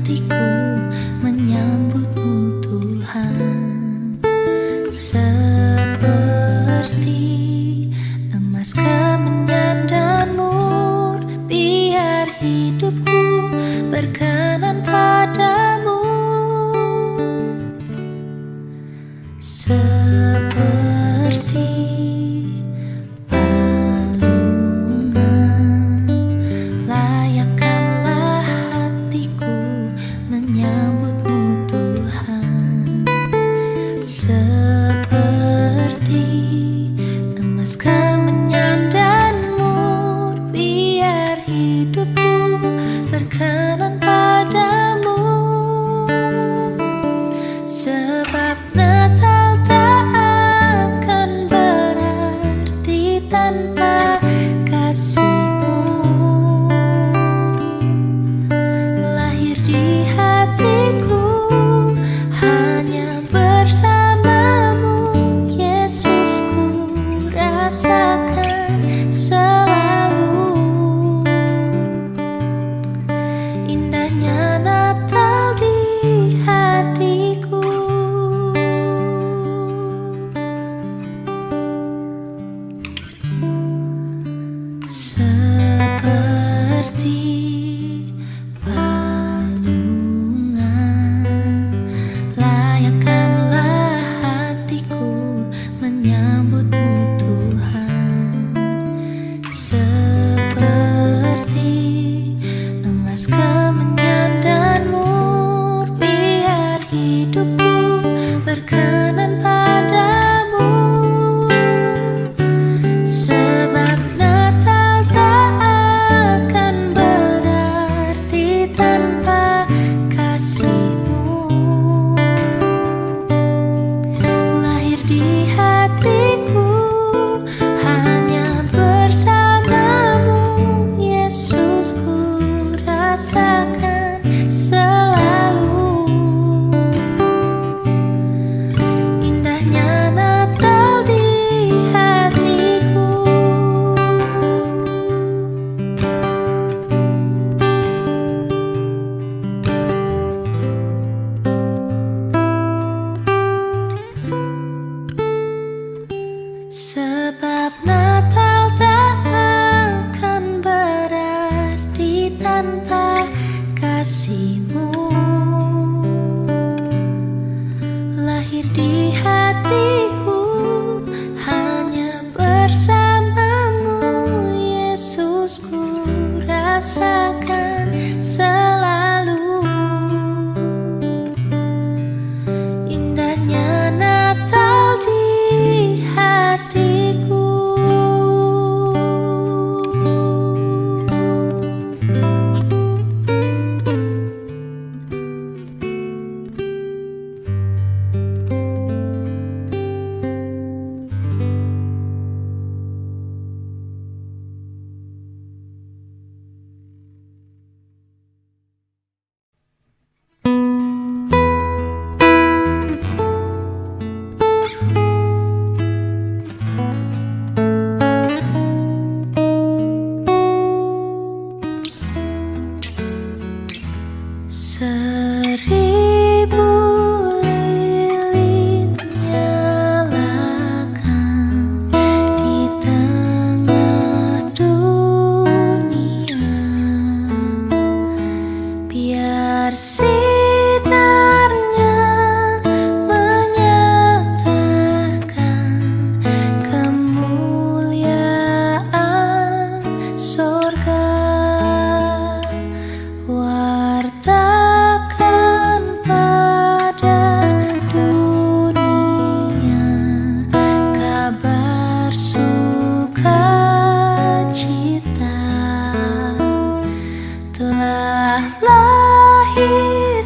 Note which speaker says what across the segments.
Speaker 1: hatiku menyambutmu Tuhan, seperti emas kemenyan dan mur, biar hidupku berkenan padamu. Seperti palungan, layakkanlah hatiku menyambutmu Tuhan, seperti emas kemenyan dan mur, biar hidupku berkenan padamu. Sebab Natal tak akan berarti tanpa kasih-Mu. Lahir di hatiku hanya bersama-Mu, Yesusku rasakan selalu. Indahnya Natal di hatiku. Seperti palungan, layakkanlah hatiku menyambutmu Tuhan, seperti emas kemenyan dan mur, biar hidupku berkenan padamu. Sebab Natal tak akan berarti tanpa kasih-Mu. Lahir di hatiku hanya bersama-Mu, Yesusku rasakan selalu. Indahnya Natal di hatiku. Sebab Natal tak akan berarti tanpa kasih-Mu. Lahir di hatiku hanya bersama-Mu, Yesusku rasakan selalu. Indahnya Natal di hatiku. Seribu lilin nyalakan di tengah dunia, biar sinarnya menyatakan kemuliaan sorga. Wartakan pada dunia kabar sukacita, telah lahir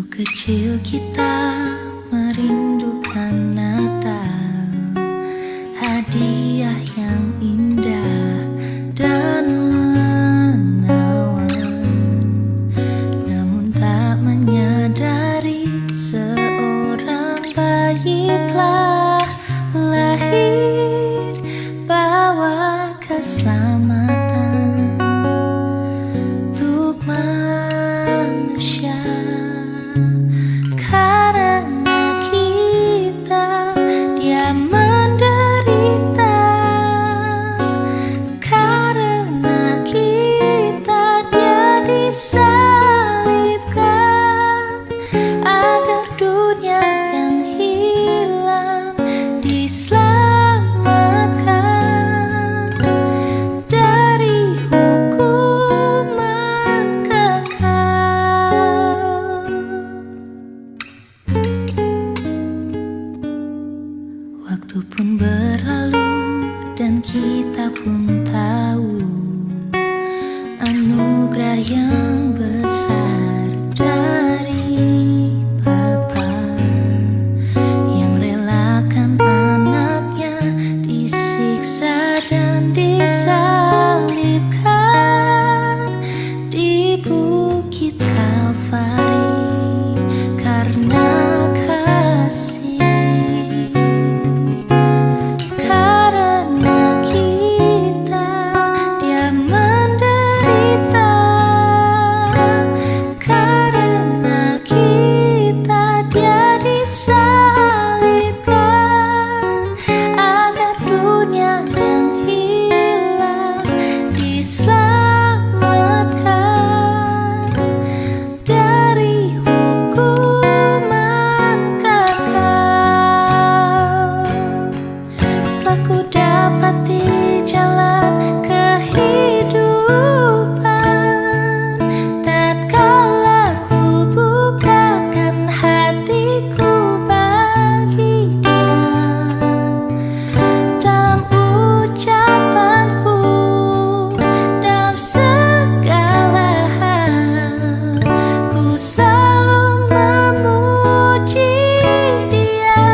Speaker 1: Waktu kecil kita merindukan Natal, hadiah yang indah dan menawan. Namun tak menyadari seorang bayi telah lahir, bawa keselamatan untuk manusia. Karena kita dia menderita, karena kita dia disalibkan, agar dunia yang hilang diselamatkan dari hukuman kekal. Waktu pun berlalu dan kita pun tahu anugerah yang besar dari Bapa, yang relakan anaknya disiksa dan disalibkan di bukit Kalvari karena kasih. Karena kita dia menderita, karena kita dia disalibkan, agar dunia yang hilang diselamatkan dari hukuman kekal. Telah ku dapati jalan kehidupan, tatkala ku bukakan hatiku bagi Dia. Dalam ucapanku, dalam segala hal, ku selalu memuji Dia.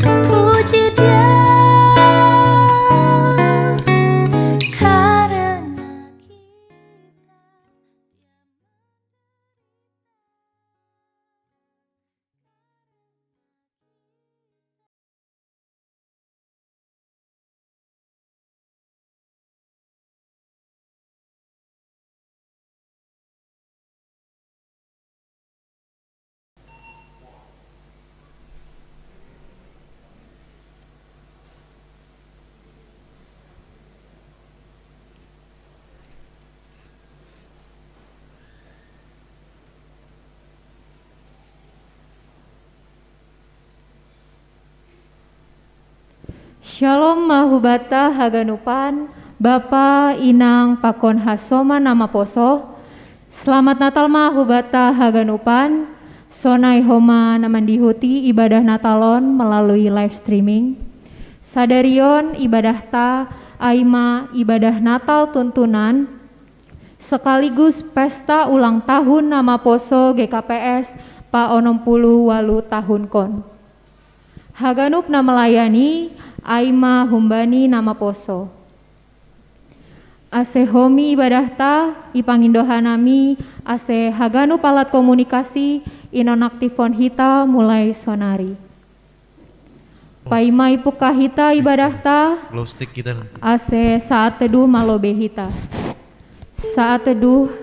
Speaker 1: Puji Dia, karena
Speaker 2: Shalom mahubata haganupan, Bapa Inang Pakon Hasoma Nama Poso. Selamat Natal mahubata haganupan, Sonai Homa namandihuti ibadah Natalon melalui live streaming. Sadarion ibadah ta Aima ibadah Natal tuntunan, sekaligus pesta ulang tahun Nama Poso GKPS Pa 60 walu tahun kon. Haganup na melayani Aima Humbani Nama Poso. Ase homi ibadah ta ipangindohanami ase haganu palat komunikasi inonaktifon hita mulai sonari. Paima ipukah hita ibadah ta
Speaker 3: glow stick kita.
Speaker 2: Ase saat teduh malobe hita. Saat teduh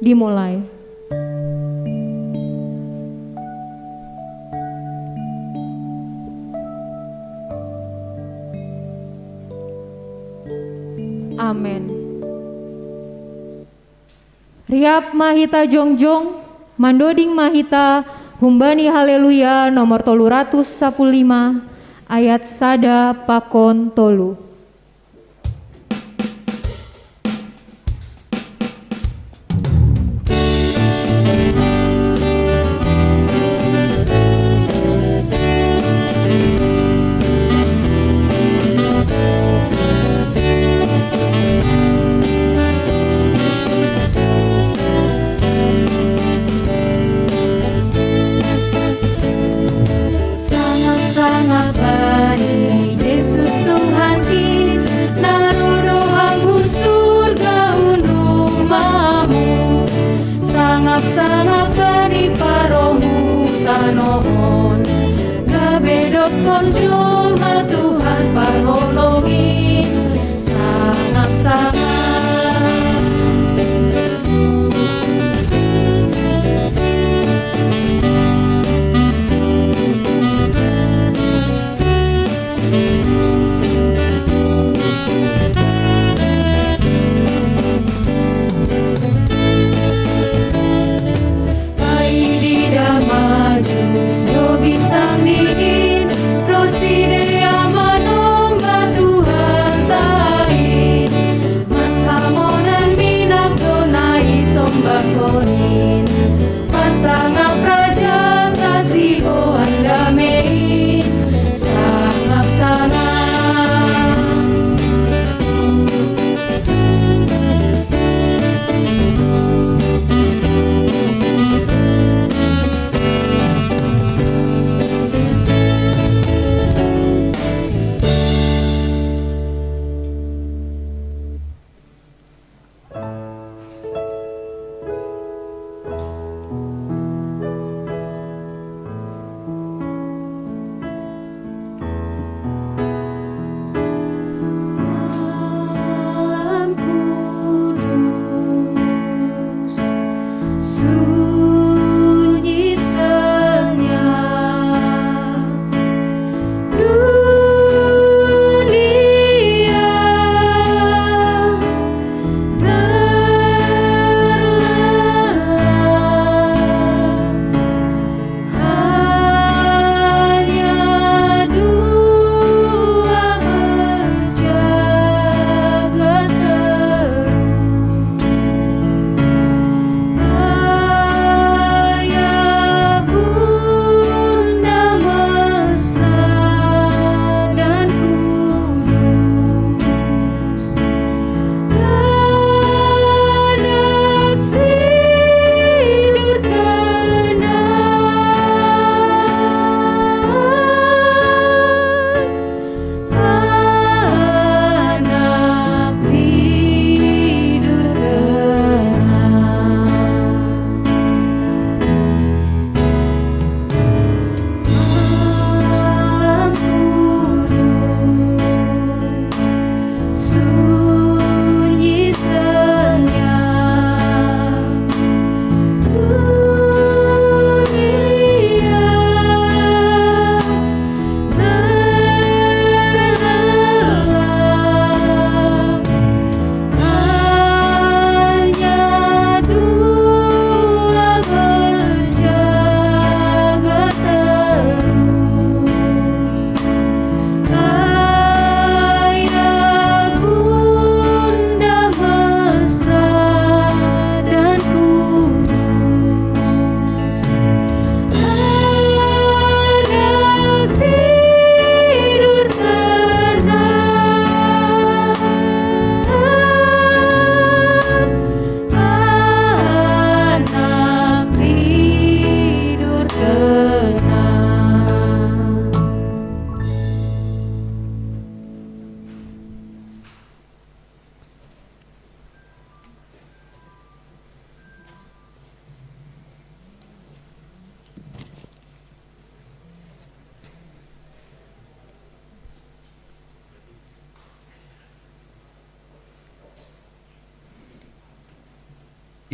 Speaker 2: dimulai. Amin. Riap mahita jongjong, mandoding mahita, humbani haleluya nomor 315, ayat sada pakon tolu.
Speaker 1: bani paromu tanohon gabedos konjol ma Tuhan parholongin sangap-sangap. Bintang dingin Roside amanom Tuhan tain Masamonan minak donai sombakonin Masangap raja kasiho andamein Sangap-sangap.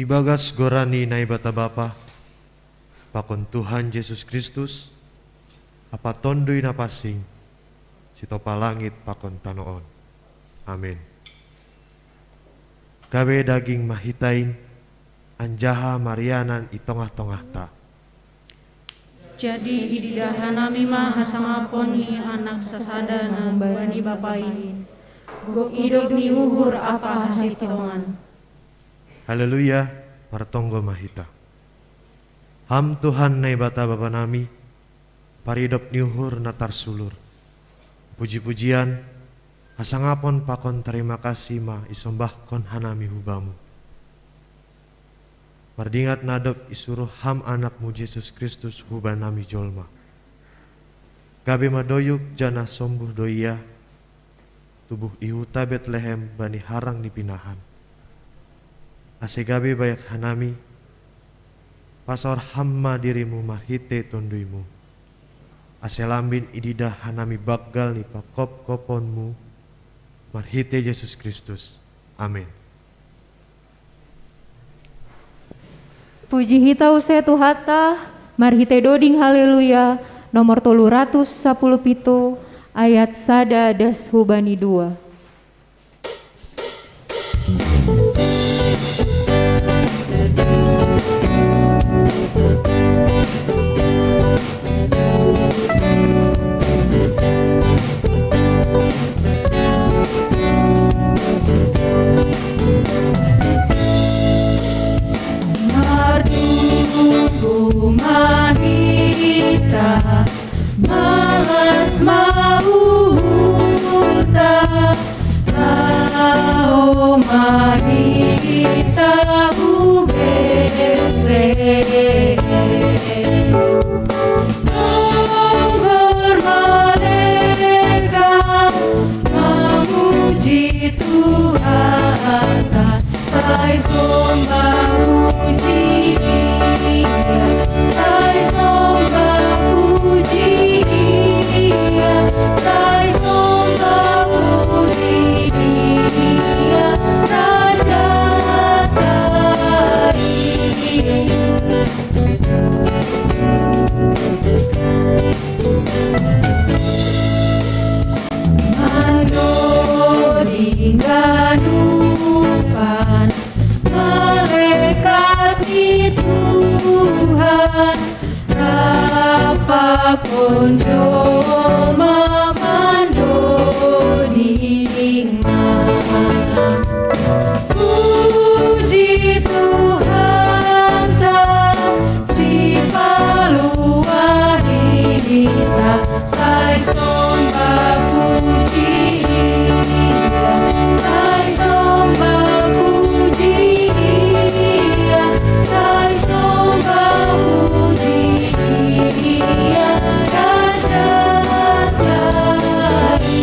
Speaker 3: Ibagas gorani na ibata Bapa, pakon Tuhan Yesus Kristus, apa tondoy na pasing, sito palangit pakon tanoon. Amin. Gawe daging mahitain, anjaha marianan itongah-tongah ta.
Speaker 4: Jadi ididahanami mahasangaponi anak sasadana bani bapain. Gok idog ni uhur apa hasitongan.
Speaker 3: Haleluya, partonggo mahita. Ham Tuhan na ibata Bapa nami, paridop niuhur na tarsulur. Puji-pujian, asangapon pakon terima kasih ma isombahkon hanami hubamu. Mardingat nadop isuruh ham anakmu Yesus Kristus huban nami jolma. Gabe madoyuk jana sombuh doia, tubuh ihuta Betlehem bani harang dipinahan. Ase gabe bayak hanami, pasor hamma dirimu marhite tonduimu. Aselambin idida hanami baggal ni pakop koponmu marhite Yesus Kristus. Amin.
Speaker 2: Puji hita use Tuhata, marhite doding haleluya, nomor 317 ayat sada das hubani 2.
Speaker 1: Mahita malas mauta Ao Mahita ubete Tonggor malaikat memuji Tuhan Sai sombah puji Sai sombah puji Sai sombah puji Raja dari Manodingganupan malaikat di Tuhan Rapa konjo mamandodingman Puji Tuhan ta si paluahita Sai sombah puji Sai sombah puji Sai sombah puji Raja dari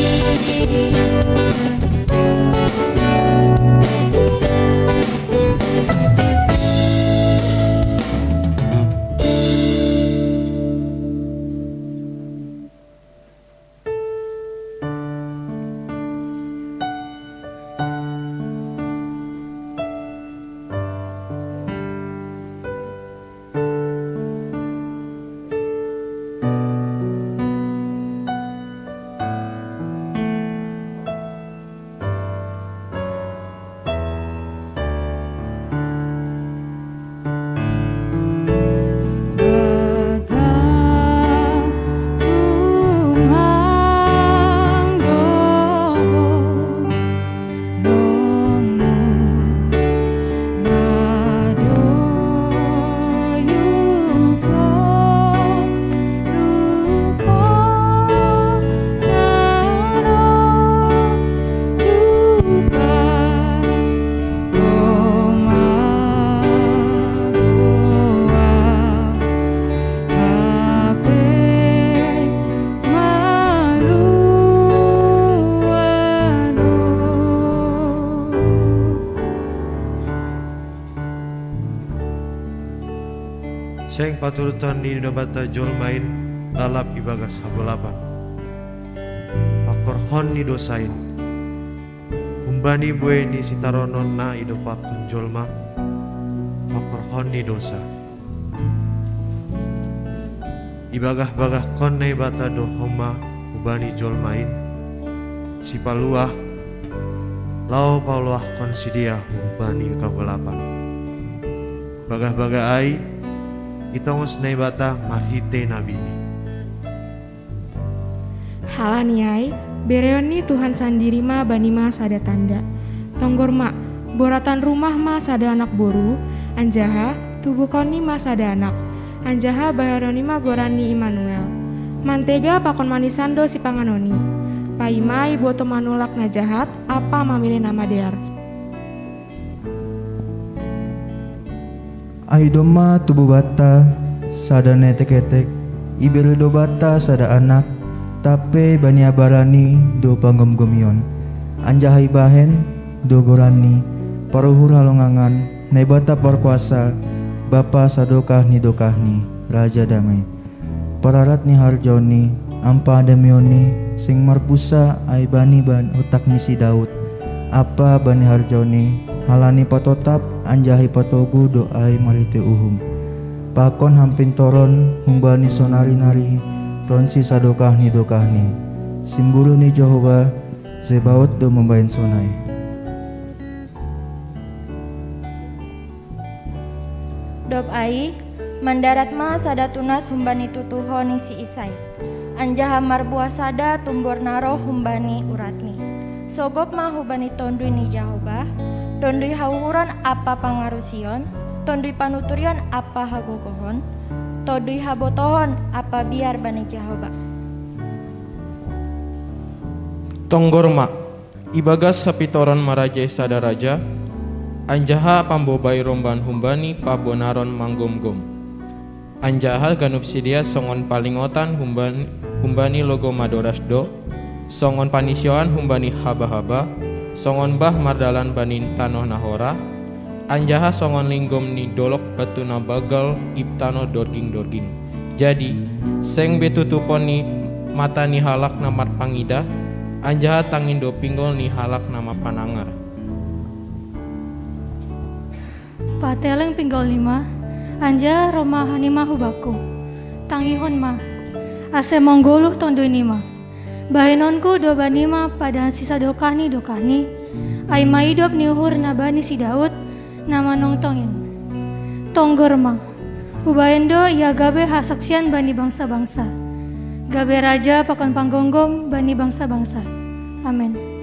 Speaker 3: Seng paturutan di nobata jolmain lalap ibagas habolapan pakorhon ni dosain umbani bue ni sitaronon na idopakun jolma pakorhon ni dosa ibagah-bagah kon na ibata do homa ubani jolmain si paluah lau paluah kon si dia ubani kabolapan bagah-bagah ai itongos na ibata marhite nabini.
Speaker 5: Halaniai, bereoni Tuhan sandiri ma banima sada tanda. Tonggor ma, boratan rumah ma sada anak boru, anjaha tubuh koni ma sada anak. Anjaha bayaroni ma gorani Immanuel. Mantega pakon manisando si panganoni. Paimai boto manulak na jahat, apa mamili nama dear.
Speaker 6: Aidoma tubuh bata sada netek-etek ibere do bata sada anak tape bania barani do panggom-gomion anjahai bahen do gorani paruhur halongangan naibata perkuasa Bapa sadokah ni Raja damai. Pararat ni harjoni, ampa demioni, sing marpusa ai bani ban utak ni si Daud. Apa bani harjoni, halani patotap, anjahi patogu doai marite uhum. Pakon hampin toron, humbani sonari-nari, ronsi sadokah ni. Simbulu ni Jehovah, Zebaot do membain sonai.
Speaker 7: Dop ai, mandarat ma sada tunas humbani tutuho ni si Isai. Anjaha marbua sada tumbor naro humbani uratni. Sogop ma hubani tondui ni Jehovah, tondui hawuran apa pangarusion, tondui panuturian apa hagogohon, tondui habotohon apa biar bani Jehovah.
Speaker 8: Tonggorma, ibagas sapitoron maraja sada raja, anjaha pambobai romban humbani pabonaron manggom-gom. Anjaha ganup sidia songon palingotan humbani logo madorasdo, songon panisioan humbani haba-haba, songon bah mardalan banin tanoh nahora, anjaha songon linggom ni dolok batu na bagal iptano dorging. Jadi, seng betutupon ni mata ni halak namat pangidah, anjaha tangindo pinggol ni halak nama panangar.
Speaker 9: Pateleng pinggol 5, anja Roma hanima hubaku, tangihon ma, ase monggoluh tondui nima, bahenonku do banima pada sisa dokani, ai maidop ni uhur nabani si Daud, nama nongtongin, tonggor ma, ubayendo ia gabe hasaksian bani bangsa-bangsa, gabe raja pakon panggonggom bani bangsa-bangsa, amin.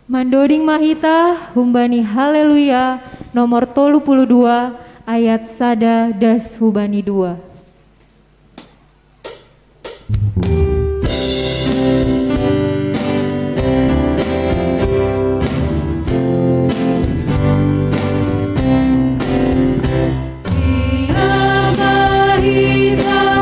Speaker 2: Mandoding mahita humbani haleluya nomor 32 ayat sada das hubani 2.
Speaker 1: Taru,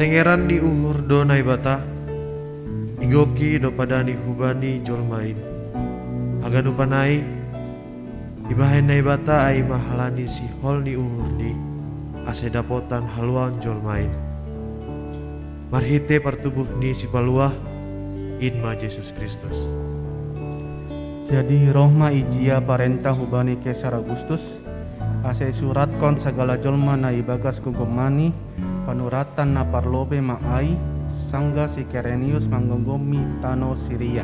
Speaker 3: Sengeran di uhur do naibata, igoki do padani hubani jolmain. Haganu panai, ibahen naibata ai mahalani si hol ni uhur di, ase dapotan haluan jolmain. Marhite pertubuh ni si paluah, inma Yesus Kristus.
Speaker 6: Jadi rohma ijia parentah hubani Kaisar Agustus, ase surat kon segala jolma na ibagas kugomani, panuratan na parlobe maai, sangga si Kerenius manggonggomi tano Siria.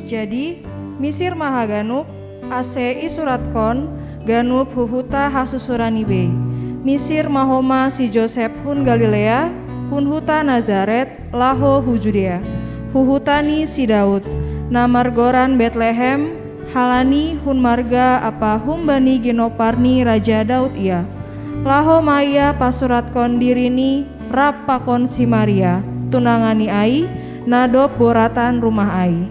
Speaker 10: Jadi misir maha ganup, ase isurat kon, ganup huhuta hasusurani bei. Misir mahoma si Joseph hun Galilea, hun huta Nazaret, laho hu Judea. Huhutani si Daud, namargoran Betlehem, halani hun marga apa humbani ginoparni Raja Daud ia. Laho maya pasurat kon dirini, rap pakon si Maria, tunangani ai, nadop boratan rumah ai.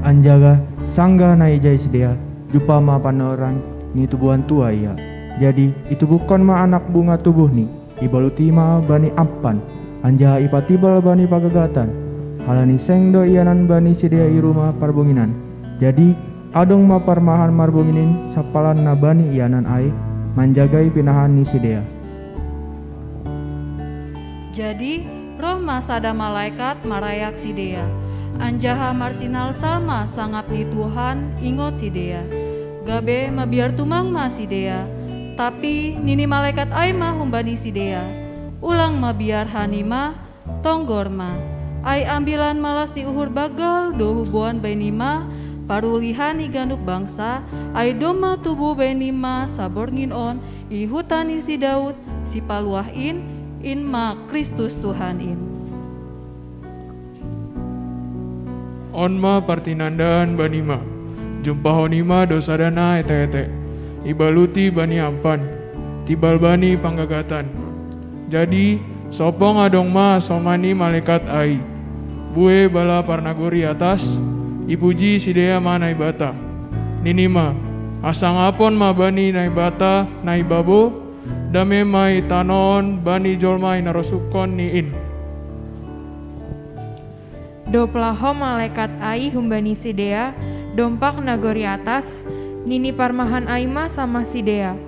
Speaker 6: Anjaga sangga na ijai sedia, jupa ma panoran ni tubuhan tua ia. Jadi itu bukan ma anak bunga tubuh ni, ibaluti ma bani ampan, anjaha ipatibal bani pagagatan, halani sengdo ianan bani sedia i rumah parbunginan. Jadi adong ma parmahan marbunginin sapalan na bani ianan ai, manjagai pinahan ni sedia.
Speaker 11: Jadi roh masada malaikat marayak sidea, anjaha marsinal salma sangap ni Tuhan ingot sidea. Gabe mabiar tumang ma sidea, tapi nini malaikat ai ma humbani sidea. Ulang mabiar hanima tonggorma, ai ambilan malas ni uhur bagal do hubuan bainima, parulihan ni gandup bangsa, ai doma tubuh bainima saborngin on, ihutani si Daud, si paluahin, in ma Kristus Tuhan in.
Speaker 12: Onma partinandaan banima, jumpa honima dosadana ete-ete, ibaluti bani ampan, tibal bani panggagatan. Jadi sopong adong ma somani malaikat ai, bue bala parnagori atas, ipuji sidea ma naibata. Ninima, asang apon ma bani naibata naibabo, dame mai tanon bani jolmai narosukon niin.
Speaker 10: Doplaho malaikat ai humbani sidea, dompak nagori atas, nini parmahan aima sama sidea.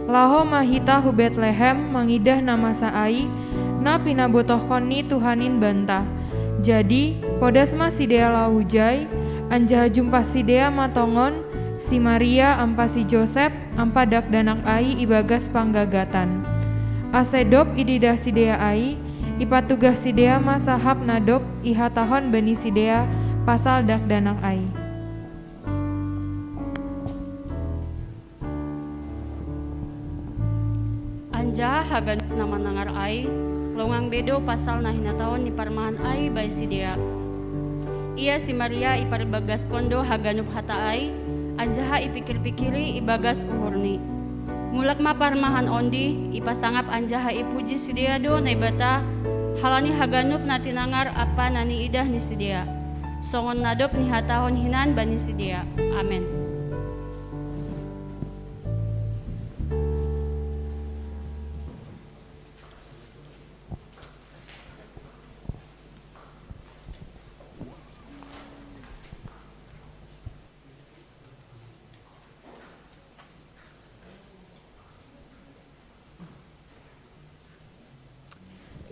Speaker 10: Laho mahita hu Betlehem mangidah nama saai, na pinabotohkon ni Tuhanin bantah. Jadi podas ma sidea lahujai, anjaha jumpa sidea matongon, si Maria ampa si Joseph ampa dak danak ai ibagas panggagatan. Asedop ididah sidea ai, ipatugah sidea masahap nadop ihatahon bani sidea pasal dak danak ai.
Speaker 4: Anja hagan nama nangar ai, longang bedo pasal na hinatawon ni parmahan ai bay sidea. Ia si Maria iparibagas kondo haganup hata ai, anjaha ipikir-pikiri ibagas uhurni. Mulak maparmahan ondi, ipasangap anjaha ipuji sidea do naibata, halani haganup na tinangar apa nani idah ni sidea. Songon nadop ni hatahon hinan bani sidea. Amen.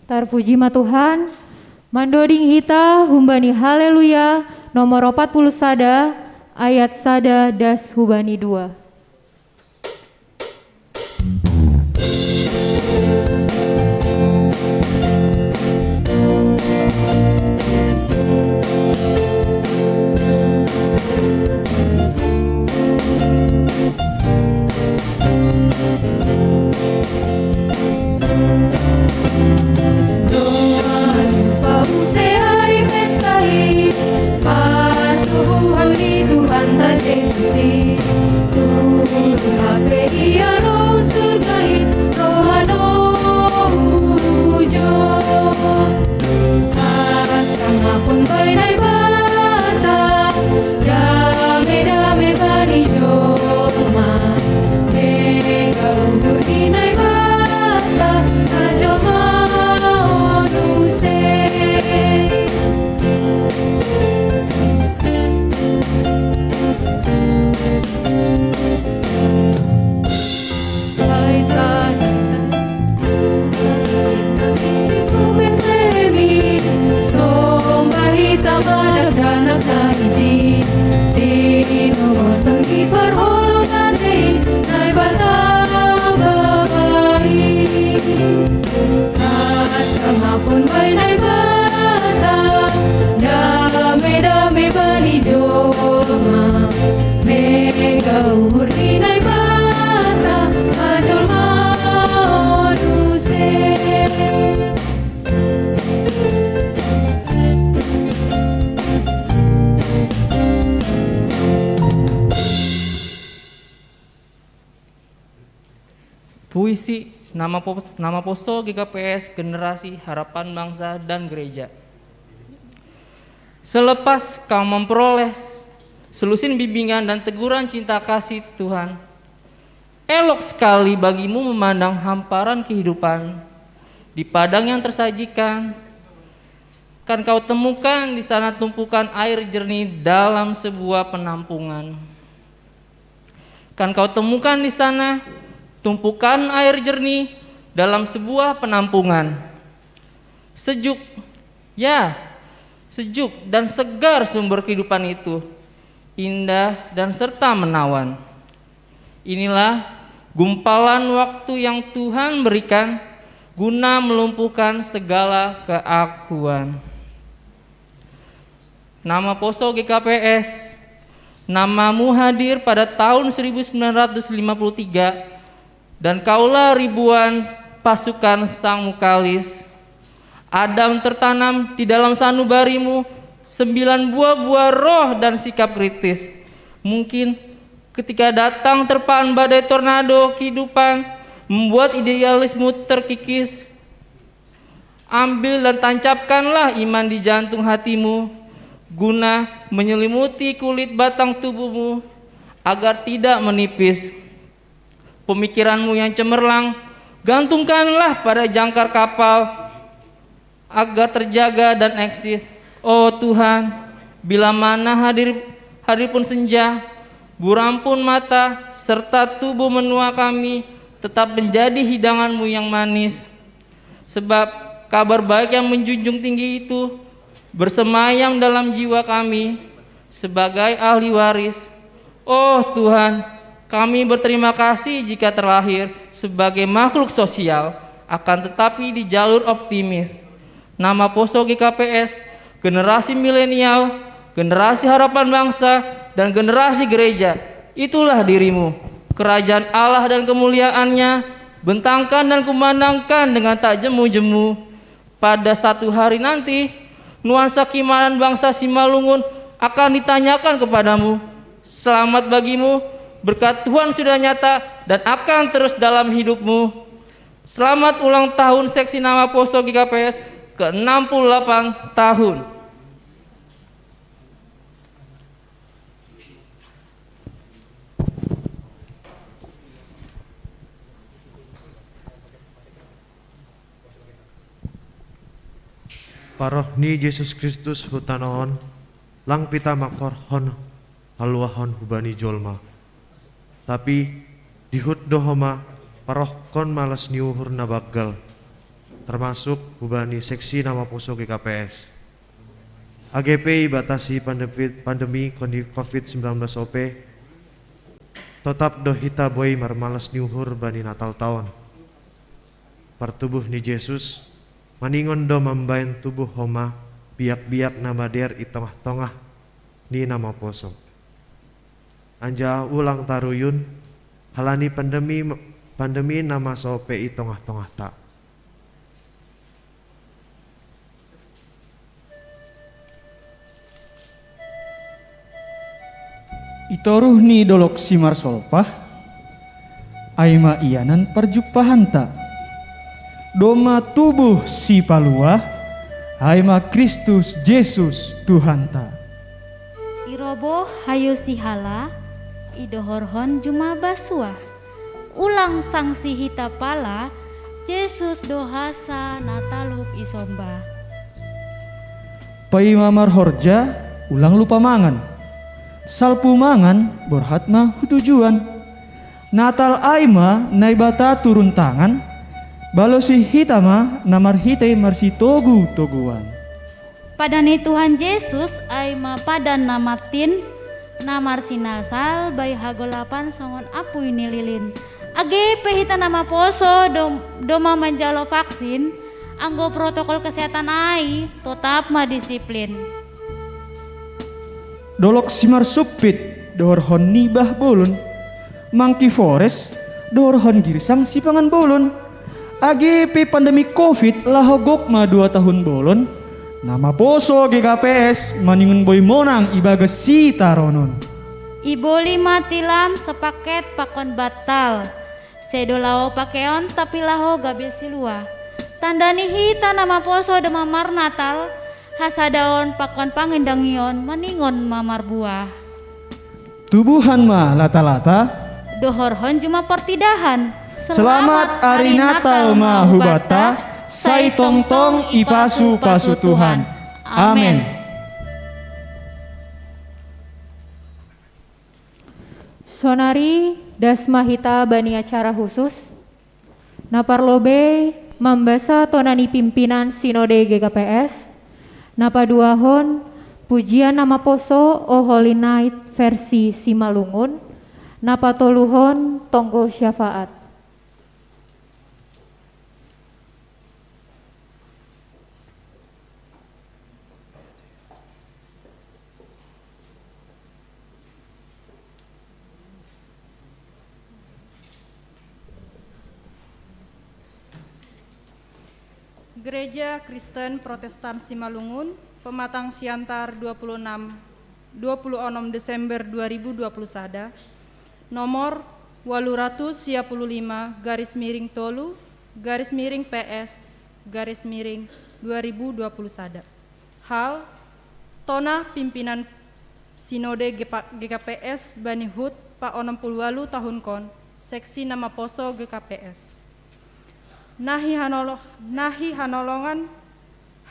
Speaker 2: Tarpuji ma Tuhan, mandoding hita humbani haleluya nomor 40 sada ayat sada das hubani 2.
Speaker 1: Dame bani joma,
Speaker 13: Puisi nama poso GKPS Generasi Harapan Bangsa dan Gereja. Selepas kau memperoleh selusin bimbingan dan teguran cinta kasih Tuhan, elok sekali bagimu memandang hamparan kehidupan di padang yang tersajikan. Kan kau temukan di sana tumpukan air jernih dalam sebuah penampungan. Kan kau temukan di sana tumpukan air jernih dalam sebuah penampungan. Sejuk, ya, sejuk dan segar sumber kehidupan itu, indah dan serta menawan. Inilah gumpalan waktu yang Tuhan berikan guna melumpuhkan segala keakuan. Nama Poso GKPS, namamu hadir pada tahun 1953 dan kaulah ribuan pasukan Sang Mukalis. Adam tertanam di dalam sanubarimu 9 buah-buah roh dan sikap kritis. Mungkin ketika datang terpaan badai tornado kehidupan membuat idealisme terkikis, ambil dan tancapkanlah iman di jantung hatimu guna menyelimuti kulit batang tubuhmu agar tidak menipis. Pemikiranmu yang cemerlang gantungkanlah pada jangkar kapal agar terjaga dan eksis. Oh Tuhan, bila mana hadir pun senja, buram pun mata, serta tubuh menua kami tetap menjadi hidanganmu yang manis. Sebab kabar baik yang menjunjung tinggi itu bersemayam dalam jiwa kami sebagai ahli waris. Oh Tuhan, kami berterima kasih jika terlahir sebagai makhluk sosial, akan tetapi di jalur optimis. Nama Poso GKPS, generasi milenial, generasi harapan bangsa, dan generasi gereja, itulah dirimu. Kerajaan Allah dan kemuliaannya bentangkan dan kumandangkan dengan tak jemu-jemu. Pada satu hari nanti, nuansa keimanan bangsa Simalungun akan ditanyakan kepadamu. Selamat bagimu, berkat Tuhan sudah nyata dan akan terus dalam hidupmu. Selamat ulang tahun seksi nama Poso GKPS ke-68 tahun.
Speaker 3: Parohni Yesus Kristus hutanohon, lang pita makorhon haluahon hubani jolma. Tapi dihut dohoma parohkon malas niuhur nabagal, termasuk hubani seksi nama Poso GKPS. AGP batasi pandemi COVID-19 OP, tetap dohita boy marmalas niuhur bani Natal tahun. Pertubuh ni Yesus, maningon do membain tubuh homa biak-biak nama der i tengah-tengah ni nama Poso. Anja ulang taruyun halani pandemi nama sope i tengah-tengah tak.
Speaker 14: Itoruh ni dolok simar solpah, aima ianan perjupahanta. Doma tubuh si palua, aima Kristus Yesus Tuhanta.
Speaker 15: Iroboh hayu sihala, idohorhon juma basua. Ulang sang si hita pala, Yesus dohasa natalup isomba.
Speaker 14: Paima marhorja, ulang lupa mangan. Salpu mangan, borhatma hutujuan. Natal aima naibata turun tangan, balosi hitama namar hite marsi toguan.
Speaker 15: Padani Tuhan Yesus aima padan namatin namar sinalsal bayi hagolapan songon apu ini lilin. Age pehita nama Poso doma menjalo vaksin, anggo protokol kesehatan ai tetap ma disiplin.
Speaker 14: Dolok simar supit dohorhon nibah bolon, mangki forest dohorhon girsang sipangan bolon. AGP pandemi COVID lahogok ma 2 tahun bolon. Nama Poso GKPS maningun boy monang ibagas si taronon.
Speaker 15: Ibo 5 tilam sepaket pakon batal. Sedo lao pakeon tapi laho gabe silua. Tandani hita nama poso demamar Natal. Hasadaon pakon pangendangion meningon mamar buah.
Speaker 14: Tubuhan mah lata-lata.
Speaker 15: Dohorhon cuma pertidahan.
Speaker 14: Selamat Hari Natal mahubata. Sai tong-tong ipasu-pasu Tuhan. Amin.
Speaker 2: Sonari dasmahita bani acara khusus naparlobe membasa tonani pimpinan sinode GKPS napaduahon pujian nama poso O Holy Night versi Simalungun napatoluhon tonggo syafaat.
Speaker 16: Gereja Kristen Protestan Simalungun, Pematang Siantar 26 Desember 2020 sada, nomor 855 /tolu /PS 2020 sada. Hal Tona pimpinan Sinode GKPS Bani Hut Pak 68 tahun kon, seksi nama poso GKPS. Nahi hanolongan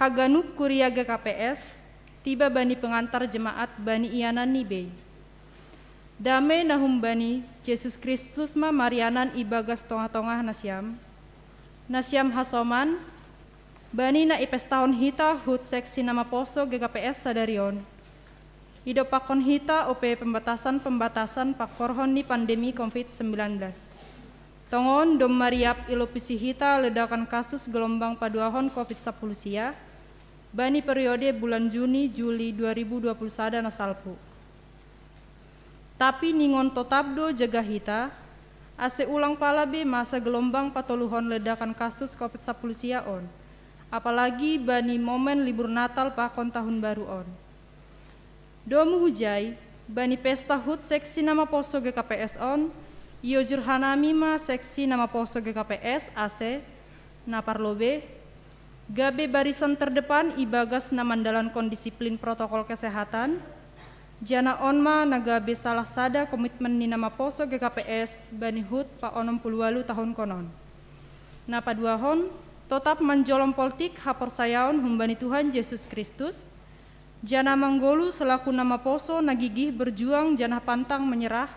Speaker 16: haganuk kuria GKPS tiba bani pengantar jemaat bani ianan nibei. Dame nahum bani Yesus Kristus ma Marianan ibagas tongah-tongah Nasyam hasoman bani na ipes tahun hita hut seksi nama poso GKPS sadarion. Ido pakon hita op pembatasan pakorhon ni pandemi COVID-19. Tongon dom mariap ilopisi hita ledakan kasus gelombang paduahon COVID-10 sia, bani periode bulan Juni-Juli 2020 sada nasalpu. Tapi ningon totabdo jaga hita, ase ulang palabe masa gelombang patoluhon ledakan kasus COVID-10 sia on. Apalagi bani momen libur Natal pakon tahun baru on. Domu hujai, bani pesta hut seksi nama poso GKPS on, Iyo jurhanami ma seksi nama poso GKPS AC naparlobe gabe barisan terdepan ibagas namandalan kondisiplin protokol kesehatan jana onma nagabe salah sada komitmen ni nama poso GKPS Bani Hut pa 68 tahun konon. Napaduahon tetap menjolom politik haporsayaon humbani Tuhan Yesus Kristus jana manggolu selaku nama poso nagigih berjuang jana pantang menyerah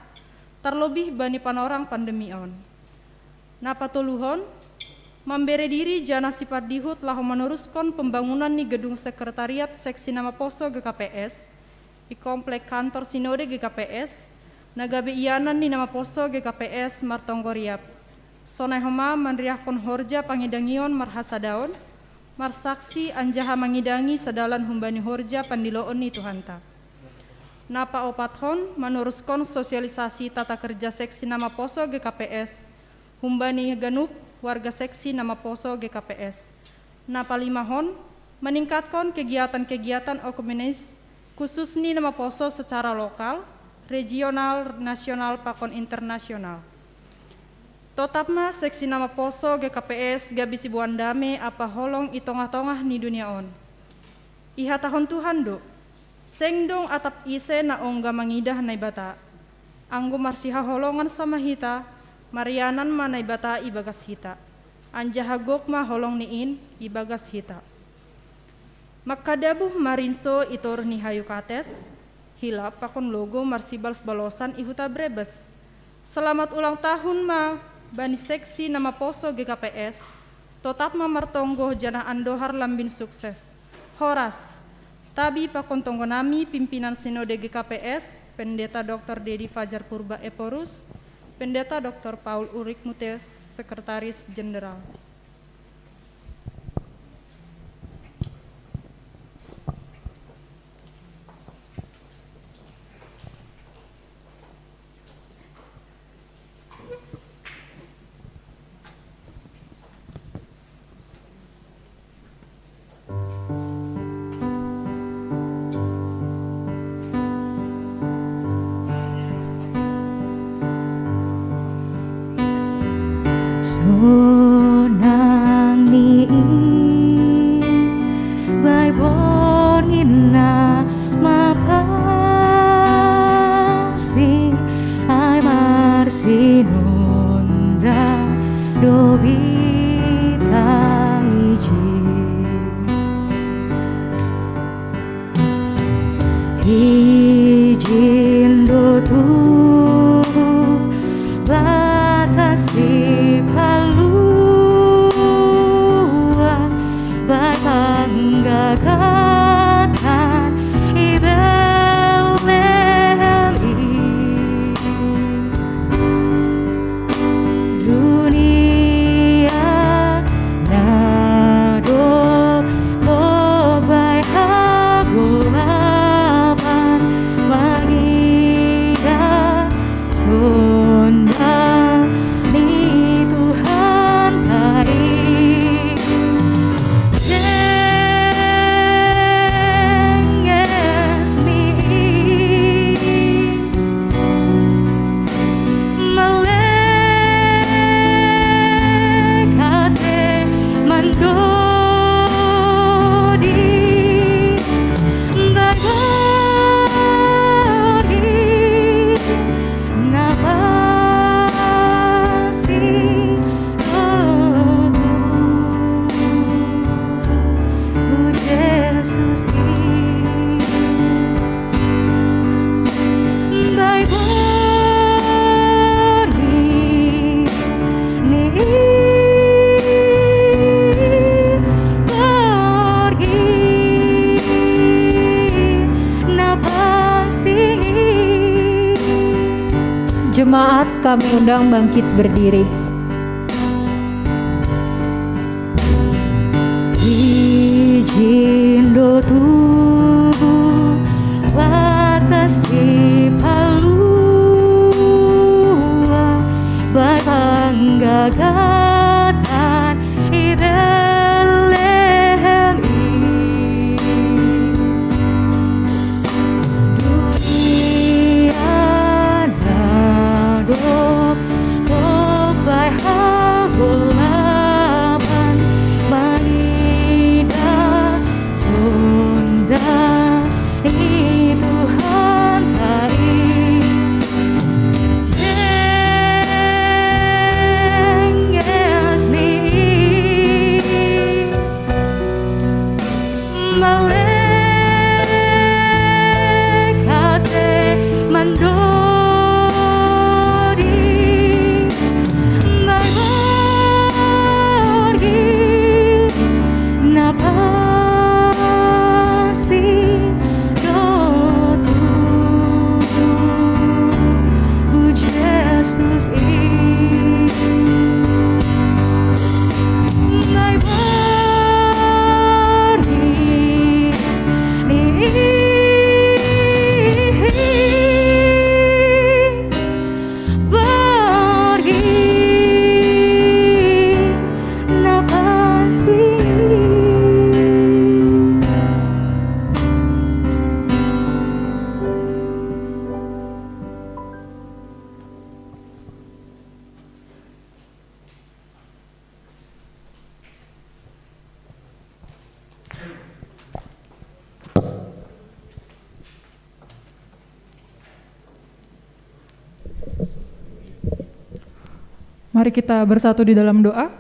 Speaker 16: terlebih bani panorang pandemi on. Napatoluhon memberi diri jana sipar dihut lahu meneruskan pembangunan ni gedung sekretariat seksi nama poso GKPS di komplek kantor sinode GKPS nagabe ianan ni nama poso GKPS Martonggoriap. Sonai homa manriahkon horja pangidangion marhasadaon marsaksi anjaha mangidangi sedalan humbani horja pandiloon ni Tuhanta. Napa opathon menuruskan sosialisasi tata kerja seksi nama poso GKPS humbani ganup warga seksi nama poso GKPS. Napa limahon meningkatkan kegiatan-kegiatan okumenis khusus ni nama poso secara lokal, regional, nasional, pakon internasional. Totapma seksi nama poso GKPS gabisi buan dame apa holong itongah-tongah ni dunia on. Iha tahun Tuhan do. Sengdong atap ise na ongga mangidah naibata. Anggo marsiha holongan sama hita, Marianan ma naibata ibagas hita. Anjahagok ma holong niin ibagas hita. Makadabuh marinso itor ni hayukates, hilap pakon logo marsibals balosan ihuta brebes. Selamat ulang tahun ma bani seksi nama poso GKPS, tetap ma martonggo jana andohar lambin sukses. Horas. Tabi pakon tonggonami pimpinan sinode GKPS, Pendeta Dr. Dedi Fajar Purba Eporus, Pendeta Dr. Paul Urik Mutes, Sekretaris Jenderal.
Speaker 17: sonang ni bai bon inna mapasi ai marsinunda dobita Ijin do tu batasi palua batanggagatan ibelemi dunia nado bobai hagulapan magida sonda ni Tuhan baik Denges ni malekate mandodi bagoni napasti oh Jesus Bai boni ni pergi napasti
Speaker 2: Jemaat kami undang bangkit berdiri.
Speaker 17: Ijin do tubuh batasi palua bai panggagatan ibelemi dunia nado bai hagulapan manida sonda ni Tuhan baik Cenges ni malekate mandodi pergi napasti dotu Jesus Bai pergi napasti
Speaker 10: Mari kita bersatu di dalam doa.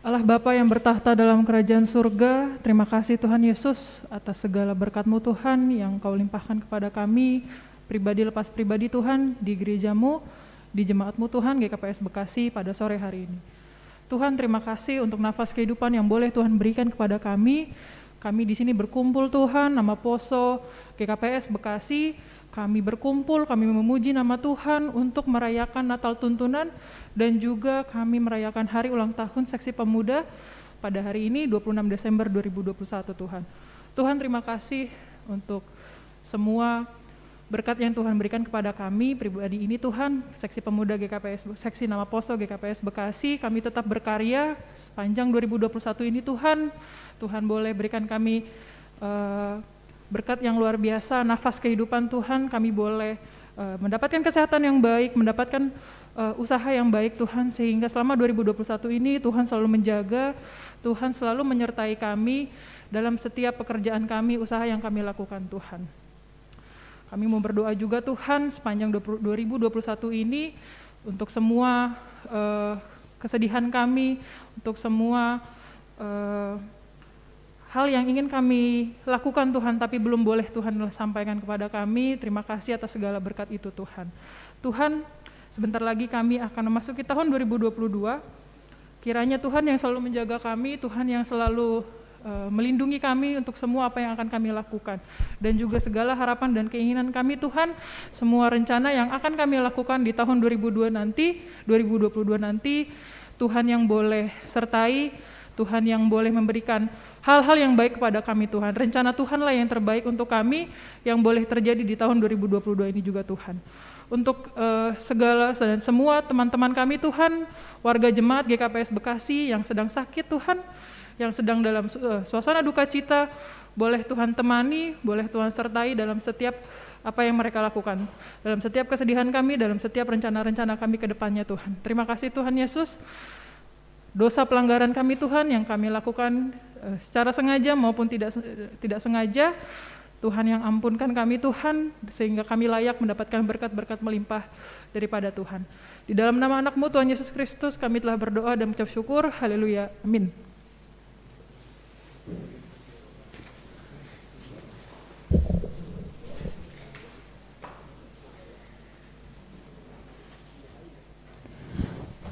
Speaker 10: Allah Bapa yang bertahta dalam kerajaan surga, terima kasih Tuhan Yesus atas segala berkat-Mu Tuhan yang Kau limpahkan kepada kami, pribadi lepas pribadi Tuhan, di gereja-Mu, di jemaat-Mu Tuhan, GKPS Bekasi pada sore hari ini. Tuhan terima kasih untuk nafas kehidupan yang boleh Tuhan berikan kepada kami. Kami di sini berkumpul Tuhan, nama Poso, GKPS Bekasi, kami berkumpul, kami memuji nama Tuhan untuk merayakan Natal Tuntunan dan juga kami merayakan hari ulang tahun Seksi Pemuda pada hari ini 26 Desember 2021 Tuhan. Tuhan terima kasih untuk semua berkat yang Tuhan berikan kepada kami pribadi ini Tuhan, Seksi Pemuda GKPS, Seksi Nama Poso GKPS Bekasi, kami tetap berkarya sepanjang 2021 ini Tuhan. Tuhan boleh berikan kami berkat yang luar biasa, nafas kehidupan Tuhan, kami boleh mendapatkan kesehatan yang baik, mendapatkan usaha yang baik Tuhan, sehingga selama 2021 ini Tuhan selalu menjaga, Tuhan selalu menyertai kami dalam setiap pekerjaan kami, usaha yang kami lakukan Tuhan. Kami mau berdoa juga Tuhan sepanjang 2021 ini untuk semua kesedihan kami, untuk semua hal yang ingin kami lakukan Tuhan tapi belum boleh Tuhan sampaikan kepada kami. Terima kasih atas segala berkat itu Tuhan. Tuhan, sebentar lagi kami akan memasuki tahun 2022. Kiranya Tuhan yang selalu menjaga kami, Tuhan yang selalu melindungi kami untuk semua apa yang akan kami lakukan, dan juga segala harapan dan keinginan kami Tuhan, semua rencana yang akan kami lakukan di tahun 2022 nanti, Tuhan yang boleh sertai, Tuhan yang boleh memberikan hal-hal yang baik kepada kami Tuhan. Rencana Tuhanlah yang terbaik untuk kami yang boleh terjadi di tahun 2022 ini juga Tuhan. Untuk segala dan semua teman-teman kami Tuhan, warga jemaat GKPS Bekasi yang sedang sakit Tuhan, yang sedang dalam suasana duka cita, boleh Tuhan temani, boleh Tuhan sertai dalam setiap apa yang mereka lakukan, dalam setiap kesedihan kami, dalam setiap rencana-rencana kami ke depannya Tuhan. Terima kasih Tuhan Yesus. Dosa pelanggaran kami Tuhan yang kami lakukan secara sengaja maupun tidak sengaja, Tuhan yang ampunkan kami Tuhan, sehingga kami layak mendapatkan berkat-berkat melimpah daripada Tuhan. Di dalam nama anak-Mu Tuhan Yesus Kristus kami telah berdoa dan mengucap syukur. Haleluya. Amin.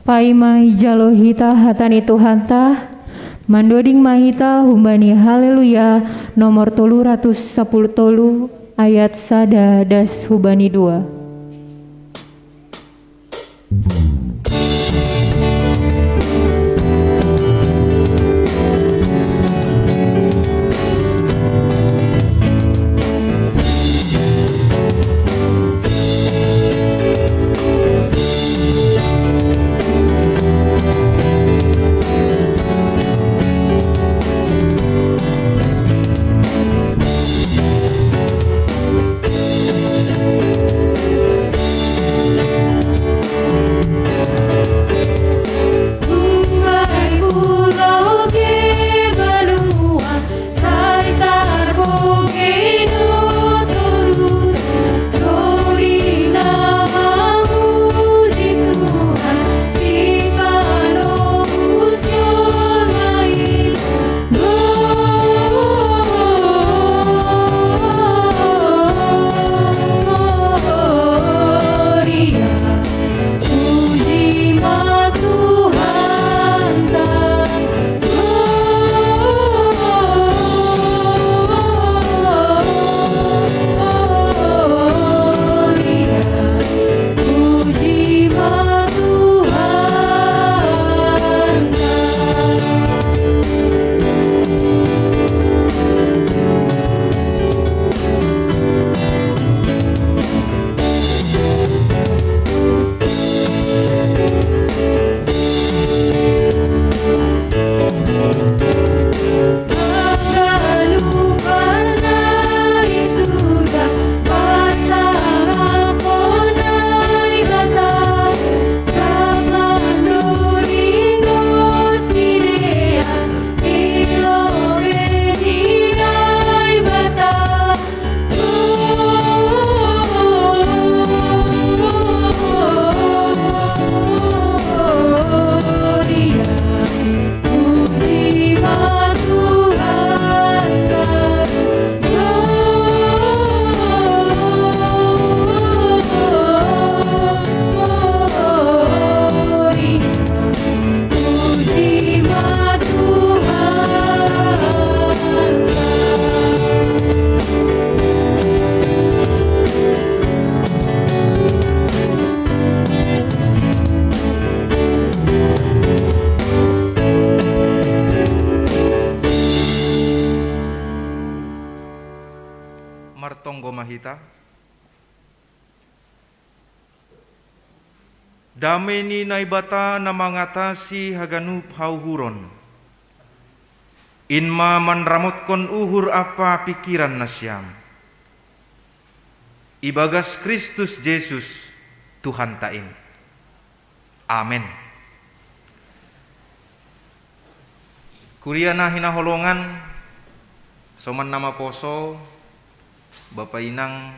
Speaker 2: Paimai jalo hita hatani Tuhan tah, mandoding mahita humbani haleluya, nomor 310 ayat sada das hubani 2.
Speaker 18: Mahita. Dameni naibata na mangatasi haganup hauhuron. Inma manramotkon uhur apa pikiran nasyam. ibagas Kristus Yesus Tuhan tain. Amin. Kuria na hinaholongan soman nama poso Bapak Inang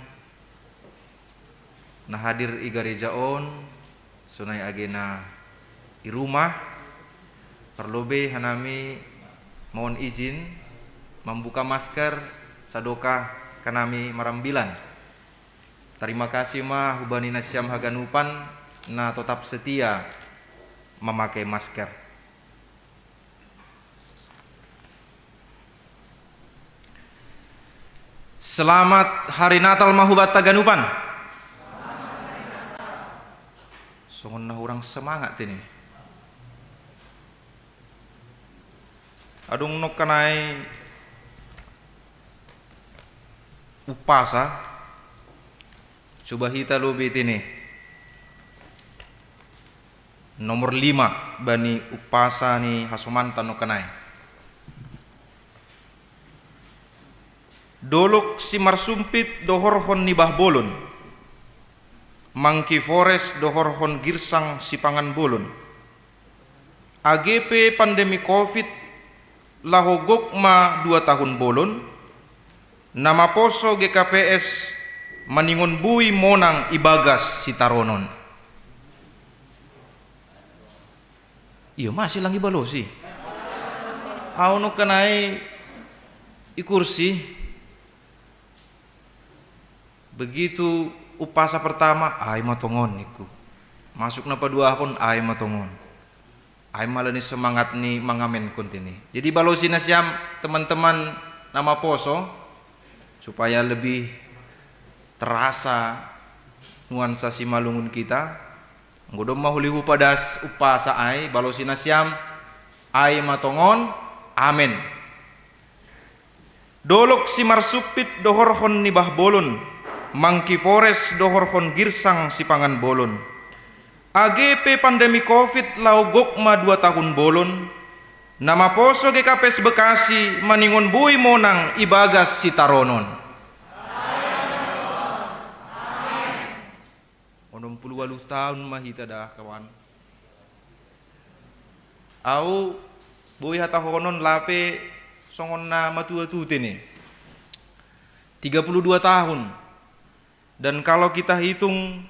Speaker 18: na hadir i garejaon sunay agena i rumah perlobe hanami mohon izin membuka masker sadoka kanami marambilan. Terima kasih mah hubani nasyam haganupan na tetap setia memakai masker. Selamat Hari Natal mahubat taganupan. Songon nah orang semangat ini. Adung nok kanai upasa. Coba kita lobit ini. Nomor 5 bani upasa ni hasumantan nok kanai. Dolok si marsumpit dohorhon nibah bolon. Mangki forest dohorhon girsang sipangan bolon. AGP pandemi Covid lahogok ma 2 tahun bolon. Nama poso GKPS maningon bui monang ibagas sitaronon. Iya masih lang ibalosi. Auno kanai ikursi. Begitu upasa pertama ay matongon niku. Masuk na padua akon ay matongon. Ay malah ni semangat ni mangamen kontini. Jadi balosi na siyam teman-teman nama poso supaya lebih terasa nuansa si malungun kita. Ngodom mahulihu padas upasa ay balosi na siyam ay matongon. Amen. Dolok si marsupit dohorhon nibah bolon. Mangki forest dohorhon girsang sipangan bolon. AGP pandemi Covid laugok ma 2 tahun bolon. Nama poso GKPS Bekasi maningon bui monang ibagas sitaronon. Onom 80 tahun mahita dah kawan. Au bui hata honon lape songon na matua tutene 32 tahun. Dan kalau kita hitung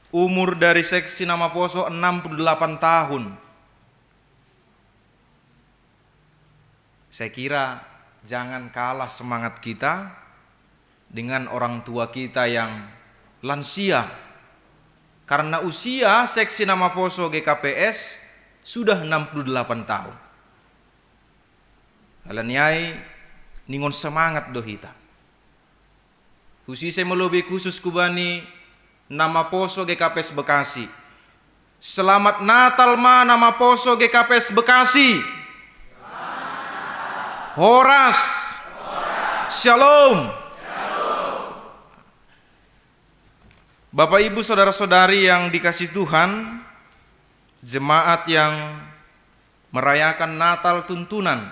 Speaker 18: umur dari seksi nama poso 68 tahun. Saya kira jangan kalah semangat kita dengan orang tua kita yang lansia. Karena usia seksi nama poso GKPS sudah 68 tahun. Alanyai ningon semangat dohita. Khususnya melobi khusus kubani nama poso GKPS Bekasi. Selamat Natal ma nama poso GKPS Bekasi. Horas. Shalom. Bapak Ibu saudara-saudari yang dikasih Tuhan, jemaat yang merayakan Natal tuntunan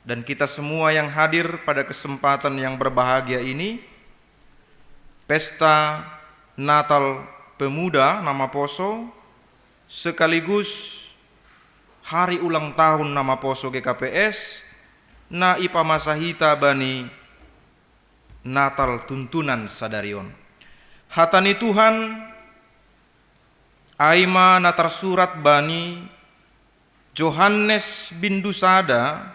Speaker 18: dan kita semua yang hadir pada kesempatan yang berbahagia ini, Pesta Natal Pemuda nama poso sekaligus hari ulang tahun nama poso GKPS na ipamasahita bani Natal tuntunan sadarion. Hatani Tuhan aima natar surat bani Johannes bin Dusada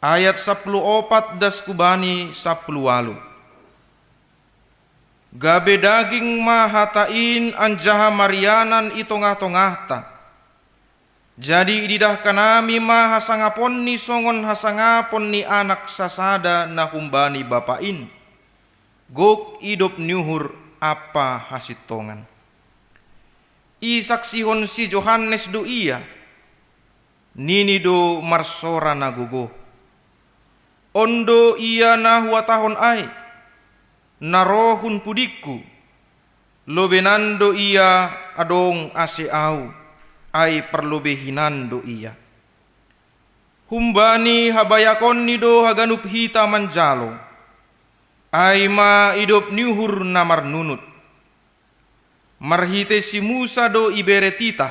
Speaker 18: ayat 14 das kubani 10 Gabe daging mahatain anjaha marianan itongah-tongahta. Jadi ididah kanami mahasangapon ni songon hasangapon ni anak sasada na humbani bapain. Gok idop nyuhur apa hasitongan. Isaksihon si Johannes do iya. Nini do marsora nagugo. Ondo iya na huatahon ay. Narohun pudiku lobenando ia adong aseau ay perlobehinando ia humbani habayakon nido haganup hita manjalo Aima idop niuhur namar nunut. Marhite si Musa do ibere titah.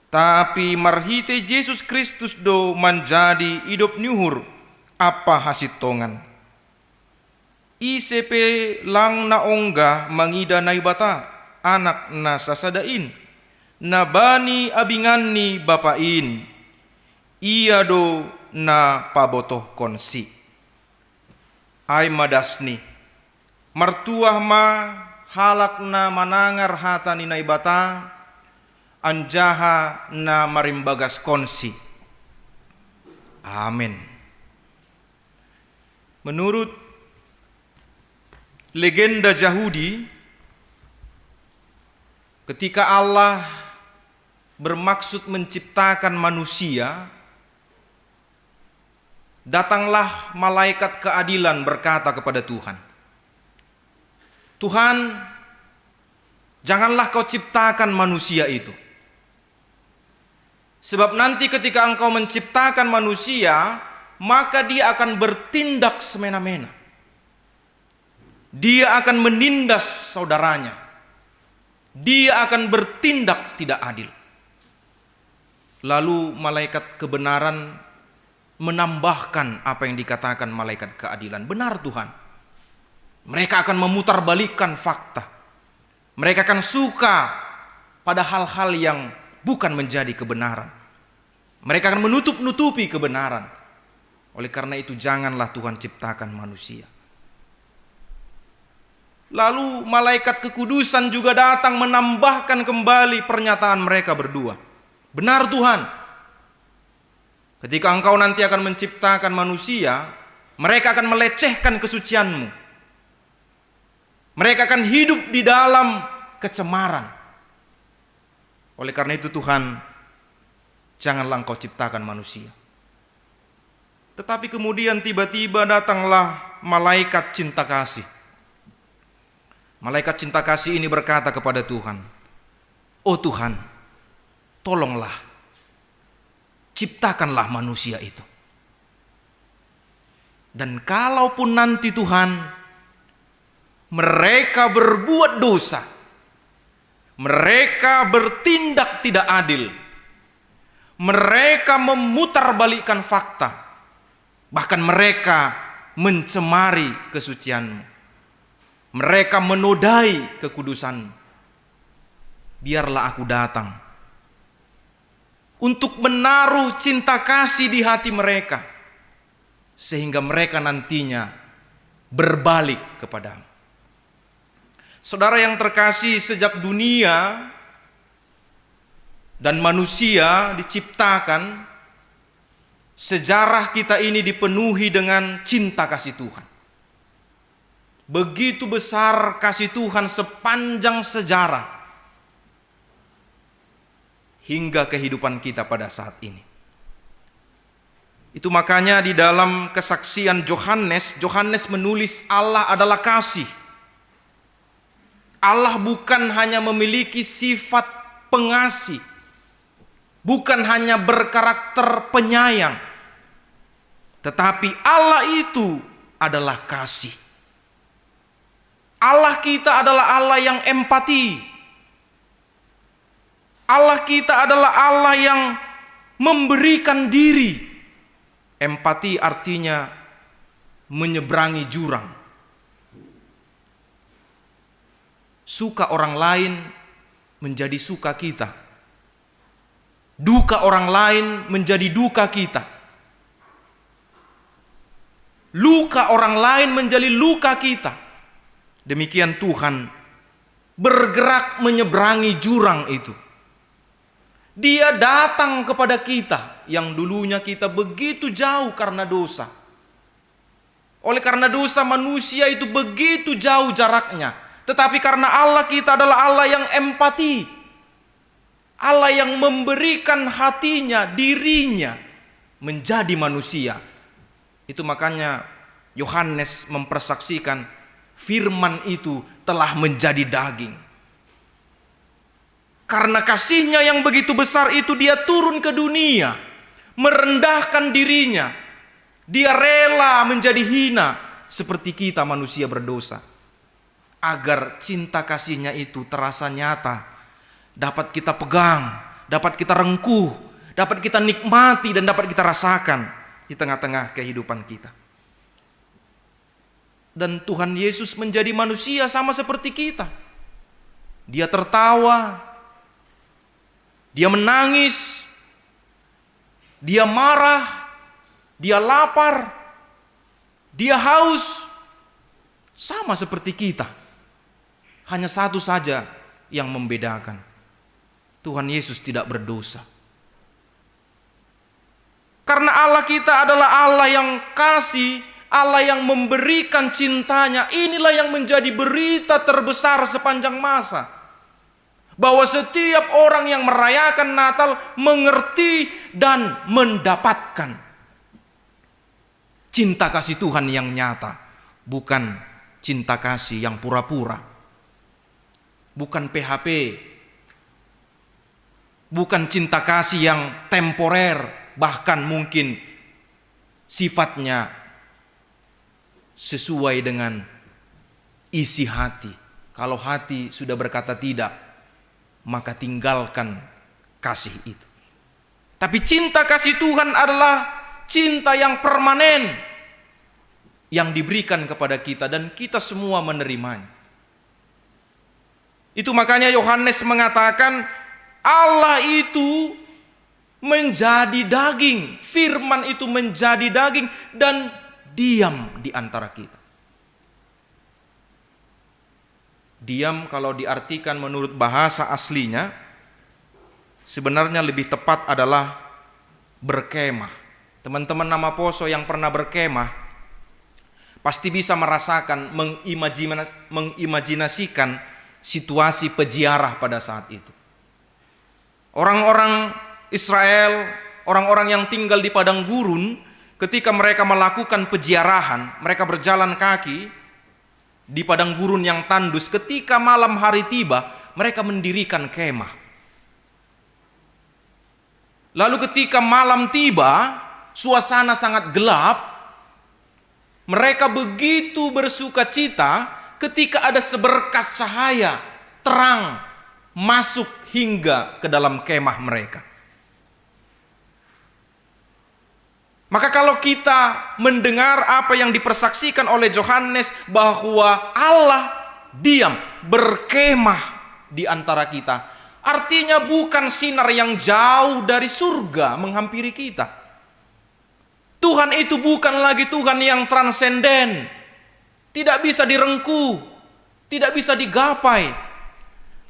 Speaker 18: Tapi marhite Yesus Kristus do menjadi idop niuhur apa hasit tongan. ICP lang na ongga mangida na ibata anak na sasadain na bani abingan ni bapain iya do na pabotoh konsi ay madasni martuah ma halak na manangar hata ni na ibata anjaha na marimbagas konsi. Amin. Menurut legenda Yahudi, ketika Allah bermaksud menciptakan manusia, datanglah malaikat keadilan berkata kepada Tuhan, Tuhan, janganlah kau ciptakan manusia itu. Sebab nanti ketika engkau menciptakan manusia, maka dia akan bertindak semena-mena. Dia akan menindas saudaranya. Dia akan bertindak tidak adil. Lalu malaikat kebenaran menambahkan apa yang dikatakan malaikat keadilan. Benar Tuhan. Mereka akan memutarbalikkan fakta. Mereka akan suka pada hal-hal yang bukan menjadi kebenaran. Mereka akan menutup-nutupi kebenaran. Oleh karena itu janganlah Tuhan ciptakan manusia. Lalu malaikat kekudusan juga datang menambahkan kembali pernyataan mereka berdua. Benar Tuhan. Ketika engkau nanti akan menciptakan manusia, mereka akan melecehkan kesucianmu. Mereka akan hidup di dalam kecemaran. Oleh karena itu Tuhan, janganlah engkau ciptakan manusia. Tetapi kemudian tiba-tiba datanglah malaikat cinta kasih. Malaikat cinta kasih ini berkata kepada Tuhan, oh Tuhan, tolonglah, ciptakanlah manusia itu. Dan kalaupun nanti Tuhan, mereka berbuat dosa, mereka bertindak tidak adil, mereka memutarbalikkan fakta, bahkan mereka mencemari kesucianmu, mereka menodai kekudusanmu, biarlah aku datang untuk menaruh cinta kasih di hati mereka, sehingga mereka nantinya berbalik kepadamu. Saudara yang terkasih, sejak dunia dan manusia diciptakan, sejarah kita ini dipenuhi dengan cinta kasih Tuhan. Begitu besar kasih Tuhan sepanjang sejarah hingga kehidupan kita pada saat ini. Itu makanya di dalam kesaksian Yohanes menulis Allah adalah kasih. Allah bukan hanya memiliki sifat pengasih, bukan hanya berkarakter penyayang, tetapi Allah itu adalah kasih. Allah kita adalah Allah yang empati. Allah kita adalah Allah yang memberikan diri. Empati artinya menyeberangi jurang. Suka orang lain menjadi suka kita. Duka orang lain menjadi duka kita. Luka orang lain menjadi luka kita. Demikian Tuhan bergerak menyeberangi jurang itu. Dia datang kepada kita yang dulunya kita begitu jauh karena dosa. Oleh karena dosa manusia itu begitu jauh jaraknya. Tetapi karena Allah kita adalah Allah yang empati. Allah yang memberikan hatinya, dirinya menjadi manusia. Itu makanya Yohanes mempersaksikan firman itu telah menjadi daging. Karena kasihnya yang begitu besar itu dia turun ke dunia, merendahkan dirinya. Dia rela menjadi hina, seperti kita manusia berdosa. Agar cinta kasih-Nya itu terasa nyata, dapat kita pegang, dapat kita rengkuh, dapat kita nikmati dan dapat kita rasakan di tengah-tengah kehidupan kita. Dan Tuhan Yesus menjadi manusia sama seperti kita. Dia tertawa, dia menangis, dia marah, dia lapar, dia haus, sama seperti kita. Hanya satu saja yang membedakan. Tuhan Yesus tidak berdosa. Karena Allah kita adalah Allah yang kasih, Allah yang memberikan cintanya. Inilah yang menjadi berita terbesar sepanjang masa. Bahwa setiap orang yang merayakan Natal mengerti dan mendapatkan cinta kasih Tuhan yang nyata. Bukan cinta kasih yang pura-pura. Bukan PHP, bukan cinta kasih yang temporer, bahkan mungkin sifatnya sesuai dengan isi hati. Kalau hati sudah berkata tidak, maka tinggalkan kasih itu. Tapi cinta kasih Tuhan adalah cinta yang permanen, yang diberikan kepada kita dan kita semua menerimanya. Itu makanya Yohanes mengatakan Allah itu menjadi daging, firman itu menjadi daging dan diam di antara kita. Diam kalau diartikan menurut bahasa aslinya sebenarnya lebih tepat adalah berkemah. Teman-teman nama Poso yang pernah berkemah pasti bisa merasakan, mengimajinasikan situasi peziarah pada saat itu. Orang-orang Israel, orang-orang yang tinggal di padang gurun, ketika mereka melakukan peziarahan, mereka berjalan kaki di padang gurun yang tandus. Ketika malam hari tiba, mereka mendirikan kemah. Lalu ketika malam tiba, suasana sangat gelap, mereka begitu bersuka cita ketika ada seberkas cahaya terang masuk hingga ke dalam kemah mereka. Maka kalau kita mendengar apa yang dipersaksikan oleh Yohanes bahwa Allah diam, berkemah di antara kita, artinya bukan sinar yang jauh dari surga menghampiri kita. Tuhan itu bukan lagi Tuhan yang transenden, tidak bisa direngkuh, tidak bisa digapai.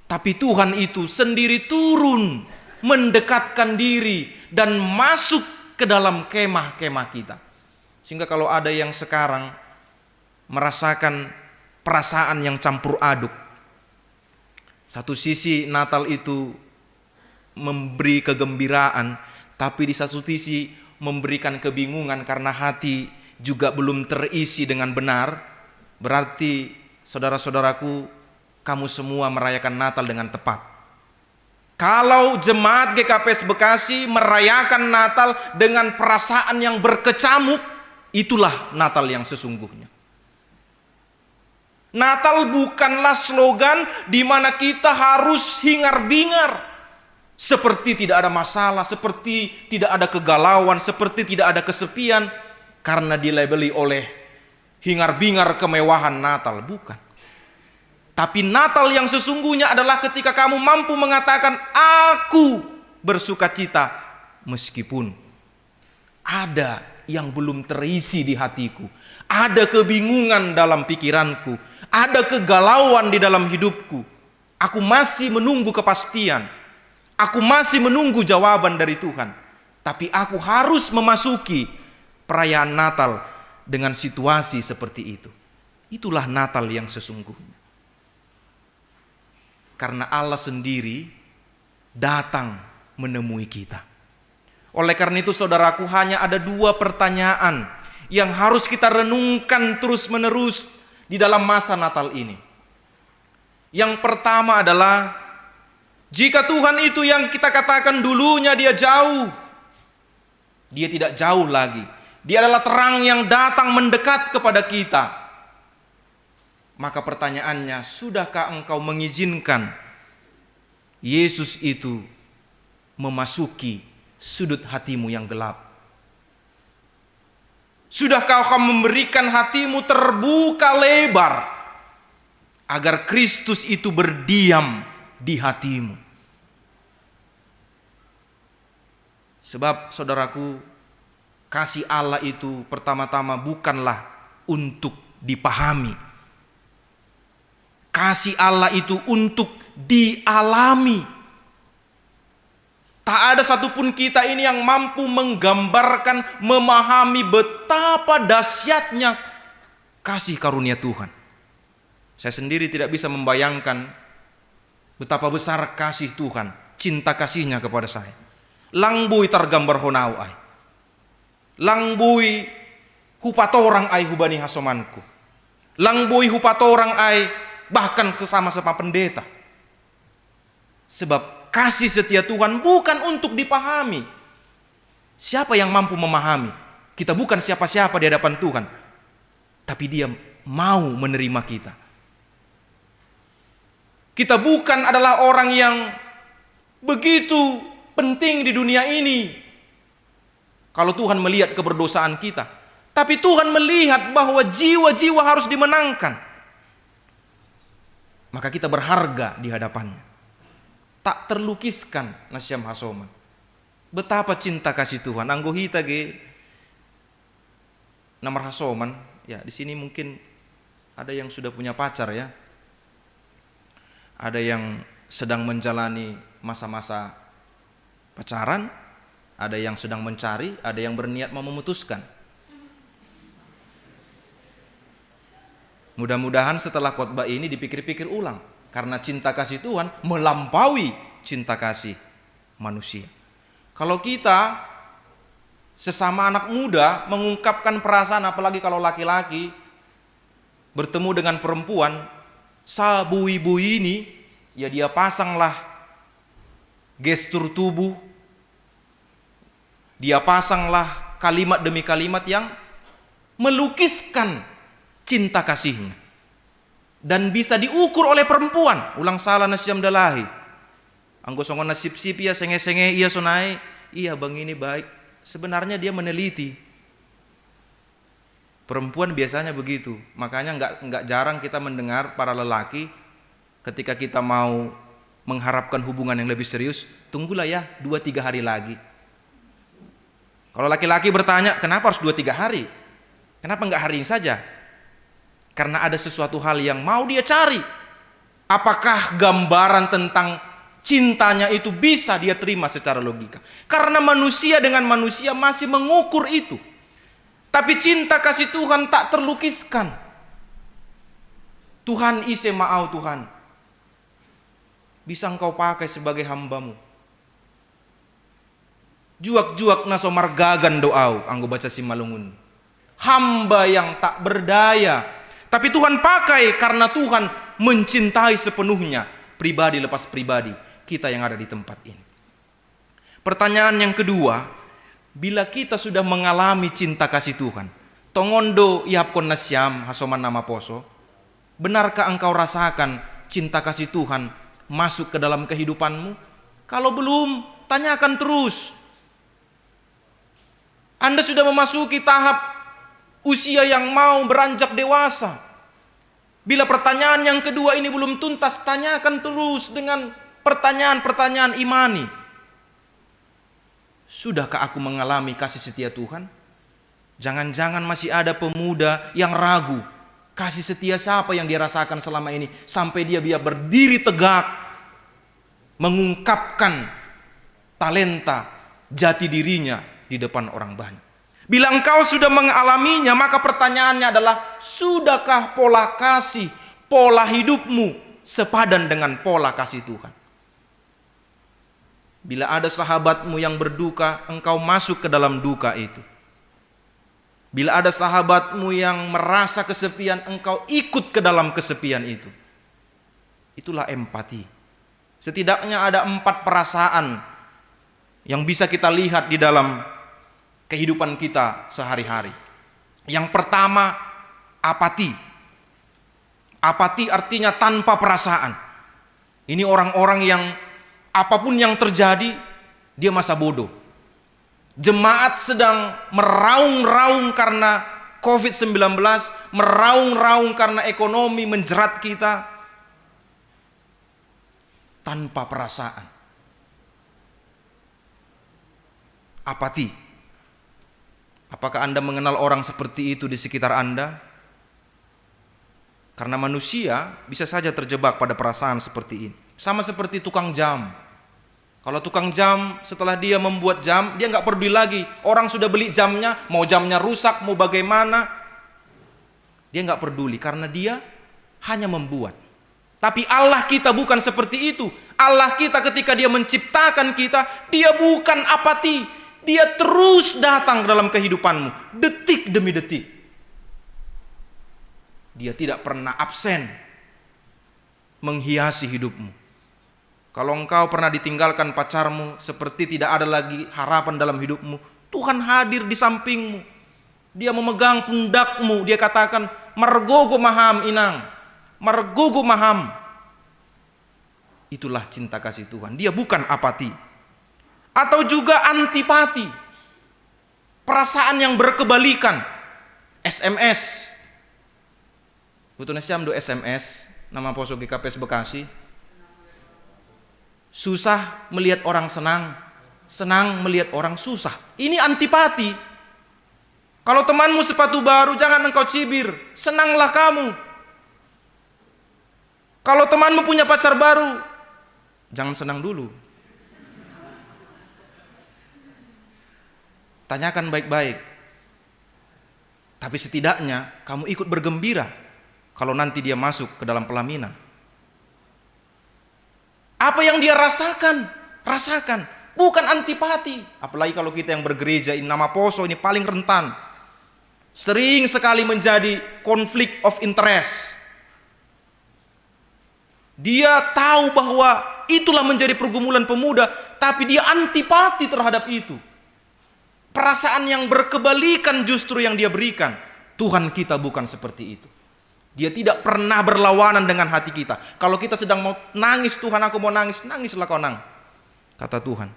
Speaker 18: Tapi Tuhan itu sendiri turun, mendekatkan diri dan masuk ke dalam kemah-kemah kita. Sehingga kalau ada yang sekarang merasakan perasaan yang campur aduk. Satu sisi Natal itu memberi kegembiraan, tapi di satu sisi memberikan kebingungan karena hati juga belum terisi dengan benar. Berarti saudara-saudaraku, kamu semua merayakan Natal dengan tepat. Kalau jemaat GKPS Bekasi merayakan Natal dengan perasaan yang berkecamuk, itulah Natal yang sesungguhnya. Natal bukanlah slogan di mana kita harus hingar-bingar, seperti tidak ada masalah, seperti tidak ada kegalauan, seperti tidak ada kesepian, karena dilabeli oleh hingar-bingar kemewahan Natal. Bukan. Tapi Natal yang sesungguhnya adalah ketika kamu mampu mengatakan aku bersuka cita meskipun ada yang belum terisi di hatiku, ada kebingungan dalam pikiranku, ada kegalauan di dalam hidupku. Aku masih menunggu kepastian, aku masih menunggu jawaban dari Tuhan. Tapi aku harus memasuki perayaan Natal dengan situasi seperti itu. Itulah Natal yang sesungguhnya. Karena Allah sendiri datang menemui kita. Oleh karena itu saudaraku, hanya ada dua pertanyaan yang harus kita renungkan terus-menerus di dalam masa Natal ini. Yang pertama adalah, jika Tuhan itu yang kita katakan dulunya dia jauh, dia tidak jauh lagi. Dia adalah terang yang datang mendekat kepada kita. Maka pertanyaannya, sudahkah engkau mengizinkan Yesus itu memasuki sudut hatimu yang gelap? Sudahkah kau memberikan hatimu terbuka lebar agar Kristus itu berdiam di hatimu? Sebab saudaraku, kasih Allah itu pertama-tama bukanlah untuk dipahami. Kasih Allah itu untuk dialami. Tak ada satupun kita ini yang mampu menggambarkan, memahami betapa dahsyatnya kasih karunia Tuhan. Saya sendiri tidak bisa membayangkan betapa besar kasih Tuhan, cinta kasihnya kepada saya. Langbui tergambar honau ai. Langbui hupatorang ai hubani hasomanku. Langbui hupatorang ai bahkan kesama-sama pendeta. Sebab kasih setia Tuhan bukan untuk dipahami. Siapa yang mampu memahami? Kita bukan siapa-siapa di hadapan Tuhan, tapi Dia mau menerima kita. Kita bukan adalah orang yang begitu penting di dunia ini kalau Tuhan melihat keberdosaan kita, tapi Tuhan melihat bahwa jiwa-jiwa harus dimenangkan. Maka kita berharga di hadapannya. Tak terlukiskan nasyam hasoman. Betapa cinta kasih Tuhan. Anggo hita ge namar hasoman. Ya, di sini mungkin ada yang sudah punya pacar ya. Ada yang sedang menjalani masa-masa pacaran, ada yang sedang mencari, ada yang berniat mau memutuskan. Mudah-mudahan setelah khotbah ini dipikir-pikir ulang. Karena cinta kasih Tuhan melampaui cinta kasih manusia. Kalau kita sesama anak muda mengungkapkan perasaan, apalagi kalau laki-laki bertemu dengan perempuan, sabui-bui ini, ya dia pasanglah gestur tubuh, dia pasanglah kalimat demi kalimat yang melukiskan cinta kasihnya. Dan bisa diukur oleh perempuan. Ulang salah nasyam dalahi. Anggo songon nasib sip ya senge-senge iya sonai. Iya bang ini baik. Sebenarnya dia meneliti. Perempuan biasanya begitu. Makanya nggak jarang kita mendengar para lelaki ketika kita mau mengharapkan hubungan yang lebih serius, tunggulah ya 2-3 hari lagi. Kalau laki-laki bertanya, kenapa harus 2-3 hari? Kenapa nggak hari ini saja? Karena ada sesuatu hal yang mau dia cari. Apakah gambaran tentang cintanya itu bisa dia terima secara logika? Karena manusia dengan manusia masih mengukur itu. Tapi cinta kasih Tuhan tak terlukiskan. Tuhan ise ma'au Tuhan. Bisa engkau pakai sebagai hambamu. Juak-juak naso margagan doau. Anggo baca simalungun. Hamba yang tak berdaya. Tapi Tuhan pakai karena Tuhan mencintai sepenuhnya pribadi lepas pribadi kita yang ada di tempat ini. Pertanyaan yang kedua, bila kita sudah mengalami cinta kasih Tuhan, tongondo ihapkon nasyam hasoman nama poso, benarkah engkau rasakan cinta kasih Tuhan masuk ke dalam kehidupanmu? Kalau belum, tanyakan terus. Anda sudah memasuki tahap usia yang mau beranjak dewasa. Bila pertanyaan yang kedua ini belum tuntas, tanyakan terus dengan pertanyaan-pertanyaan imani. Sudahkah aku mengalami kasih setia Tuhan? Jangan-jangan masih ada pemuda yang ragu. Kasih setia siapa yang dia rasakan selama ini sampai dia berdiri tegak mengungkapkan talenta jati dirinya di depan orang banyak. Bila engkau sudah mengalaminya, maka pertanyaannya adalah, sudahkah pola kasih, pola hidupmu sepadan dengan pola kasih Tuhan? Bila ada sahabatmu yang berduka, engkau masuk ke dalam duka itu. Bila ada sahabatmu yang merasa kesepian, engkau ikut ke dalam kesepian itu. Itulah empati. Setidaknya ada 4 perasaan yang bisa kita lihat di dalam kehidupan kita sehari-hari. Yang pertama, apati. Apati artinya tanpa perasaan. Ini orang-orang yang apapun yang terjadi, dia masa bodoh. Jemaat sedang meraung-raung karena COVID-19, meraung-raung karena ekonomi menjerat kita, tanpa perasaan. Apati. Apakah Anda mengenal orang seperti itu di sekitar Anda? Karena manusia bisa saja terjebak pada perasaan seperti ini. Sama seperti tukang jam. Kalau tukang jam setelah dia membuat jam, dia nggak peduli lagi. Orang sudah beli jamnya, mau jamnya rusak, mau bagaimana. Dia nggak peduli karena dia hanya membuat. Tapi Allah kita bukan seperti itu. Allah kita ketika dia menciptakan kita, dia bukan apati. Dia terus datang dalam kehidupanmu, detik demi detik. Dia tidak pernah absen menghiasi hidupmu. Kalau engkau pernah ditinggalkan pacarmu, seperti tidak ada lagi harapan dalam hidupmu, Tuhan hadir di sampingmu. Dia memegang pundakmu, dia katakan, "Margogo maham inang, margogo maham." Itulah cinta kasih Tuhan. Dia bukan apati. Atau juga antipati, perasaan yang berkebalikan. SMS. Butuna siam do SMS, nama poso GKPS Bekasi. Susah melihat orang senang, senang melihat orang susah. Ini antipati. Kalau temanmu sepatu baru, jangan engkau cibir, senanglah kamu. Kalau temanmu punya pacar baru, jangan senang dulu. Tanyakan baik-baik. Tapi setidaknya kamu ikut bergembira kalau nanti dia masuk ke dalam pelaminan. Apa yang dia rasakan, rasakan. Bukan antipati. Apalagi kalau kita yang bergereja, ini nama poso ini paling rentan. Sering sekali menjadi konflik of interest. Dia tahu bahwa itulah menjadi pergumulan pemuda, tapi dia antipati terhadap itu. Perasaan yang berkebalikan justru yang dia berikan. Tuhan kita bukan seperti itu. Dia tidak pernah berlawanan dengan hati kita. Kalau kita sedang mau nangis, Tuhan aku mau nangis, nangislah kau nang. Kata Tuhan.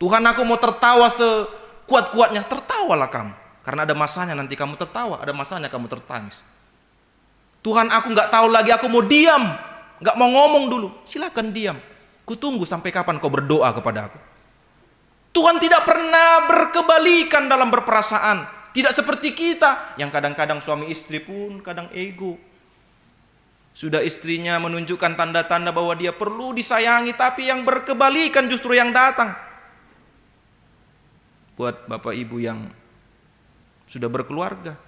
Speaker 18: Tuhan aku mau tertawa sekuat-kuatnya, tertawalah kamu. Karena ada masanya nanti kamu tertawa, ada masanya kamu tertangis. Tuhan aku nggak tahu lagi, aku mau diam, nggak mau ngomong dulu. Silakan diam. Kutunggu sampai kapan kau berdoa kepada aku. Tuhan tidak pernah berkebalikan dalam berperasaan. Tidak seperti kita yang kadang-kadang suami istri pun kadang ego. Sudah istrinya menunjukkan tanda-tanda bahwa dia perlu disayangi, tapi yang berkebalikan justru yang datang. Buat bapak ibu yang sudah berkeluarga,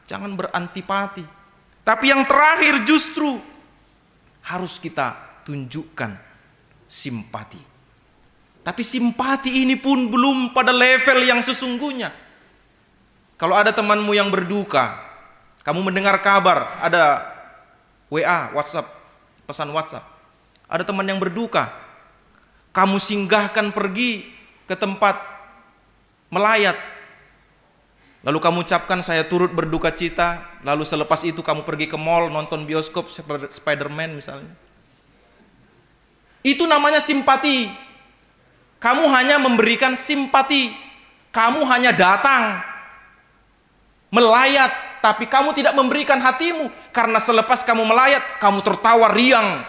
Speaker 18: jangan berantipati. Tapi yang terakhir justru harus kita tunjukkan simpati. Tapi simpati ini pun belum pada level yang sesungguhnya. Kalau ada temanmu yang berduka, kamu mendengar kabar, ada WA, WhatsApp, pesan WhatsApp, ada teman yang berduka, kamu singgahkan pergi ke tempat melayat, lalu kamu ucapkan saya turut berduka cita, lalu selepas itu kamu pergi ke mall nonton bioskop Spider-Man misalnya. Itu namanya simpati. Kamu hanya memberikan simpati. Kamu hanya datang melayat, tapi kamu tidak memberikan hatimu. Karena selepas kamu melayat, kamu tertawa riang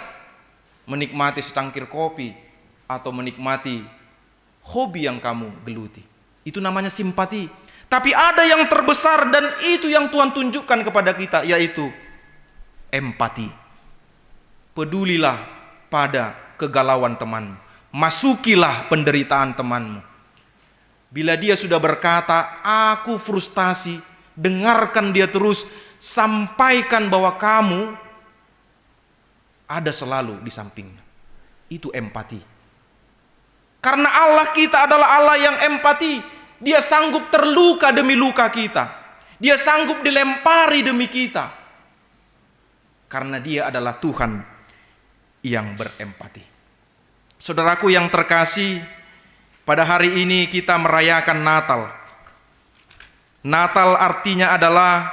Speaker 18: menikmati secangkir kopi atau menikmati hobi yang kamu geluti. Itu namanya simpati. Tapi ada yang terbesar dan itu yang Tuhan tunjukkan kepada kita, yaitu empati. Pedulilah pada kegalauan temanmu. Masukilah penderitaan temanmu. Bila dia sudah berkata, aku frustasi, dengarkan dia terus, sampaikan bahwa kamu ada selalu di sampingnya. Itu empati. Karena Allah kita adalah Allah yang empati. Dia sanggup terluka demi luka kita. Dia sanggup dilempari demi kita. Karena dia adalah Tuhan yang berempati. Saudaraku yang terkasih, pada hari ini kita merayakan Natal. Natal artinya adalah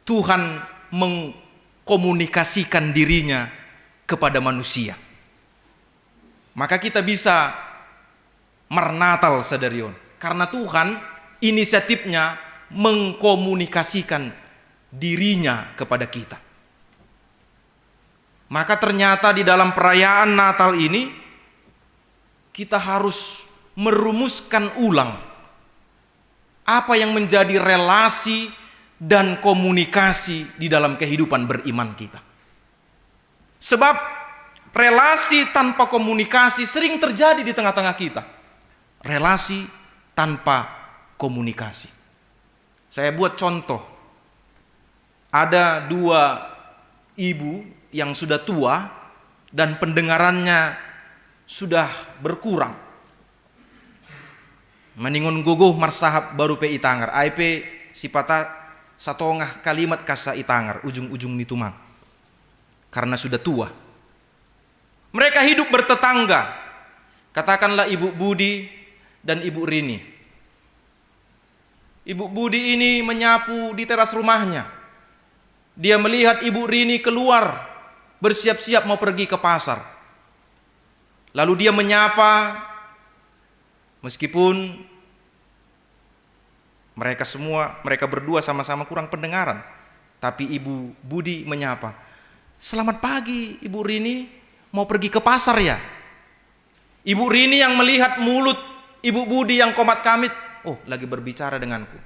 Speaker 18: Tuhan mengkomunikasikan dirinya kepada manusia. Maka kita bisa mernatal sadarion, karena Tuhan inisiatifnya mengkomunikasikan dirinya kepada kita. Maka ternyata di dalam perayaan Natal ini kita harus merumuskan ulang apa yang menjadi relasi dan komunikasi di dalam kehidupan beriman kita. Sebab relasi tanpa komunikasi sering terjadi di tengah-tengah kita. Relasi tanpa komunikasi. Saya buat contoh. Ada 2 ibu yang sudah tua dan pendengarannya sudah berkurang. Meningon guguh marsahap baru pe itangar. IP sipata satongah kalimat kasa itangar ujung-ujung nitumang. Karena sudah tua. Mereka hidup bertetangga. Katakanlah Ibu Budi dan Ibu Rini. Ibu Budi ini menyapu di teras rumahnya. Dia melihat Ibu Rini keluar bersiap-siap mau pergi ke pasar. Lalu dia menyapa, meskipun mereka berdua sama-sama kurang pendengaran, tapi Ibu Budi menyapa, "Selamat pagi Ibu Rini, mau pergi ke pasar ya?" Ibu Rini yang melihat mulut Ibu Budi yang komat kamit, oh lagi berbicara denganku.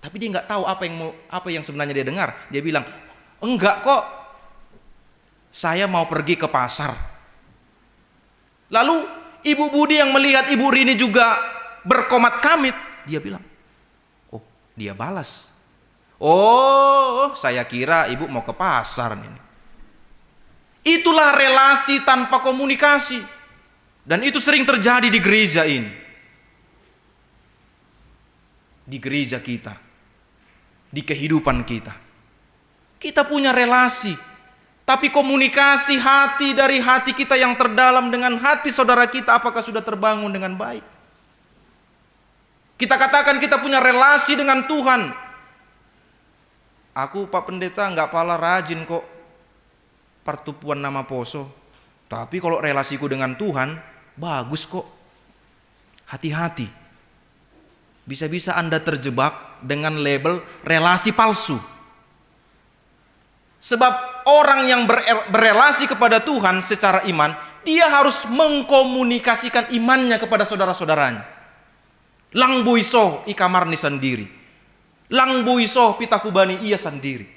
Speaker 18: Tapi dia nggak tahu apa yang sebenarnya dia dengar. Dia bilang, "Enggak kok, saya mau pergi ke pasar." Lalu Ibu Budi yang melihat Ibu Rini juga berkomat kamit, dia bilang, oh dia balas, oh saya kira ibu mau ke pasar ini. Itulah relasi tanpa komunikasi. Dan itu sering terjadi di gereja ini. Di gereja kita. Di kehidupan kita. Kita punya relasi. Tapi komunikasi hati dari hati kita yang terdalam dengan hati saudara kita apakah sudah terbangun dengan baik? Kita katakan kita punya relasi dengan Tuhan. Aku Pak Pendeta nggak pala rajin kok pertupuan nama poso. Tapi kalau relasiku dengan Tuhan bagus kok. Hati-hati. Bisa-bisa Anda terjebak dengan label relasi palsu. Sebab orang yang berelasi kepada Tuhan secara iman, dia harus mengkomunikasikan imannya kepada saudara-saudaranya. Lang buiso ikamarni sendiri. Lang buiso pitakubani ia sendiri.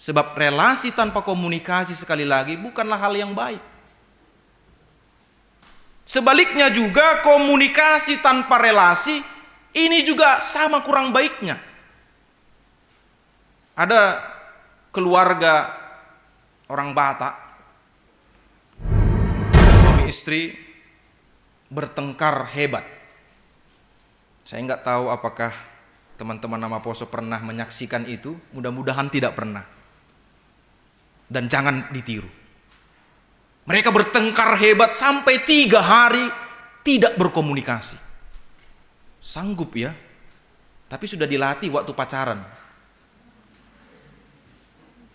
Speaker 18: Sebab relasi tanpa komunikasi sekali lagi bukanlah hal yang baik. Sebaliknya juga komunikasi tanpa relasi ini juga sama kurang baiknya. Ada keluarga orang Batak, suami istri bertengkar hebat. Saya nggak tahu apakah teman-teman nama poso pernah menyaksikan itu. Mudah-mudahan tidak pernah. Dan jangan ditiru. Mereka bertengkar hebat sampai 3 hari tidak berkomunikasi. Sanggup ya, tapi sudah dilatih waktu pacaran.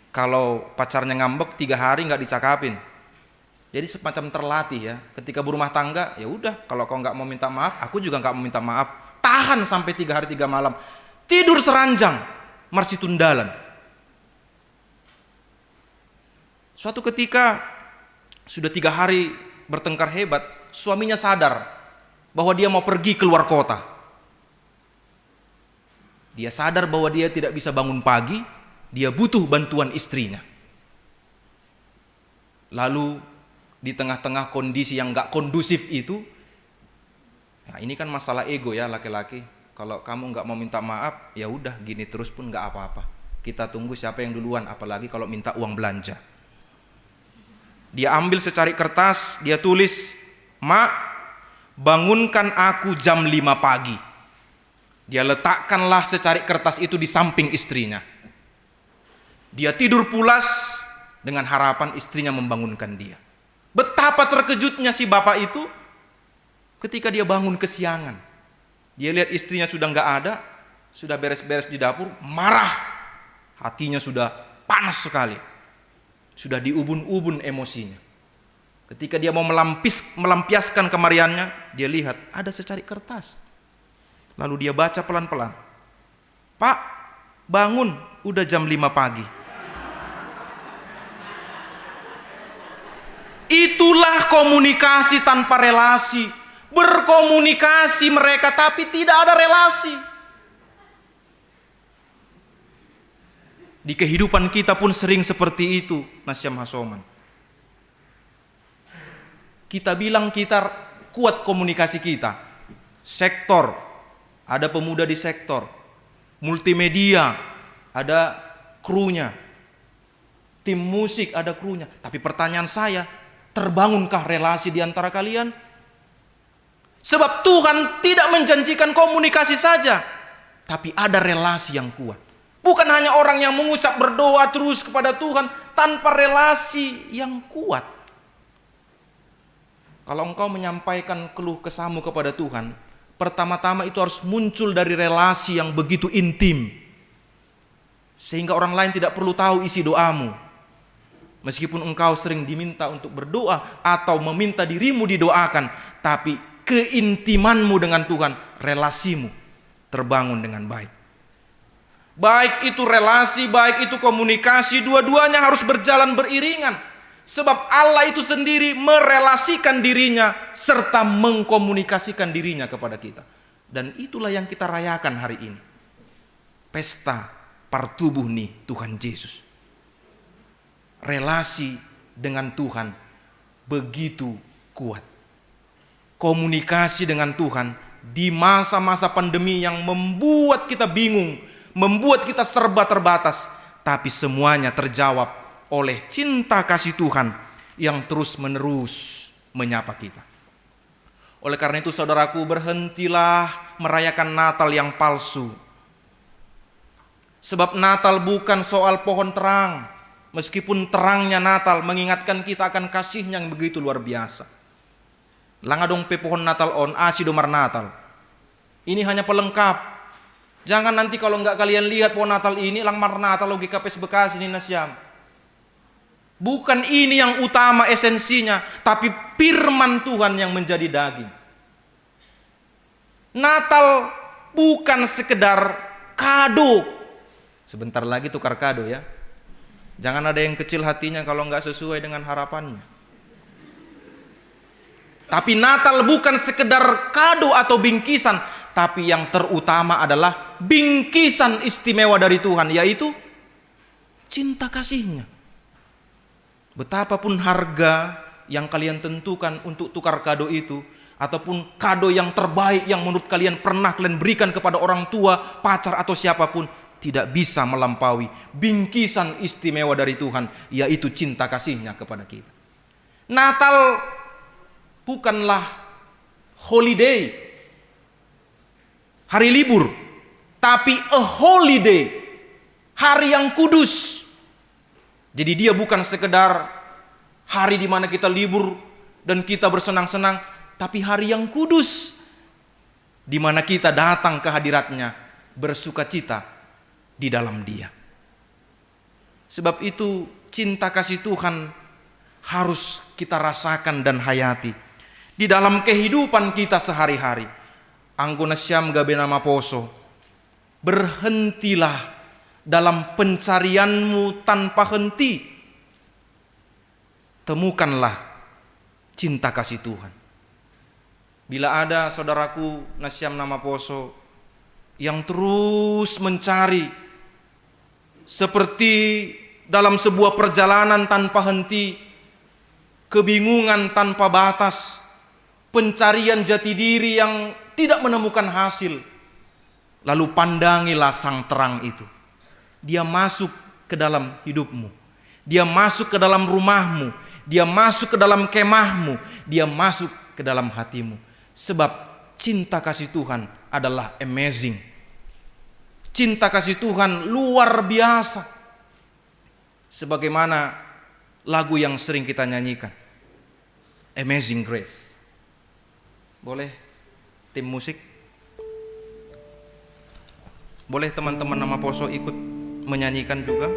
Speaker 18: Kalau pacarnya ngambek 3 hari nggak dicakapin, jadi semacam terlatih ya. Ketika berumah tangga, ya udah, kalau kau nggak mau minta maaf, aku juga nggak mau minta maaf. Tahan sampai 3 hari 3 malam, tidur seranjang, marsi tundalan. Suatu ketika sudah 3 hari bertengkar hebat, suaminya sadar bahwa dia mau pergi keluar kota. Dia sadar bahwa dia tidak bisa bangun pagi. Dia butuh bantuan istrinya. Lalu di tengah-tengah kondisi yang gak kondusif itu, nah ini kan masalah ego ya laki-laki. Kalau kamu gak mau minta maaf, ya udah gini terus pun gak apa-apa. Kita tunggu siapa yang duluan, apalagi kalau minta uang belanja. Dia ambil secari kertas, dia tulis, "Mak, bangunkan aku jam 5 pagi." Dia letakkanlah secari kertas itu di samping istrinya. Dia tidur pulas dengan harapan istrinya membangunkan dia. Betapa terkejutnya si bapak itu ketika dia bangun kesiangan. Dia lihat istrinya sudah nggak ada, sudah beres-beres di dapur, marah. Hatinya sudah panas sekali. Sudah diubun-ubun emosinya. Ketika dia mau melampiaskan kemarahannya, dia lihat ada secari kertas. Lalu dia baca pelan-pelan. Pak, bangun, udah jam 5 pagi. Itulah komunikasi tanpa relasi. Berkomunikasi mereka tapi tidak ada relasi. Di kehidupan kita pun sering seperti itu, Nasyam Hasoman. Kita bilang kita kuat komunikasi kita. Sektor, ada pemuda di sektor. Multimedia, ada krunya. Tim musik, ada krunya. Tapi pertanyaan saya, terbangunkah relasi di antara kalian? Sebab Tuhan tidak menjanjikan komunikasi saja, tapi ada relasi yang kuat. Bukan hanya orang yang mengucap berdoa terus kepada Tuhan tanpa relasi yang kuat. Kalau engkau menyampaikan keluh kesahmu kepada Tuhan, pertama-tama itu harus muncul dari relasi yang begitu intim, sehingga orang lain tidak perlu tahu isi doamu. Meskipun engkau sering diminta untuk berdoa atau meminta dirimu didoakan, tapi keintimanmu dengan Tuhan, relasimu terbangun dengan baik. Baik itu relasi, baik itu komunikasi, dua-duanya harus berjalan beriringan. Sebab Allah itu sendiri merelasikan dirinya serta mengkomunikasikan dirinya kepada kita. Dan itulah yang kita rayakan hari ini. Pesta partubuh nih Tuhan Yesus. Relasi dengan Tuhan begitu kuat. Komunikasi dengan Tuhan di masa-masa pandemi yang membuat kita bingung, membuat kita serba terbatas, tapi semuanya terjawab oleh cinta kasih Tuhan yang terus-menerus menyapa kita. Oleh karena itu saudaraku, berhentilah merayakan Natal yang palsu. Sebab Natal bukan soal pohon terang, meskipun terangnya Natal mengingatkan kita akan kasihnya yang begitu luar biasa. Langadong pe pohon Natal on, asidomar Natal. Ini hanya pelengkap. Jangan nanti kalau enggak kalian lihat pohon Natal ini, langmar Natal logi kapes Bekasi ini Nasyam. Bukan ini yang utama esensinya, tapi firman Tuhan yang menjadi daging. Natal bukan sekedar kado. Sebentar lagi tukar kado ya. Jangan ada yang kecil hatinya kalau enggak sesuai dengan harapannya. Tapi Natal bukan sekedar kado atau bingkisan, tapi yang terutama adalah bingkisan istimewa dari Tuhan, yaitu cinta kasihnya. Betapapun harga yang kalian tentukan untuk tukar kado itu, ataupun kado yang terbaik yang menurut kalian pernah kalian berikan kepada orang tua, pacar atau siapapun, tidak bisa melampaui bingkisan istimewa dari Tuhan, yaitu cinta kasihnya kepada kita. Natal bukanlah holiday, hari libur, tapi a holiday, hari yang kudus. Jadi dia bukan sekedar hari di mana kita libur dan kita bersenang-senang, tapi hari yang kudus, di mana kita datang ke hadiratnya, bersukacita di dalam Dia. Sebab itu cinta kasih Tuhan harus kita rasakan dan hayati di dalam kehidupan kita sehari-hari. Anggona syam gabe nama poso, berhentilah dalam pencarianmu tanpa henti. Temukanlah cinta kasih Tuhan. Bila ada saudaraku Nasyam nama poso yang terus mencari seperti dalam sebuah perjalanan tanpa henti, kebingungan tanpa batas, pencarian jati diri yang tidak menemukan hasil, lalu pandangilah sang terang itu. Dia masuk ke dalam hidupmu, dia masuk ke dalam rumahmu, dia masuk ke dalam kemahmu, dia masuk ke dalam hatimu. Sebab cinta kasih Tuhan adalah amazing. Cinta kasih Tuhan luar biasa. Sebagaimana lagu yang sering kita nyanyikan, Amazing Grace. Boleh tim musik? Boleh teman-teman nama Poso ikut menyanyikan juga.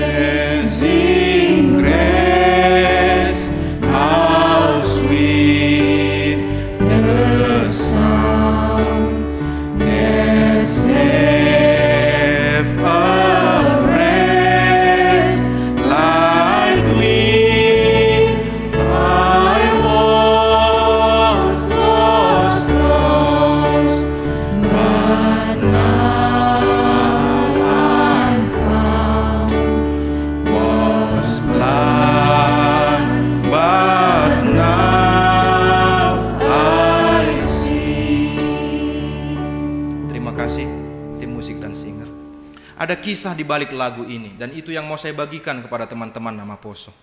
Speaker 1: Amazing grace, how sweet the sound that saved a wretch like me. I was lost, but now I'm found. Was blind, but now I see.
Speaker 18: Terima kasih tim musik dan singer. Ada kisah di balik lagu ini, dan itu yang mau saya bagikan kepada teman-teman nama Poso.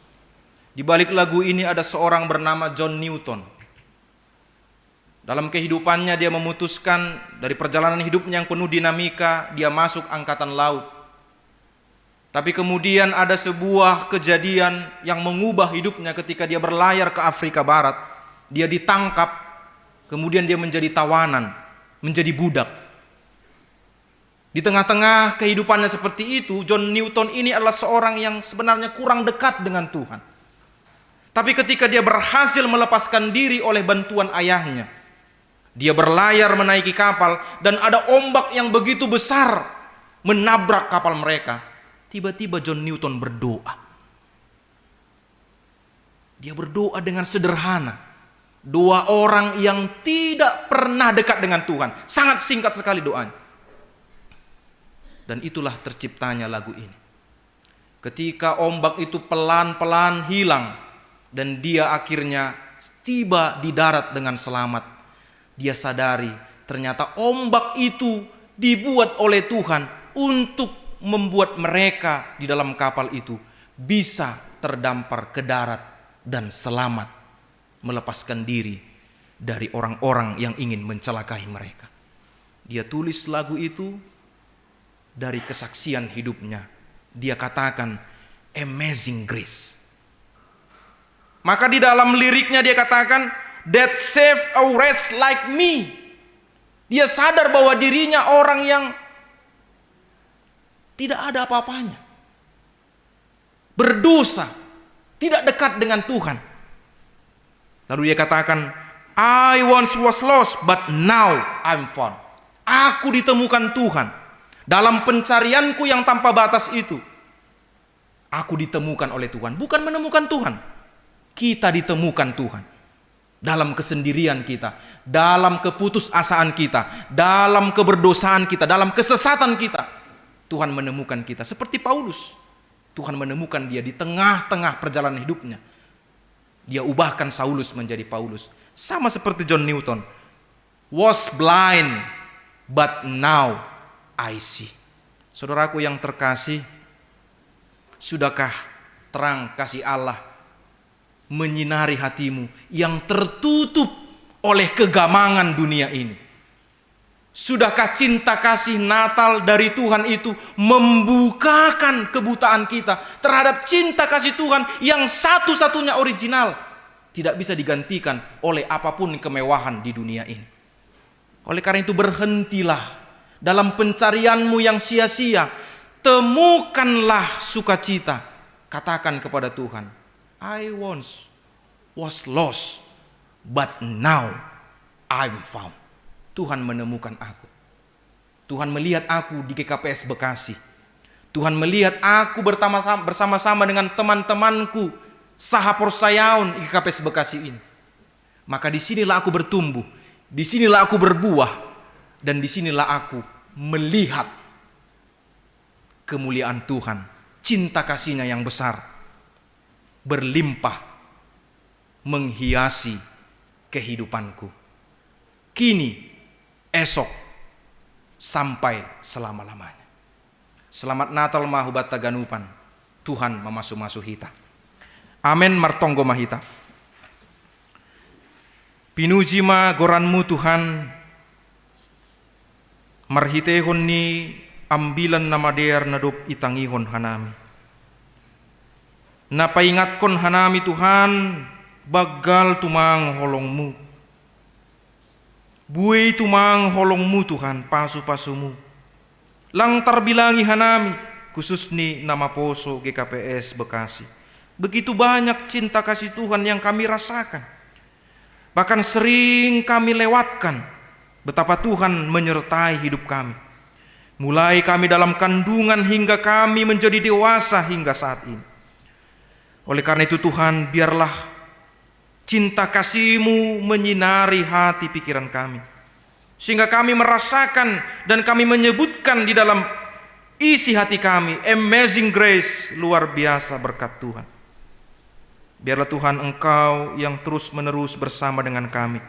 Speaker 18: Di balik lagu ini ada seorang bernama John Newton. Dalam kehidupannya dia memutuskan dari perjalanan hidupnya yang penuh dinamika, dia masuk angkatan laut. Tapi kemudian ada sebuah kejadian yang mengubah hidupnya ketika dia berlayar ke Afrika Barat. Dia ditangkap, kemudian dia menjadi tawanan, menjadi budak. Di tengah-tengah kehidupannya seperti itu, John Newton ini adalah seorang yang sebenarnya kurang dekat dengan Tuhan. Tapi ketika dia berhasil melepaskan diri oleh bantuan ayahnya, dia berlayar menaiki kapal dan ada ombak yang begitu besar menabrak kapal mereka. Tiba-tiba John Newton berdoa. Dia berdoa dengan sederhana. Doa orang yang tidak pernah dekat dengan Tuhan. Sangat singkat sekali doanya. Dan itulah terciptanya lagu ini. Ketika ombak itu pelan-pelan hilang dan dia akhirnya tiba di darat dengan selamat, dia sadari ternyata ombak itu dibuat oleh Tuhan untuk membuat mereka di dalam kapal itu bisa terdampar ke darat dan selamat, melepaskan diri dari orang-orang yang ingin mencelakai mereka. Dia tulis lagu itu dari kesaksian hidupnya. Dia katakan amazing grace. Maka di dalam liriknya dia katakan that save a wretch like me. Dia sadar bahwa dirinya orang yang tidak ada apa-apanya, berdosa, tidak dekat dengan Tuhan. Lalu dia katakan, I once was lost, but now I'm found. Aku ditemukan Tuhan. Dalam pencarianku yang tanpa batas itu, aku ditemukan oleh Tuhan. Bukan menemukan Tuhan, kita ditemukan Tuhan. Dalam kesendirian kita, dalam keputusasaan kita, dalam keberdosaan kita, dalam kesesatan kita, Tuhan menemukan kita. Seperti Paulus, Tuhan menemukan dia di tengah-tengah perjalanan hidupnya. Dia ubahkan Saulus menjadi Paulus. Sama seperti John Newton, was blind but now I see. Saudaraku yang terkasih, sudahkah terang kasih Allah menyinari hatimu yang tertutup oleh kegamangan dunia ini? Sudahkah cinta kasih Natal dari Tuhan itu membukakan kebutaan kita terhadap cinta kasih Tuhan yang satu-satunya original, tidak bisa digantikan oleh apapun kemewahan di dunia ini? Oleh karena itu berhentilah dalam pencarianmu yang sia-sia, temukanlah sukacita. Katakan kepada Tuhan, I once was lost, but now I'm found. Tuhan menemukan aku. Tuhan melihat aku di GKPS Bekasi. Tuhan melihat aku bersama-sama dengan teman-temanku Sahaporsayaun di GKPS Bekasi ini. Maka disinilah aku bertumbuh, disinilah aku berbuah, dan disinilah aku melihat kemuliaan Tuhan, cinta kasih-Nya yang besar, berlimpah menghiasi kehidupanku. Kini, esok, sampai selama-lamanya. Selamat Natal mahubat taganupan. Tuhan memasu-masu hita. Amen martonggo mahita. Pinuji ma goranmu Tuhan. Marhitehon ni ambilan nama dear nadop itangihon hanami. Napaingatkon hanami Tuhan, bagal tumang holongmu. Buai tumang holongmu Tuhan, pasu-pasumu. Lang tarbilangi hanami, khusus ni nama poso GKPS Bekasi. Begitu banyak cinta kasih Tuhan yang kami rasakan. Bahkan sering kami lewatkan betapa Tuhan menyertai hidup kami. Mulai kami dalam kandungan hingga kami menjadi dewasa hingga saat ini. Oleh karena itu Tuhan, biarlah cinta kasih-Mu menyinari hati pikiran kami. Sehingga kami merasakan dan kami menyebutkan di dalam isi hati kami, amazing grace, luar biasa berkat Tuhan. Biarlah Tuhan Engkau yang terus menerus bersama dengan kami.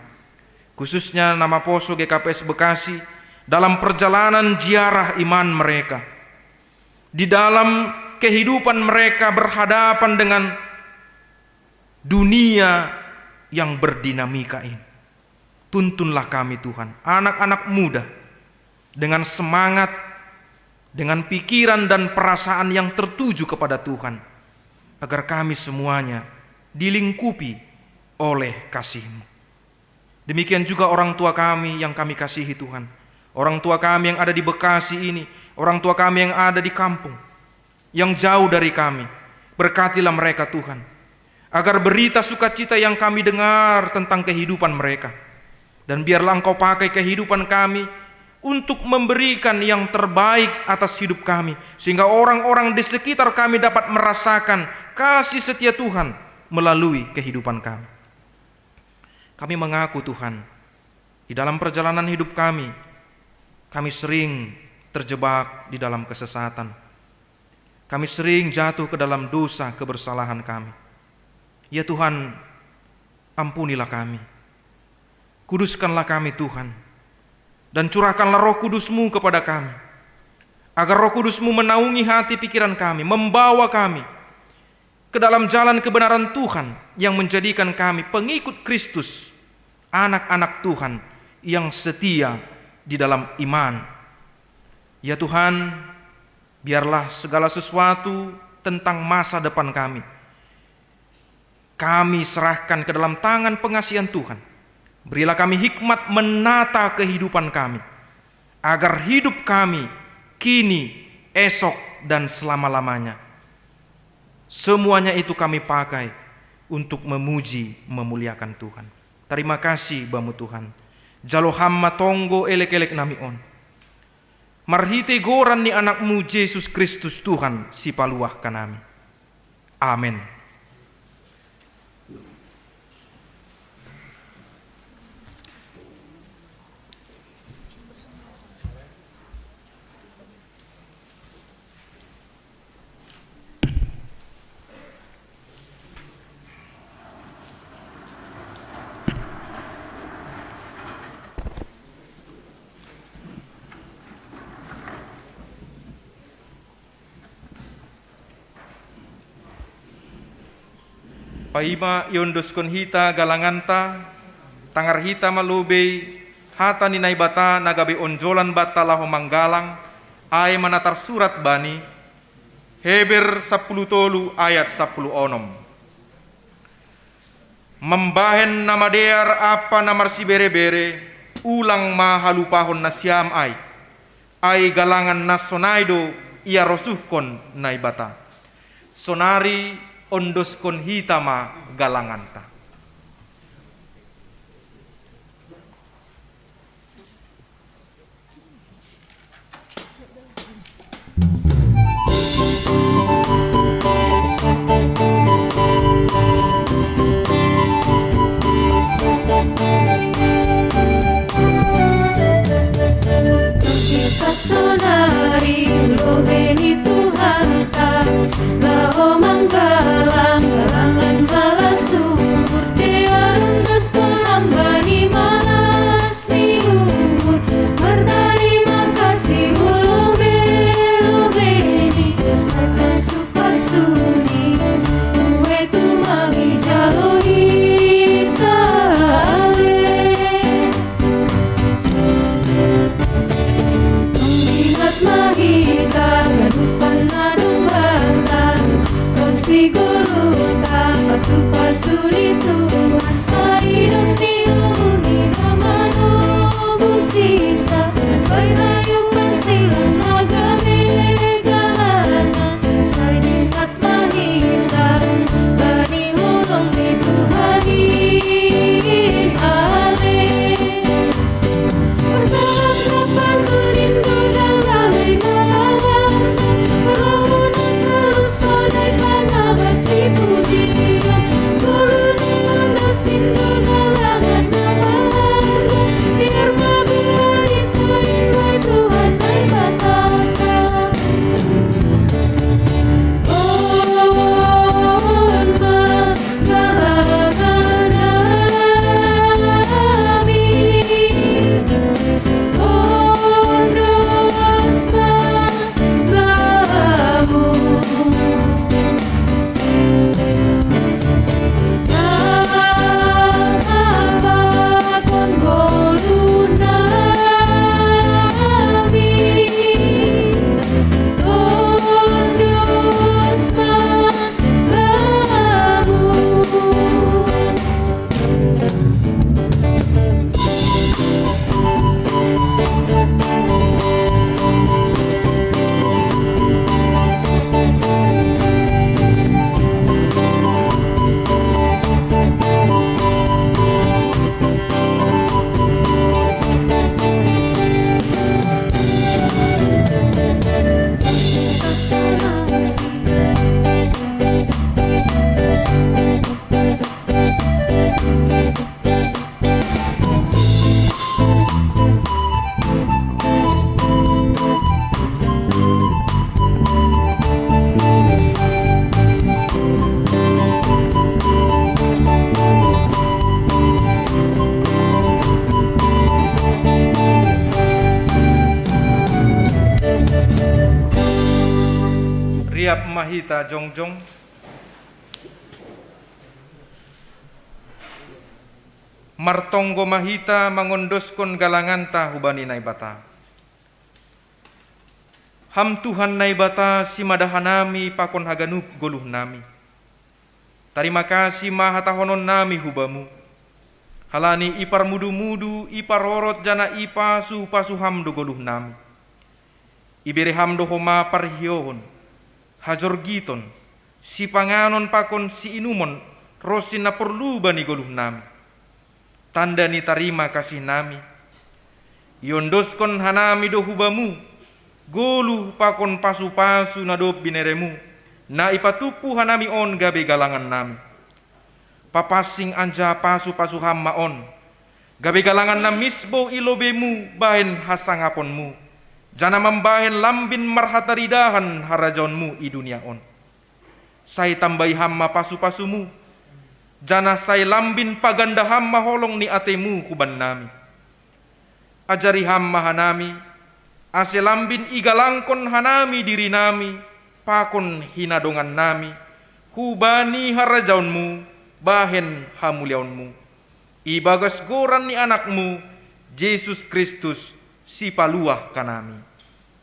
Speaker 18: Khususnya nama Poso GKPS Bekasi dalam perjalanan ziarah iman mereka. Di dalam kehidupan mereka berhadapan dengan dunia yang berdinamika ini. Tuntunlah kami Tuhan, anak-anak muda, dengan semangat, dengan pikiran dan perasaan yang tertuju kepada Tuhan, agar kami semuanya dilingkupi oleh kasih-Mu. Demikian juga orang tua kami yang kami kasihi Tuhan, orang tua kami yang ada di Bekasi ini, orang tua kami yang ada di kampung, yang jauh dari kami. Berkatilah mereka Tuhan, agar berita sukacita yang kami dengar tentang kehidupan mereka, dan biarlah Engkau pakai kehidupan kami untuk memberikan yang terbaik atas hidup kami, sehingga orang-orang di sekitar kami dapat merasakan kasih setia Tuhan melalui kehidupan kami. Kami mengaku Tuhan, di dalam perjalanan hidup kami sering terjebak di dalam kesesatan. Kami sering jatuh ke dalam dosa kebersalahan kami. Ya Tuhan, ampunilah kami. Kuduskanlah kami Tuhan, dan curahkanlah Roh Kudus-Mu kepada kami, agar Roh Kudus-Mu menaungi hati pikiran kami, membawa kami ke dalam jalan kebenaran Tuhan yang menjadikan kami pengikut Kristus, anak-anak Tuhan yang setia di dalam iman. Ya Tuhan, biarlah segala sesuatu tentang masa depan kami serahkan ke dalam tangan pengasihan Tuhan. Berilah kami hikmat menata kehidupan kami, agar hidup kami kini, esok, dan selama-lamanya, semuanya itu kami pakai untuk memuji, memuliakan Tuhan. Terima kasih Bamu Tuhan. Jalo hamma tonggo elek-elek nami on. Marhite goran ni anakmu Yesus Kristus Tuhan si paluah kanami. Amin. Paima yondoskon hita galanganta, tangar hita malubei, hata ninay bata nagabe onjolan bata laho manggalang, ay manatar surat bani, Heber 10 tolu ayat 10 onom. Membahen nama dear apa namar si bere-bere, ulang mahalupahon na siam ay galangan na sonaido ia rosuhkon nay bata. Sonari ondoskon hitama galanganta.
Speaker 17: Kita sonari lo beni Tuhan ta, laho manggalang galangan balasu, dia rundas korambani malas tiur, berterima kasih lobe pasu-pasu di Tuhan hidup di uni nama nubu sita baik hayu persilang naga megalangan saya dikat mahita bani hulung di Tuhanin ale bersalat rapat berindu dalam ikatangan perlawanan berusodai pangabat si pujian kurunian dosindu galangan nabaharga biar mabuari tuai Tuhan ay bataka on magalangan namin on dos magamu napakon golunami on dos magamu
Speaker 18: Riap mahita jongjong martonggo mahita mangondoskon galanganta hubani naibata ham Tuhan naibata si madahanami pakon haganup goluh nami terima kasih mahatahonon nami hubamu halani ipar mudu-mudu ipar rorot jana ipa su hamdo goluh nami ibere hamdo homa parhiohon hajor giton si panganon pakon si inumon rosin na perlu bani goluh nami tanda ni tarima kasih nami yondoskon hanami do hubamu goluh pakon pasu-pasu na do bineremu na ipatupu hanami on gabe galangan nami papasing anja pasu-pasu hamma on gabe galangan na misbo ilobemu bahen hasangaponmu jana membahen lambin marhataridahan harajonmu i dunia on sai tambai hamma pasu-pasumu jana sai lambin paganda hamma holong ni atemu kuban nami ajari hamma hanami ase lambin igalangkon hanami diri nami pakon hinadongan nami hubani harajaunmu bahen hamuliaunmu ibagas goran ni anakmu Yesus Kristus si paluah kanami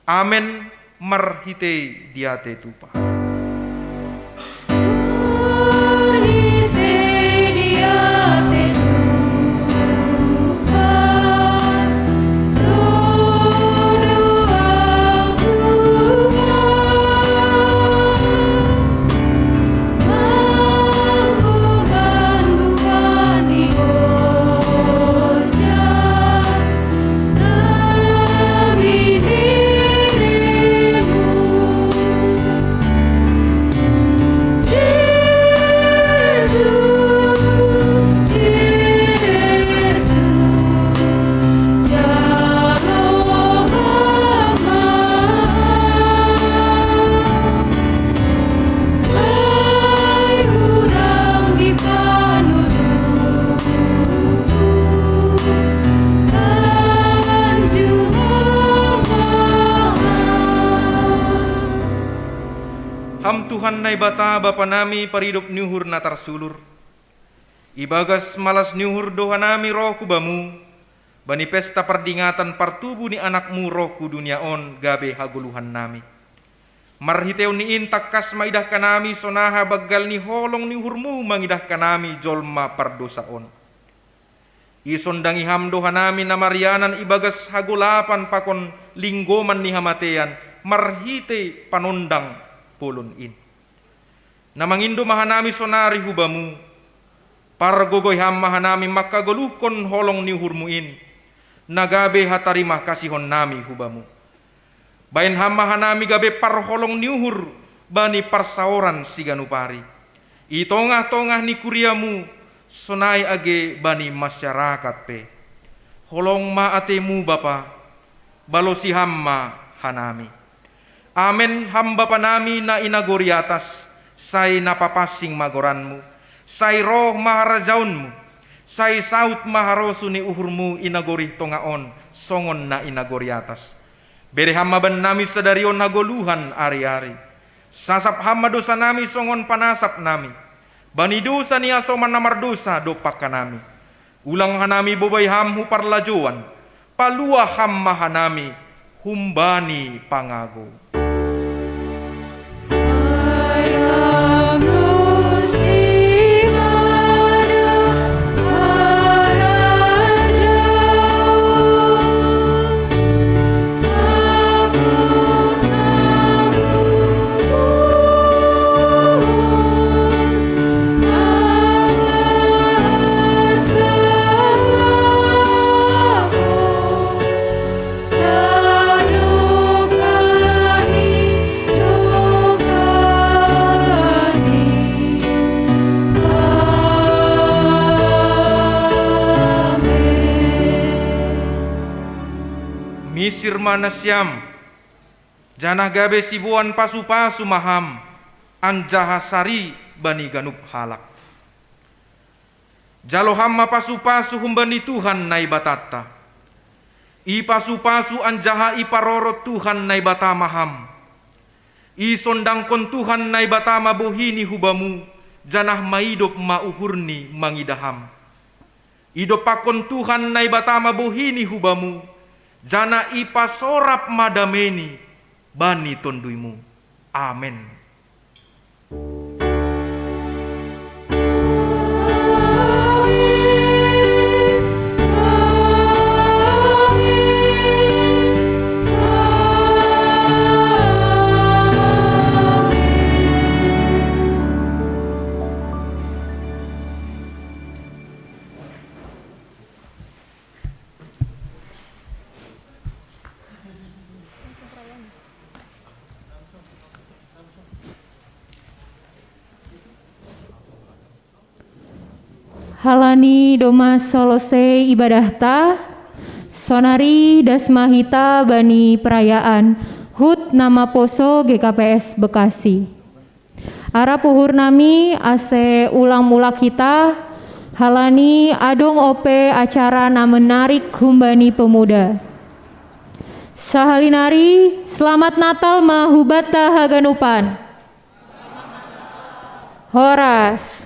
Speaker 18: amen marhite diate tupa Ham Tuhan nai bata bapa nami paridop nyuhur natar sulur. Ibagas malas nyuhur doha nami roh kubamu. Bani pesta perdingatan partubu ni anakmu roh ku dunia on gabe haguluhan nami. Marhiteu ni intak kas maidah kanami sonaha bagal ni holong ni uhurmu mangidah kanami jolma pardosaon. Isondangi hamdo hanami na marianan ibagas hagulapan pakon linggoman ni hamatean marhite panundang pulun in. Namangindo mahanami sonari hubamu pargogoy ham mahanami makagulukon holong ni uhurmuin nagabe hatarimah kasihon nami hubamu. Bain ham mahanami gabe parholong ni uhur bani parsaoran siganupari. Itongah-tongah ni kuriamu sonai age bani masyarakat pe. Holong ma atemu Bapa balosi hamma hanami. Amen hamba panami na inagori atas say napapasing magoranmu. Say roh maharajaunmu. Say saut maharosu ni uhurmu inagori tongaon songon na inagori atas. Bere hamba ban nami sadarion nagoluhan ari-ari. Sasap hamba dosa nami songon panasap nami. Bani dosa ni asoman namar dosa dopak kanami. Ulang hanami bobay ham huparlajuan. Palua hamma hanami humbani pangago. Misir manasyam janah gabe sibuan pasu-pasu maham anjaha sari bani ganup halak. Jalo hamma pasu-pasu humbani Tuhan nai batata. I pasu-pasu anjaha i parorot Tuhan nai bata maham. I sondangkon Tuhan nai bata mabohini hubamu janah maidop mauhurni mangidaham. Idopakon Tuhan nai bata mabohini hubamu jana ipa sorap madameni bani tonduimu. Amen.
Speaker 2: Halani doma solose ibadahta, sonari dasmahita bani perayaan, hut nama poso GKPS Bekasi. Ara puhur nami ase ulang mulak kita, halani adong ope acara na menarik humbani pemuda. Sahalinari, selamat Natal mahubata haganupan. Horas.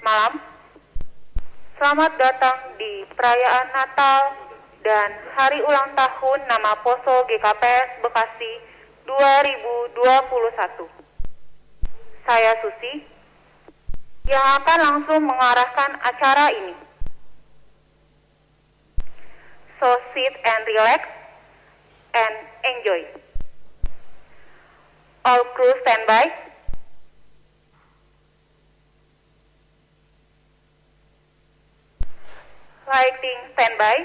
Speaker 19: Malam. Selamat datang di perayaan Natal dan hari ulang tahun nama Poso GKPS Bekasi 2021. Saya Susi yang akan langsung mengarahkan acara ini. So sit and relax and enjoy. All crew standby. Lighting standby.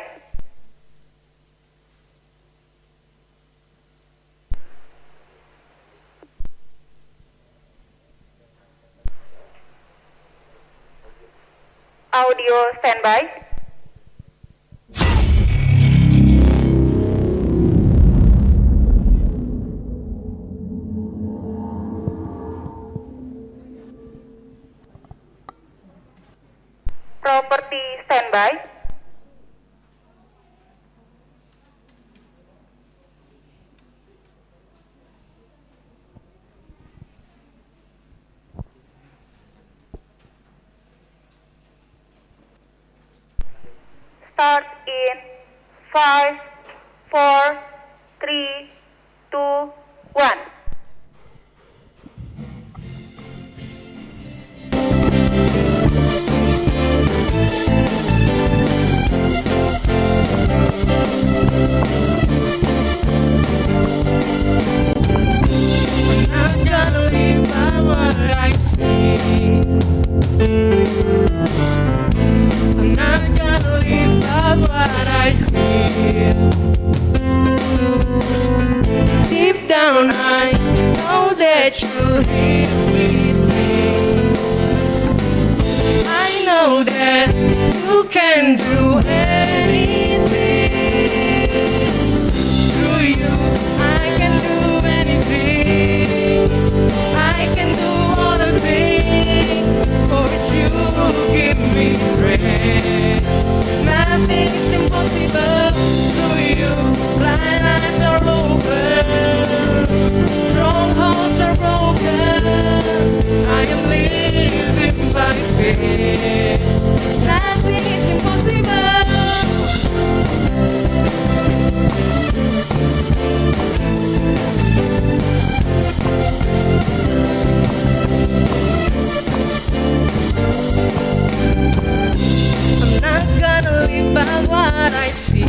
Speaker 19: Audio standby. Property standby. Start in 5, 4, 3, 2, 1.
Speaker 17: I'm gonna live by what I see. I'm not gonna live by what I feel. Deep down I know that you're here with me. I know that you can do anything. Through you I can do anything. I can do all the things for which you give me strength. Nothing is impossible to you. Blind eyes are open, strongholds are broken. I am living by faith. Nothing is impossible. I'm not gonna live by what I see.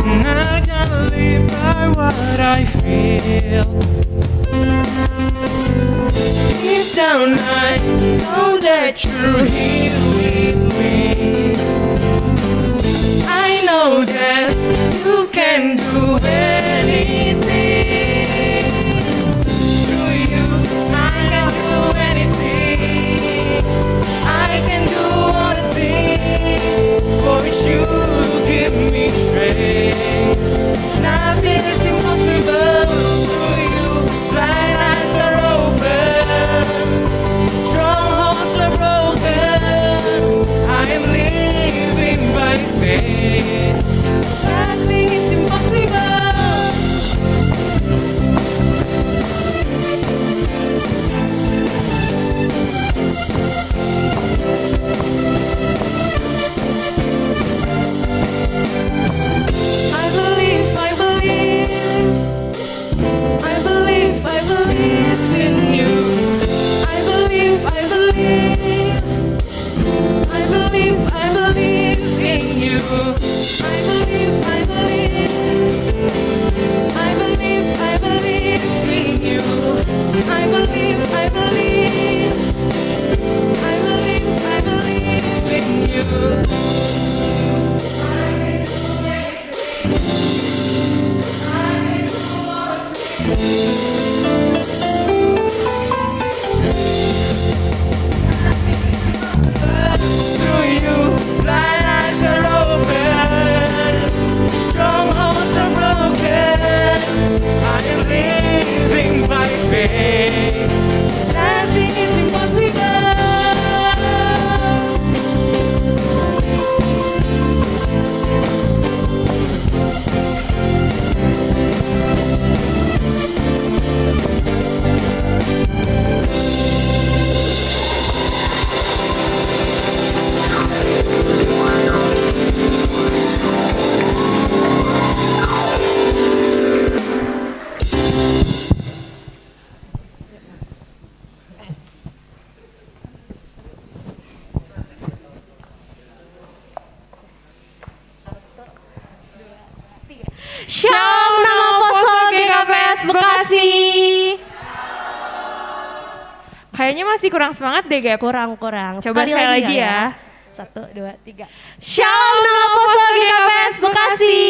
Speaker 17: I'm not gonna live by what I feel. Deep down I know that you're here with me. I know that you can do anything. Through you I can do anything. I can do all the things for which you give me strength. Nothing is impossible to you. Blind eyes are open, strongholds are broken. I am living by faith.
Speaker 20: Shalom nama Poso GKPS Bekasi.
Speaker 10: Kayaknya masih kurang semangat deh, Gap.
Speaker 20: Kurang.
Speaker 10: Coba sekali lagi ya.
Speaker 20: 1, 2, 3. Shalom nama Poso GKPS Bekasi.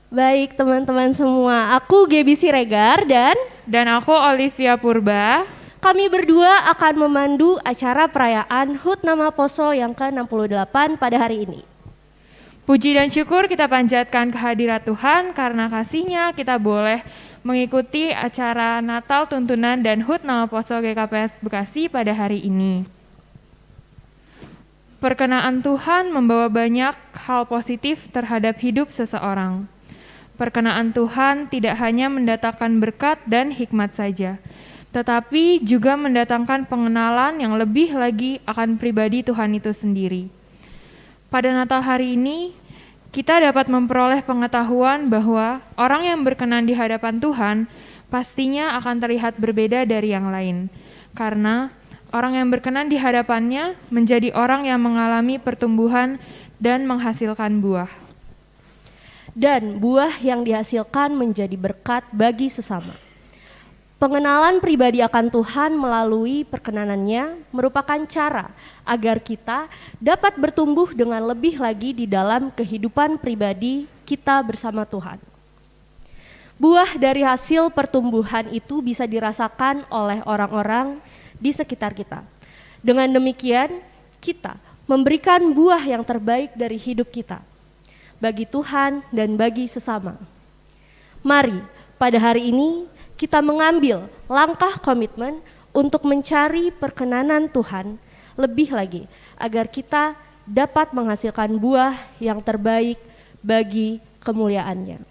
Speaker 20: Baik teman-teman semua, aku Gaby Siregar
Speaker 10: dan aku Olivia Purba.
Speaker 20: Kami berdua akan memandu acara perayaan HUT Nama Poso yang ke-68 pada hari ini.
Speaker 10: Puji dan syukur kita panjatkan kehadirat Tuhan karena kasih-Nya kita boleh mengikuti acara Natal Tuntunan dan HUT Nama Poso GKPS Bekasi pada hari ini. Perkenaan Tuhan membawa banyak hal positif terhadap hidup seseorang. Perkenaan Tuhan tidak hanya mendatangkan berkat dan hikmat saja, tetapi juga mendatangkan pengenalan yang lebih lagi akan pribadi Tuhan itu sendiri. Pada Natal hari ini, kita dapat memperoleh pengetahuan bahwa orang yang berkenan di hadapan Tuhan pastinya akan terlihat berbeda dari yang lain, karena orang yang berkenan di hadapannya menjadi orang yang mengalami pertumbuhan dan menghasilkan buah.
Speaker 20: Dan buah yang dihasilkan menjadi berkat bagi sesama. Pengenalan pribadi akan Tuhan melalui perkenanannya merupakan cara agar kita dapat bertumbuh dengan lebih lagi di dalam kehidupan pribadi kita bersama Tuhan. Buah dari hasil pertumbuhan itu bisa dirasakan oleh orang-orang di sekitar kita. Dengan demikian, kita memberikan buah yang terbaik dari hidup kita bagi Tuhan dan bagi sesama. Mari pada hari ini kita mengambil langkah komitmen untuk mencari perkenanan Tuhan lebih lagi agar kita dapat menghasilkan buah yang terbaik bagi kemuliaan-Nya.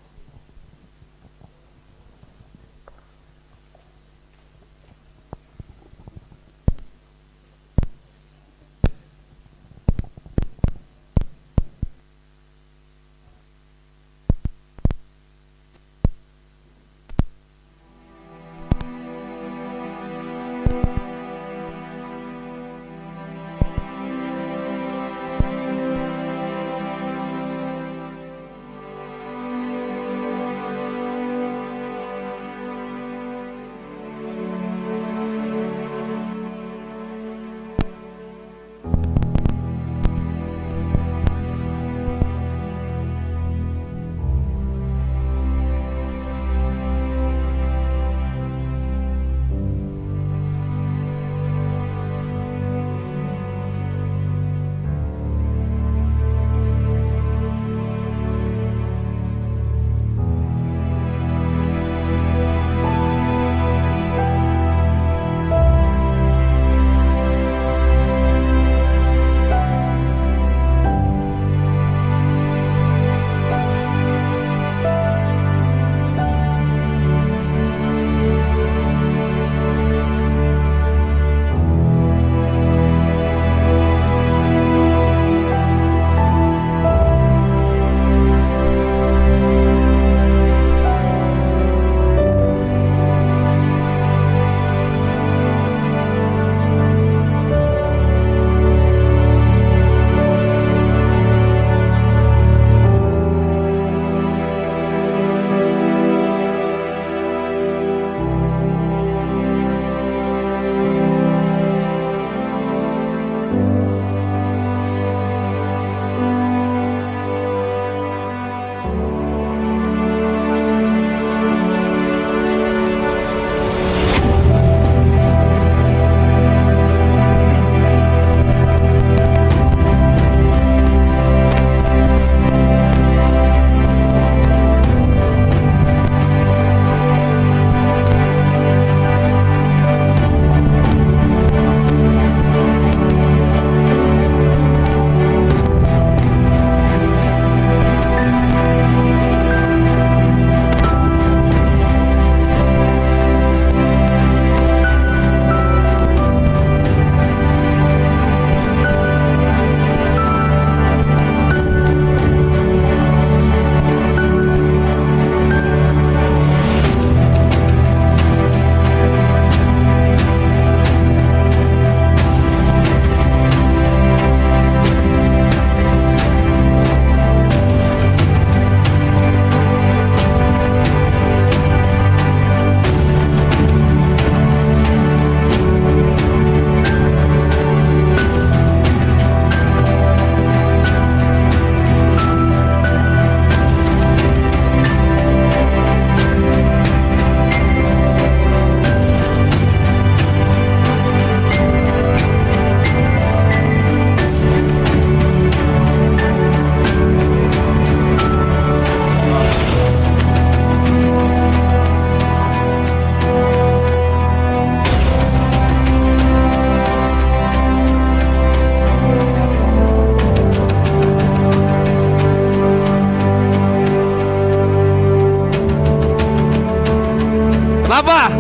Speaker 3: Kenapa?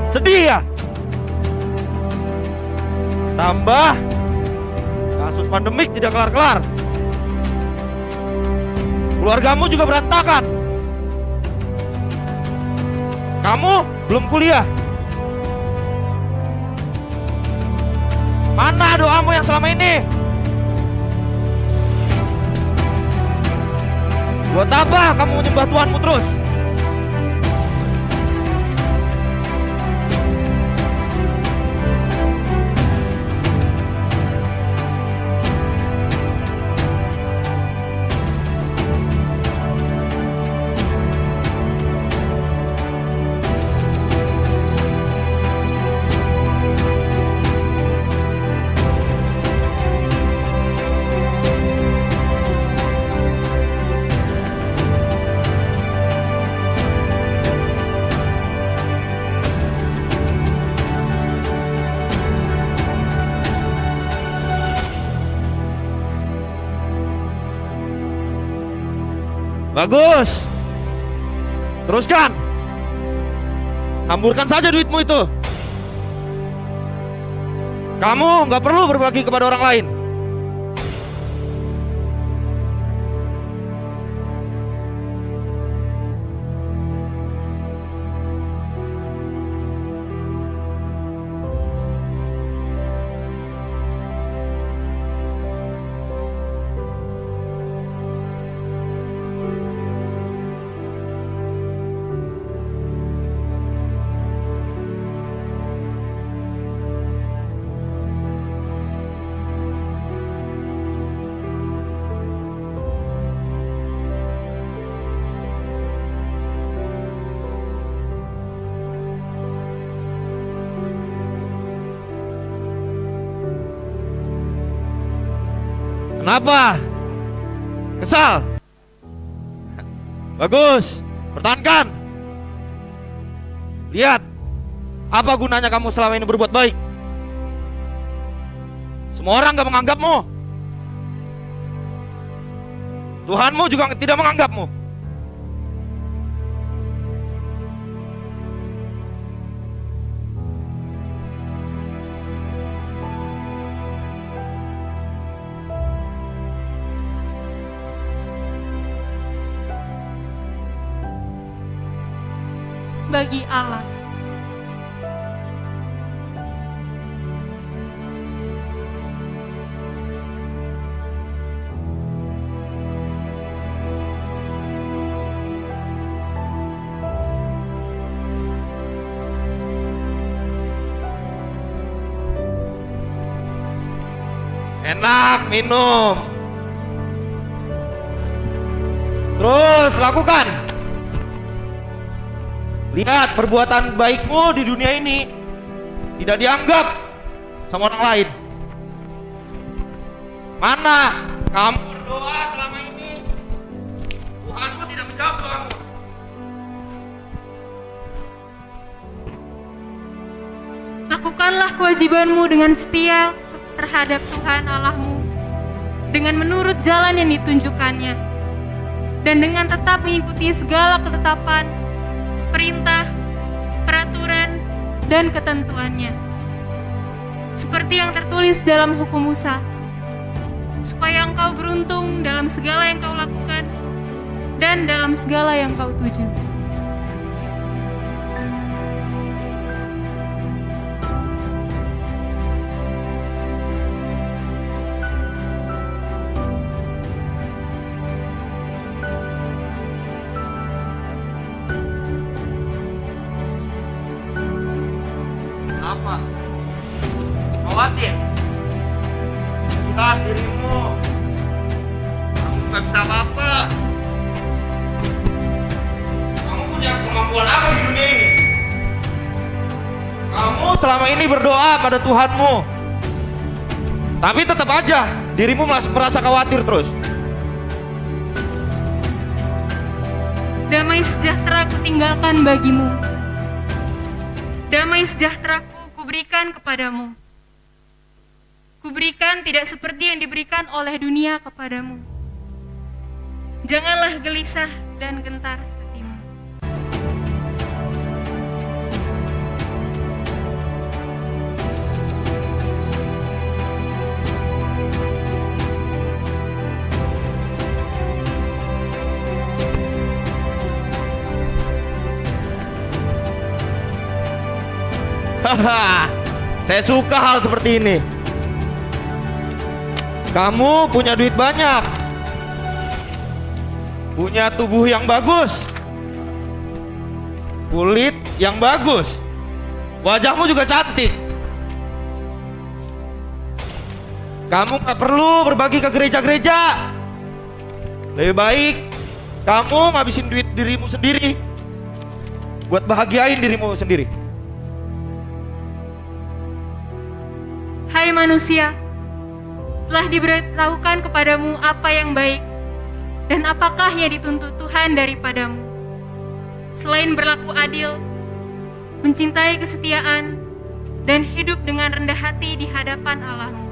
Speaker 3: Sedih ya? Tambah kasus pandemik tidak kelar-kelar. Keluargamu juga berantakan. Kamu belum kuliah. Mana doamu yang selama ini? Buat apa kamu menyembah Tuhanmu terus? Bagus. Teruskan. Hamburkan saja duitmu itu. Kamu nggak perlu berbagi kepada orang lain. Kenapa? Kesal? Bagus, pertahankan. Lihat, apa gunanya kamu selama ini berbuat baik? Semua orang gak menganggapmu. Tuhanmu juga tidak menganggapmu.
Speaker 9: Bagi Allah.
Speaker 3: Enak, minum. Terus lakukan. Lihat perbuatan baikmu di dunia ini tidak dianggap sama orang lain. Mana kamu berdoa selama ini, Tuhanmu tidak menjawab doamu.
Speaker 9: Lakukanlah kewajibanmu dengan setia terhadap Tuhan Allahmu, dengan menurut jalan yang ditunjukkannya, dan dengan tetap mengikuti segala ketetapan, perintah, peraturan, dan ketentuannya, seperti yang tertulis dalam hukum Musa, supaya engkau beruntung dalam segala yang kau lakukan dan dalam segala yang kau tuju.
Speaker 3: Apa? Khawatir? Lihat dirimu. Kamu gak bisa apa-apa. Kamu punya kemampuan apa di dunia ini? Kamu selama ini berdoa pada Tuhanmu, tapi tetap aja dirimu merasa khawatir terus.
Speaker 9: Damai sejahtera kutinggalkan bagimu. Damai sejahteraku kuberikan kepadamu. Kuberikan tidak seperti yang diberikan oleh dunia kepadamu. Janganlah gelisah dan gentar hatimu.
Speaker 21: Saya suka hal seperti ini. Kamu punya duit banyak, punya tubuh yang bagus, kulit yang bagus, wajahmu juga cantik. Kamu gak perlu berbagi ke gereja-gereja. Lebih baik kamu ngabisin duit dirimu sendiri buat bahagiain dirimu sendiri.
Speaker 22: Hai manusia, telah diberitahukan kepadamu apa yang baik dan apakah yang dituntut Tuhan daripadamu. Selain berlaku adil, mencintai kesetiaan, dan hidup dengan rendah hati di hadapan Allahmu.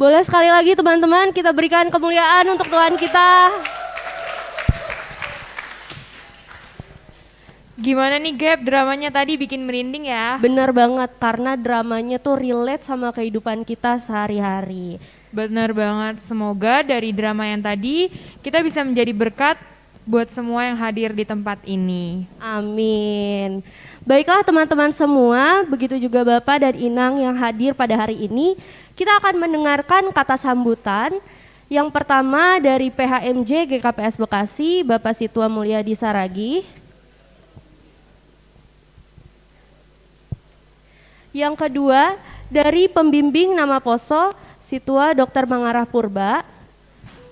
Speaker 20: Boleh sekali lagi teman-teman kita berikan kemuliaan untuk Tuhan kita.
Speaker 10: Gimana nih Gap, dramanya tadi bikin merinding ya?
Speaker 20: Bener banget, karena dramanya tuh relate sama kehidupan kita sehari-hari.
Speaker 10: Bener banget, semoga dari drama yang tadi kita bisa menjadi berkat buat semua yang hadir di tempat ini.
Speaker 20: Amin. Baiklah teman-teman semua, begitu juga Bapak dan Inang yang hadir pada hari ini. Kita akan mendengarkan kata sambutan. Yang pertama dari PHMJ GKPS Bekasi, Bapak Situa Mulyadi Saragi. Yang kedua dari pembimbing nama Poso, Situa Dr. Mangarah Purba.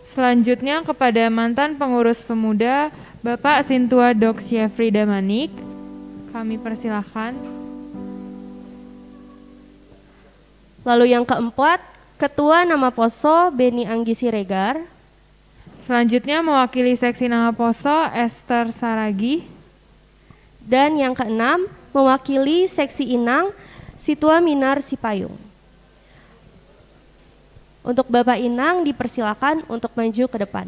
Speaker 10: Selanjutnya kepada mantan pengurus pemuda, Bapak Sintua Dok Syefri Damanik. Kami persilahkan.
Speaker 20: Lalu yang keempat, Ketua nama Poso, Beni Anggi Siregar.
Speaker 10: Selanjutnya mewakili seksi nama Poso, Esther Saragi.
Speaker 20: Dan yang keenam, mewakili seksi Inang, Situa Minar Sipayung. Untuk Bapak Inang dipersilakan untuk maju ke depan.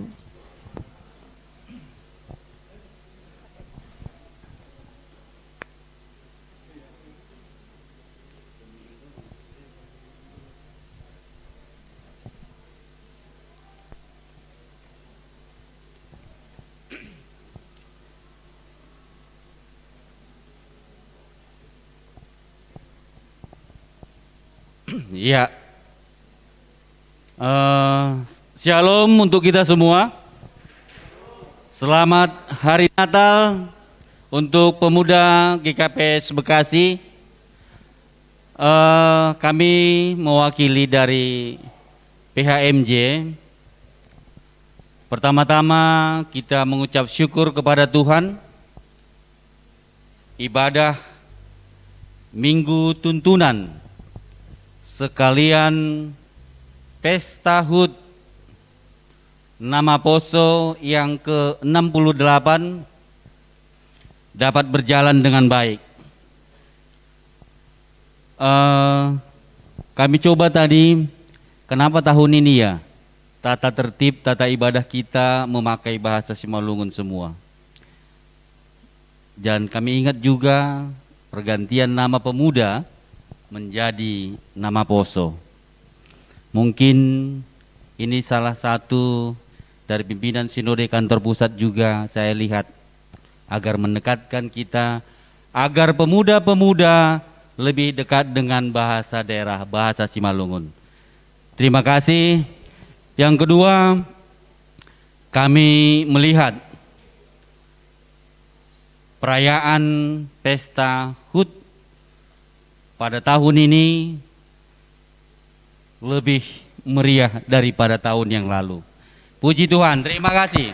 Speaker 5: Iya. Shalom untuk kita semua. Selamat Hari Natal untuk pemuda GKPS Bekasi. Kami mewakili dari PHMJ. Pertama-tama kita mengucap syukur kepada Tuhan. Ibadah Minggu Tuntunan sekalian Pesta HUT nama Poso yang ke-68 dapat berjalan dengan baik. Kami coba tadi, kenapa tahun ini ya tata tertib, tata ibadah kita memakai bahasa Simalungun semua. Dan kami ingat juga pergantian nama pemuda menjadi nama Poso. Mungkin ini salah satu dari pimpinan Sinode Kantor Pusat juga saya lihat agar mendekatkan kita, agar pemuda-pemuda lebih dekat dengan bahasa daerah, bahasa Simalungun. Terima kasih. Yang kedua, kami melihat perayaan Pesta HUT pada tahun ini lebih meriah daripada tahun yang lalu. Puji Tuhan, terima kasih.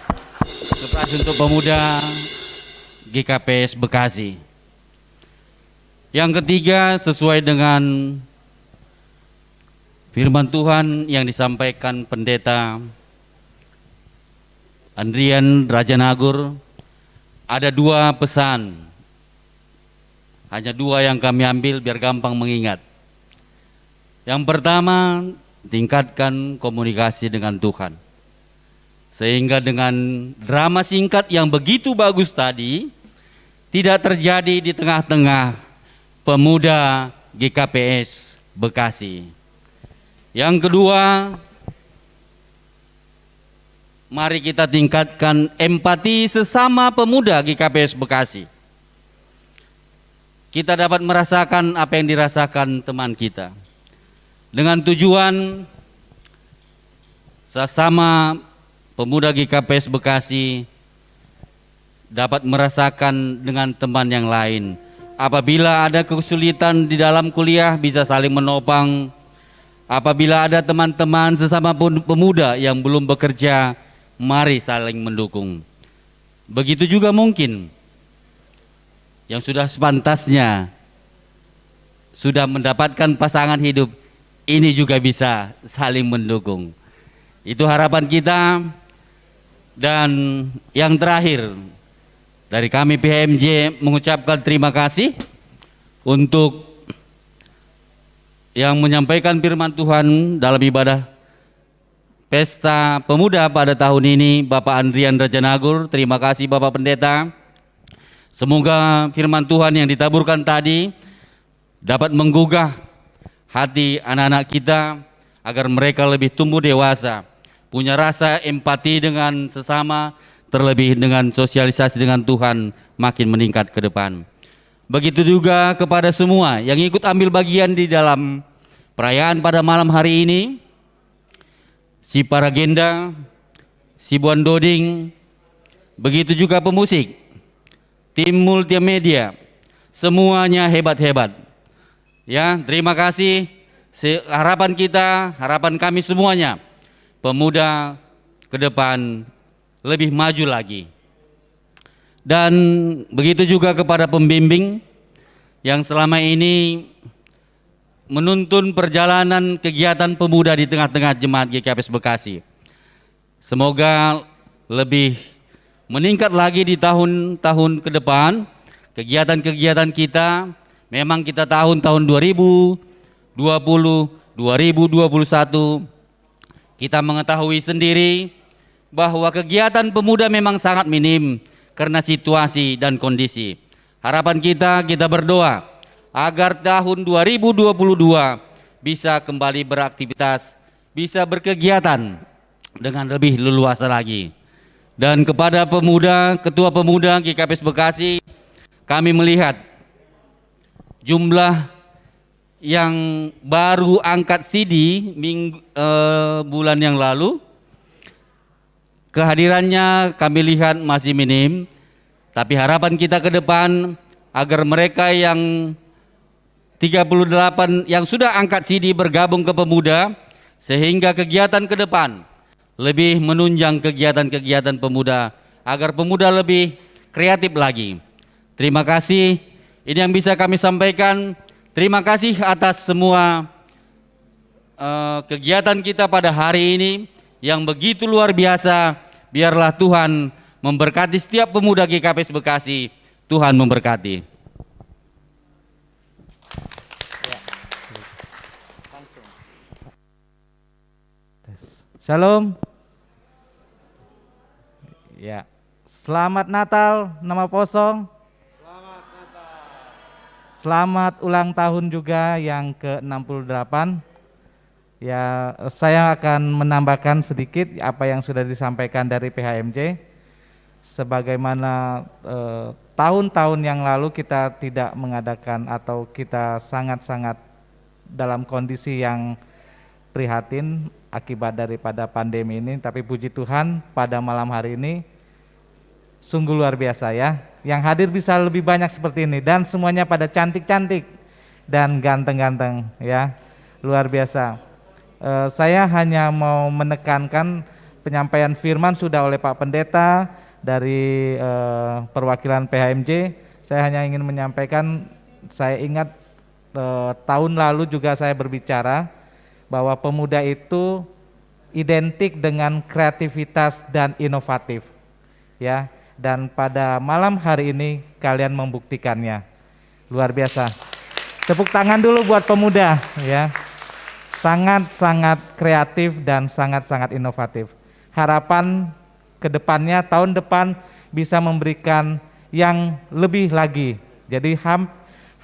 Speaker 5: Sukses untuk pemuda GKPS Bekasi. Yang ketiga, sesuai dengan firman Tuhan yang disampaikan Pendeta Andrian Rajanagur, ada dua pesan. Hanya dua yang kami ambil biar gampang mengingat. Yang pertama, tingkatkan komunikasi dengan Tuhan. Sehingga dengan drama singkat yang begitu bagus tadi, tidak terjadi di tengah-tengah pemuda GKPS Bekasi. Yang kedua, mari kita tingkatkan empati sesama pemuda GKPS Bekasi. Kita dapat merasakan apa yang dirasakan teman kita. Dengan tujuan sesama pemuda GKPS Bekasi dapat merasakan dengan teman yang lain. Apabila ada kesulitan di dalam kuliah bisa saling menopang. Apabila ada teman-teman sesama pemuda yang belum bekerja, mari saling mendukung. Begitu juga mungkin yang sudah sepantasnya sudah mendapatkan pasangan hidup, ini juga bisa saling mendukung. Itu harapan kita. Dan yang terakhir, dari kami PHMJ mengucapkan terima kasih untuk yang menyampaikan firman Tuhan dalam ibadah Pesta Pemuda pada tahun ini Bapak Andrian Rajanagur. Terima kasih Bapak Pendeta. Semoga firman Tuhan yang ditaburkan tadi dapat menggugah hati anak-anak kita agar mereka lebih tumbuh dewasa, punya rasa empati dengan sesama, terlebih dengan sosialisasi dengan Tuhan makin meningkat ke depan. Begitu juga kepada semua yang ikut ambil bagian di dalam perayaan pada malam hari ini, si Paragenda, si Buan Doding, begitu juga pemusik, tim multimedia, semuanya hebat-hebat. Ya, terima kasih. Harapan kita, harapan kami semuanya, pemuda ke depan lebih maju lagi. Dan begitu juga kepada pembimbing yang selama ini menuntun perjalanan kegiatan pemuda di tengah-tengah jemaat GKPS Bekasi. Semoga lebih meningkat lagi di tahun-tahun ke depan kegiatan-kegiatan kita. Memang kita tahun 2020, 2021 kita mengetahui sendiri bahwa kegiatan pemuda memang sangat minim karena situasi dan kondisi. Harapan kita berdoa agar tahun 2022 bisa kembali beraktivitas, bisa berkegiatan dengan lebih leluasa lagi. Dan kepada pemuda, Ketua Pemuda GKPS Bekasi, kami melihat jumlah yang baru angkat CD bulan yang lalu, kehadirannya kami lihat masih minim, tapi harapan kita ke depan agar mereka yang 38 yang sudah angkat CD bergabung ke pemuda, sehingga kegiatan ke depan lebih menunjang kegiatan-kegiatan pemuda, agar pemuda lebih kreatif lagi. Terima kasih, ini yang bisa kami sampaikan. Terima kasih atas semua kegiatan kita pada hari ini yang begitu luar biasa. Biarlah Tuhan memberkati setiap pemuda GKPS Bekasi. Tuhan memberkati.
Speaker 7: Shalom. Ya, selamat Natal, nama Posong. Selamat Natal. Selamat ulang tahun juga yang ke-68. Ya, saya akan menambahkan sedikit apa yang sudah disampaikan dari PHMJ. Sebagaimana tahun-tahun yang lalu kita tidak mengadakan atau kita sangat-sangat dalam kondisi yang prihatin akibat daripada pandemi ini, tapi puji Tuhan pada malam hari ini sungguh luar biasa ya. Yang hadir bisa lebih banyak seperti ini dan semuanya pada cantik-cantik dan ganteng-ganteng ya. Luar biasa. Saya hanya mau menekankan penyampaian firman sudah oleh Pak Pendeta dari perwakilan PHMJ. Saya hanya ingin menyampaikan, saya ingat tahun lalu juga saya berbicara bahwa pemuda itu identik dengan kreativitas dan inovatif ya, dan pada malam hari ini kalian membuktikannya. Luar biasa. Tepuk tangan dulu buat pemuda ya. Sangat-sangat kreatif dan sangat-sangat inovatif. Harapan ke depannya tahun depan bisa memberikan yang lebih lagi. Jadi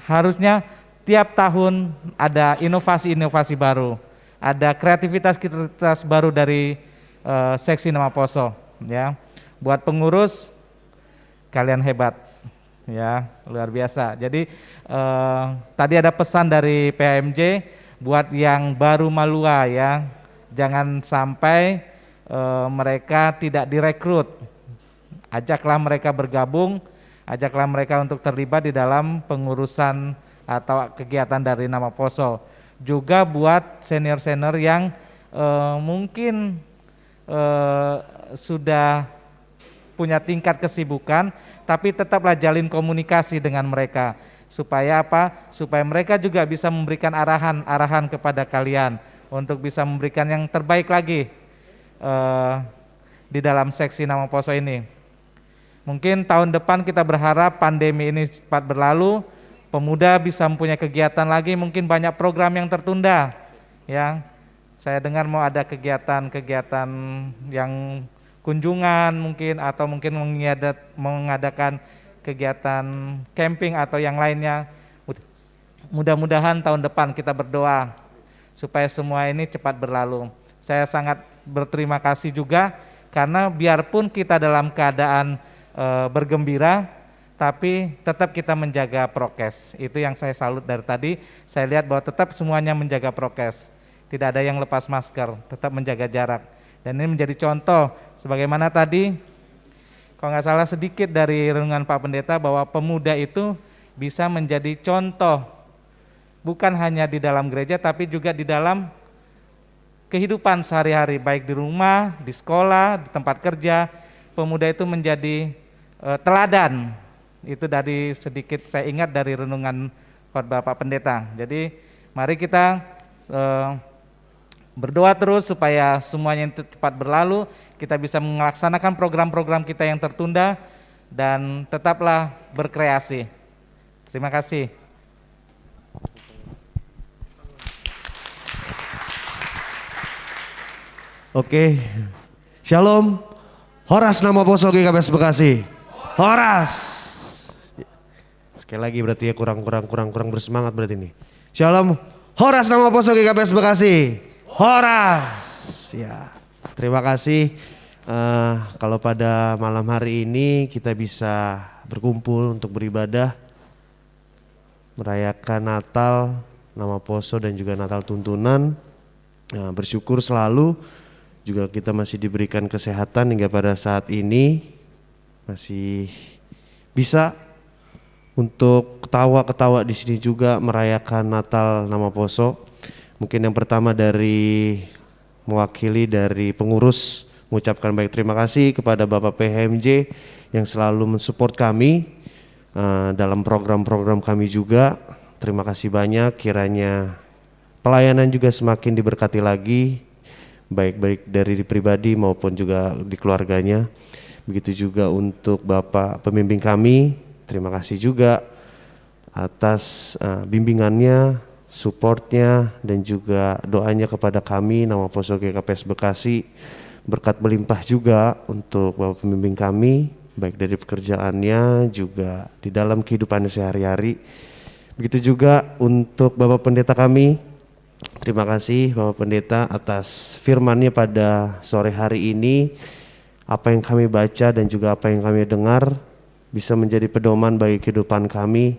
Speaker 7: harusnya tiap tahun ada inovasi-inovasi baru, ada kreativitas baru dari seksi Nama Poso ya. Buat pengurus kalian hebat ya, luar biasa. Jadi tadi ada pesan dari PHMJ buat yang baru malua ya, jangan sampai mereka tidak direkrut. Ajaklah mereka bergabung, ajaklah mereka untuk terlibat di dalam pengurusan atau kegiatan dari Nama Poso. Juga buat senior-senior yang mungkin sudah punya tingkat kesibukan, tapi tetaplah jalin komunikasi dengan mereka. Supaya apa? Supaya mereka juga bisa memberikan arahan kepada kalian untuk bisa memberikan yang terbaik lagi di dalam seksi Nama Poso ini. Mungkin tahun depan kita berharap pandemi ini cepat berlalu, pemuda bisa mempunyai kegiatan lagi, mungkin banyak program yang tertunda ya. Saya dengar mau ada kegiatan-kegiatan yang kunjungan mungkin, atau mungkin mengadakan kegiatan camping atau yang lainnya. Mudah-mudahan tahun depan kita berdoa supaya semua ini cepat berlalu. Saya sangat berterima kasih juga karena biarpun kita dalam keadaan bergembira, tapi tetap kita menjaga prokes. Itu yang saya salut dari tadi. Saya lihat bahwa tetap semuanya menjaga prokes. Tidak ada yang lepas masker, tetap menjaga jarak. Dan ini menjadi contoh, sebagaimana tadi, kalau nggak salah sedikit dari renungan Pak Pendeta, bahwa pemuda itu bisa menjadi contoh, bukan hanya di dalam gereja, tapi juga di dalam kehidupan sehari-hari, baik di rumah, di sekolah, di tempat kerja. Pemuda itu menjadi teladan. Itu dari sedikit saya ingat dari renungan khotbah Pak Pendeta. Jadi mari kita berdoa terus supaya semuanya cepat berlalu, kita bisa melaksanakan program-program kita yang tertunda, dan tetaplah berkreasi. Terima kasih.
Speaker 21: Oke, Shalom. Horas nama Poso GKPS Bekasi. Horas. Sekali lagi berarti ya kurang bersemangat berarti ini. Shalom. Horas nama Poso GKPS Bekasi. Horas. Ya. Terima kasih. Kalau pada malam hari ini kita bisa berkumpul untuk beribadah, merayakan Natal, nama Poso dan juga Natal tuntunan. Bersyukur selalu. Juga kita masih diberikan kesehatan hingga pada saat ini, masih bisa untuk ketawa-ketawa di sini juga merayakan Natal nama Poso. Mungkin yang pertama dari mewakili dari pengurus mengucapkan baik terima kasih kepada Bapak PHMJ yang selalu mensupport kami dalam program-program kami juga. Terima kasih banyak, kiranya pelayanan juga semakin diberkati lagi, baik dari pribadi maupun juga di keluarganya. Begitu juga untuk Bapak pembimbing kami, terima kasih juga atas bimbingannya, supportnya, dan juga doanya kepada kami nama Poso GKPS Bekasi. Berkat melimpah juga untuk Bapak pembimbing kami, baik dari pekerjaannya juga di dalam kehidupannya sehari-hari. Begitu juga untuk Bapak Pendeta kami. Terima kasih Bapak Pendeta atas firman-Nya pada sore hari ini. Apa yang kami baca dan juga apa yang kami dengar bisa menjadi pedoman bagi kehidupan kami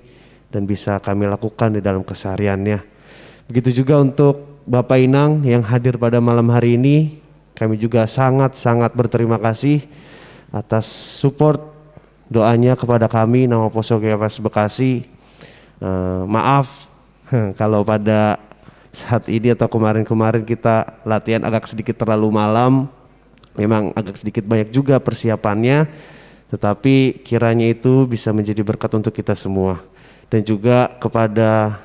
Speaker 21: dan bisa kami lakukan di dalam kesehariannya. Begitu juga untuk Bapak Inang yang hadir pada malam hari ini. Kami juga sangat-sangat berterima kasih atas support doanya kepada kami nama Poso GKPS Bekasi. Maaf kalau pada saat ini atau kemarin-kemarin kita latihan agak sedikit terlalu malam. Memang agak sedikit banyak juga persiapannya, tetapi kiranya itu bisa menjadi berkat untuk kita semua. Dan juga kepada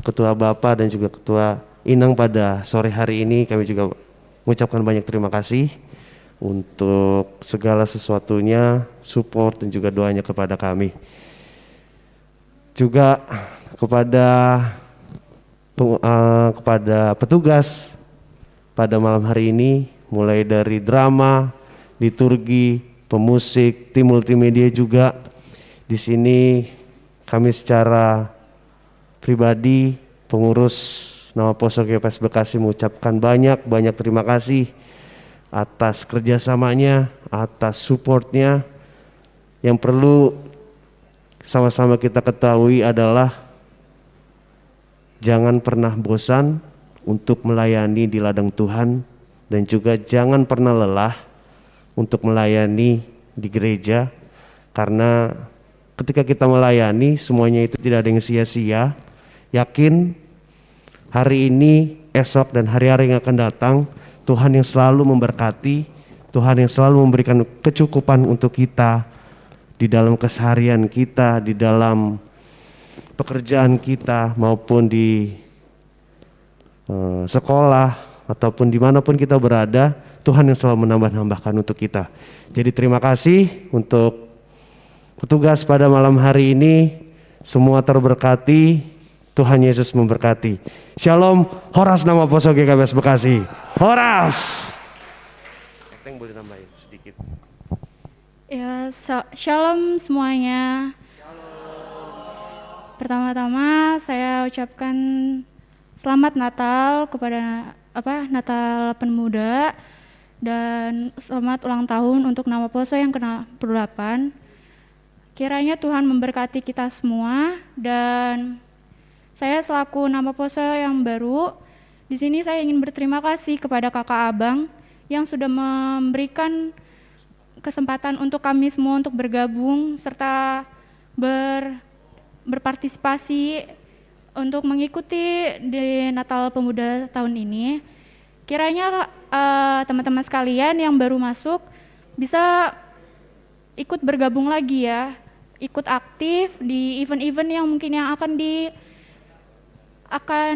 Speaker 21: Ketua Bapak dan juga Ketua Inang pada sore hari ini kami juga mengucapkan banyak terima kasih untuk segala sesuatunya, support dan juga doanya kepada kami. Juga kepada petugas pada malam hari ini, mulai dari drama, liturgi, pemusik, tim multimedia juga. Di sini kami secara pribadi, pengurus nama Poso GKPS Bekasi mengucapkan banyak terima kasih atas kerjasamanya, atas supportnya. Yang perlu sama-sama kita ketahui adalah jangan pernah bosan untuk melayani di ladang Tuhan, dan juga jangan pernah lelah untuk melayani di gereja, karena ketika kita melayani semuanya itu tidak ada yang sia-sia. Yakin hari ini, esok, dan hari-hari yang akan datang, Tuhan yang selalu memberkati, Tuhan yang selalu memberikan kecukupan untuk kita di dalam keseharian kita, di dalam pekerjaan kita, maupun di sekolah, ataupun dimanapun kita berada. Tuhan yang selalu menambah-nambahkan untuk kita. Jadi terima kasih untuk petugas pada malam hari ini, semua terberkati. Tuhan Yesus memberkati. Shalom, Horas nama Poso GKPS Bekasi. Horas. Eteng boleh nambahin sedikit.
Speaker 6: Ya, shalom semuanya. Pertama-tama saya ucapkan selamat Natal kepada Natal Pemuda dan selamat ulang tahun untuk nama Poso yang ke-68. Kiranya Tuhan memberkati kita semua, dan saya selaku nama Poso yang baru di sini saya ingin berterima kasih kepada kakak abang yang sudah memberikan kesempatan untuk kami semua untuk bergabung serta berpartisipasi untuk mengikuti di Natal Pemuda tahun ini. Kiranya teman-teman sekalian yang baru masuk bisa ikut bergabung lagi ya, ikut aktif di event-event yang mungkin yang akan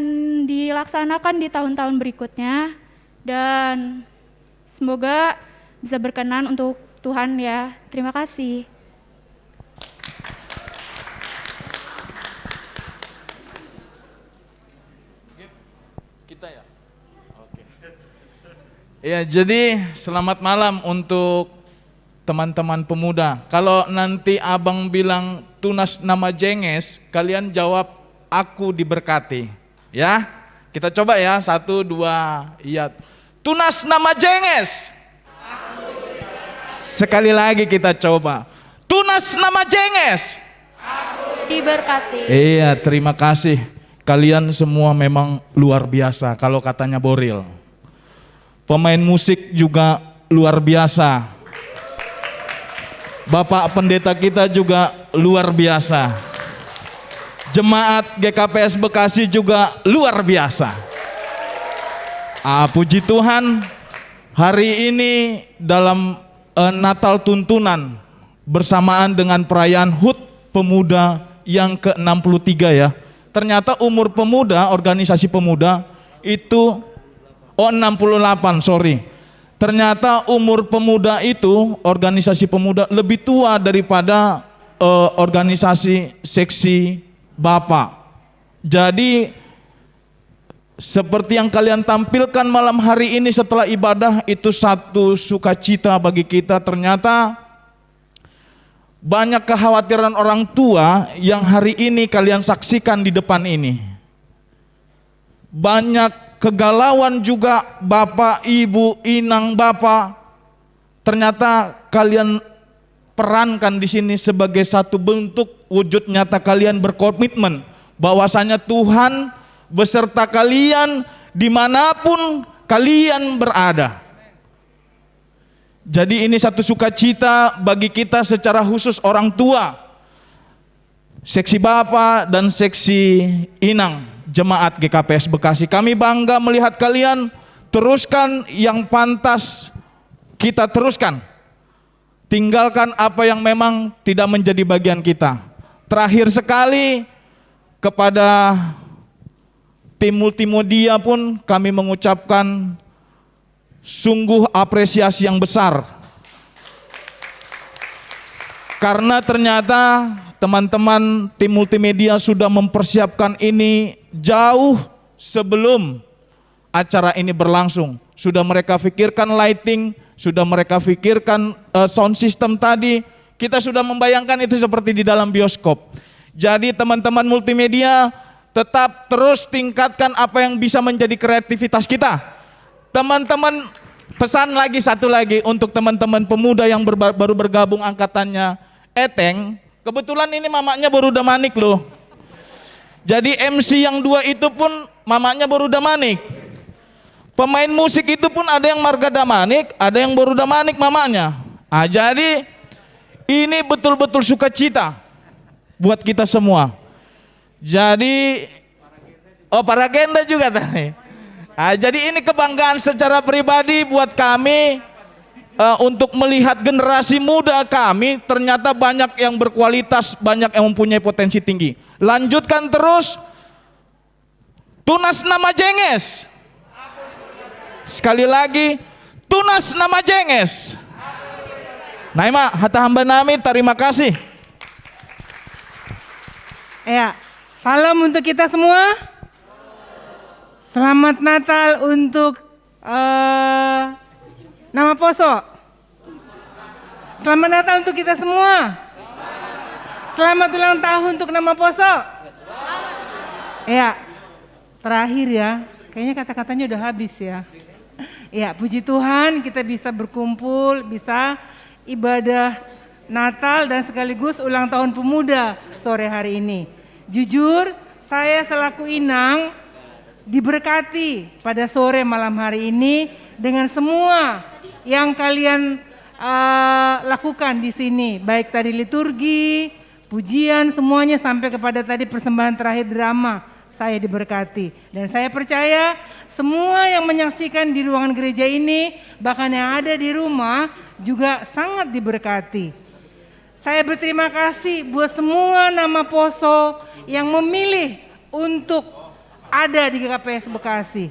Speaker 6: dilaksanakan di tahun-tahun berikutnya, dan semoga bisa berkenan untuk Tuhan ya. Terima kasih.
Speaker 8: Kita ya? Oke. Ya, jadi selamat malam untuk teman-teman pemuda. Kalau nanti abang bilang tunas nama Jenges, kalian jawab aku diberkati. Ya, kita coba ya, 1, 2, iya. Tunas nama Jenges. Sekali lagi kita coba. Tunas nama Jenges.
Speaker 20: Diberkati.
Speaker 8: Iya, terima kasih. Kalian semua memang luar biasa kalau katanya Boril. Pemain musik juga luar biasa. Bapak pendeta kita juga luar biasa. Jemaat GKPS Bekasi juga luar biasa. Puji Tuhan, hari ini dalam Natal tuntunan bersamaan dengan perayaan HUT Pemuda yang ke-63 ya. Ternyata umur pemuda, organisasi pemuda itu 68, sorry. Ternyata umur pemuda itu, organisasi pemuda lebih tua daripada organisasi seksi Bapak. Jadi seperti yang kalian tampilkan malam hari ini setelah ibadah, itu satu sukacita bagi kita. Ternyata banyak kekhawatiran orang tua yang hari ini kalian saksikan di depan ini. Banyak kegalauan juga bapak, ibu, inang, bapak. Ternyata kalian perankan di sini sebagai satu bentuk wujud nyata kalian berkomitmen bahwasanya Tuhan beserta kalian dimanapun kalian berada. Jadi ini satu sukacita bagi kita secara khusus orang tua, seksi bapak dan seksi inang jemaat GKPS Bekasi. Kami bangga melihat kalian teruskan yang pantas kita teruskan. Tinggalkan apa yang memang tidak menjadi bagian kita. Terakhir sekali kepada tim multimedia pun kami mengucapkan sungguh apresiasi yang besar. Karena ternyata teman-teman tim multimedia sudah mempersiapkan ini jauh sebelum acara ini berlangsung. Sudah mereka pikirkan lighting, sudah mereka pikirkan sound system tadi. Kita sudah membayangkan itu seperti di dalam bioskop. Jadi teman-teman multimedia tetap terus tingkatkan apa yang bisa menjadi kreativitas kita. Teman-teman, pesan lagi satu lagi untuk teman-teman pemuda yang baru bergabung angkatannya Eteng. Kebetulan ini mamanya baru Damanik loh. Jadi MC yang 2 itu pun mamanya baru Damanik. Pemain musik itu pun ada yang marga Damanik, ada yang baru Damanik mamanya. Jadi ini betul-betul sukacita buat kita semua. Jadi para agenda juga tadi. Jadi ini kebanggaan secara pribadi buat kami untuk melihat generasi muda kami ternyata banyak yang berkualitas, banyak yang mempunyai potensi tinggi. Lanjutkan terus. Tunas nama Jenges. Sekali lagi, tunas nama Jenges. Naima, hata hamba nami, terima kasih.
Speaker 23: Ya,
Speaker 11: Salam untuk kita semua. Selamat Natal untuk Nama Poso. Selamat Natal untuk kita semua. Selamat ulang tahun untuk Nama Poso. Ya, terakhir ya, kayaknya kata-katanya udah habis ya. Ya, puji Tuhan kita bisa berkumpul, bisa ibadah Natal dan sekaligus ulang tahun pemuda sore hari ini. Jujur, saya selaku inang diberkati pada sore malam hari ini dengan semua yang kalian lakukan di sini, baik tadi liturgi, pujian, semuanya sampai kepada tadi persembahan terakhir drama. Saya diberkati dan saya percaya semua yang menyaksikan di ruangan gereja ini, bahkan yang ada di rumah juga sangat diberkati. Saya berterima kasih buat semua Nama Poso yang memilih untuk ada di GKPS Bekasi.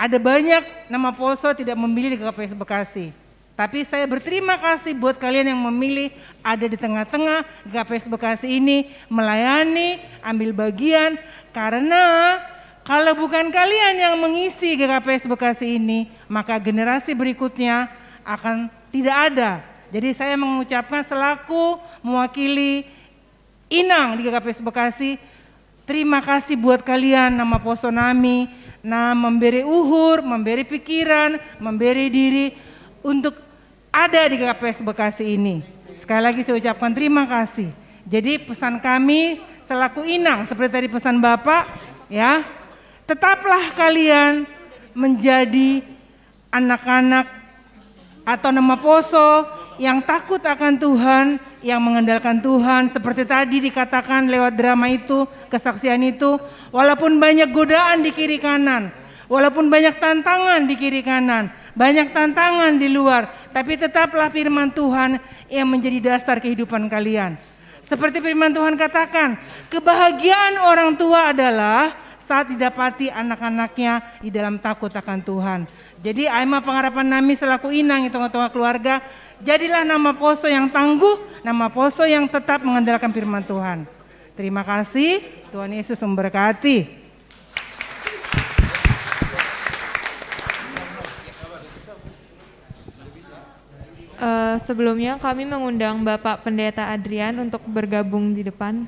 Speaker 11: Ada banyak Nama Poso tidak memilih di GKPS Bekasi. Tapi saya berterima kasih buat kalian yang memilih ada di tengah-tengah GKPS Bekasi ini, melayani, ambil bagian. Karena kalau bukan kalian yang mengisi GKPS Bekasi ini, maka generasi berikutnya akan tidak ada. Jadi saya mengucapkan selaku mewakili inang di GKPS Bekasi, terima kasih buat kalian Nama Poso Nami, memberi uhur, memberi pikiran, memberi diri untuk ada di GKPS Bekasi ini. Sekali lagi saya ucapkan terima kasih. Jadi pesan kami selaku inang seperti tadi pesan Bapak ya, tetaplah kalian menjadi anak-anak atau Nama Poso yang takut akan Tuhan, yang mengandalkan Tuhan seperti tadi dikatakan lewat drama itu, kesaksian itu, walaupun banyak godaan di kiri kanan, walaupun banyak tantangan di kiri kanan, banyak tantangan di luar, tapi tetaplah firman Tuhan yang menjadi dasar kehidupan kalian. Seperti firman Tuhan katakan, kebahagiaan orang tua adalah saat didapati anak-anaknya di dalam takut akan Tuhan. Jadi Aima pengharapan Nami selaku inang itu tengah-tengah keluarga, jadilah Nama Poso yang tangguh, Nama Poso yang tetap mengandalkan firman Tuhan. Terima kasih, Tuhan Yesus memberkati.
Speaker 10: Sebelumnya kami mengundang Bapak Pendeta Adrian untuk bergabung di depan.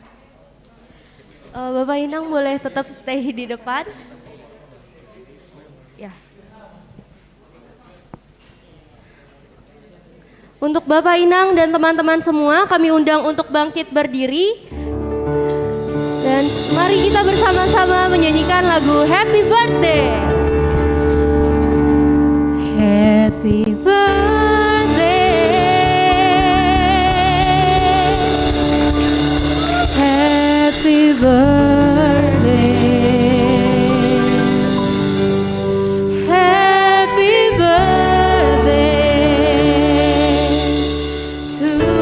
Speaker 20: Bapak Inang boleh tetap stay di depan. Ya. Untuk Bapak Inang dan teman-teman semua kami undang untuk bangkit berdiri. Dan mari kita bersama-sama menyanyikan lagu Happy Birthday. Happy birthday. Happy birthday. Happy birthday to you.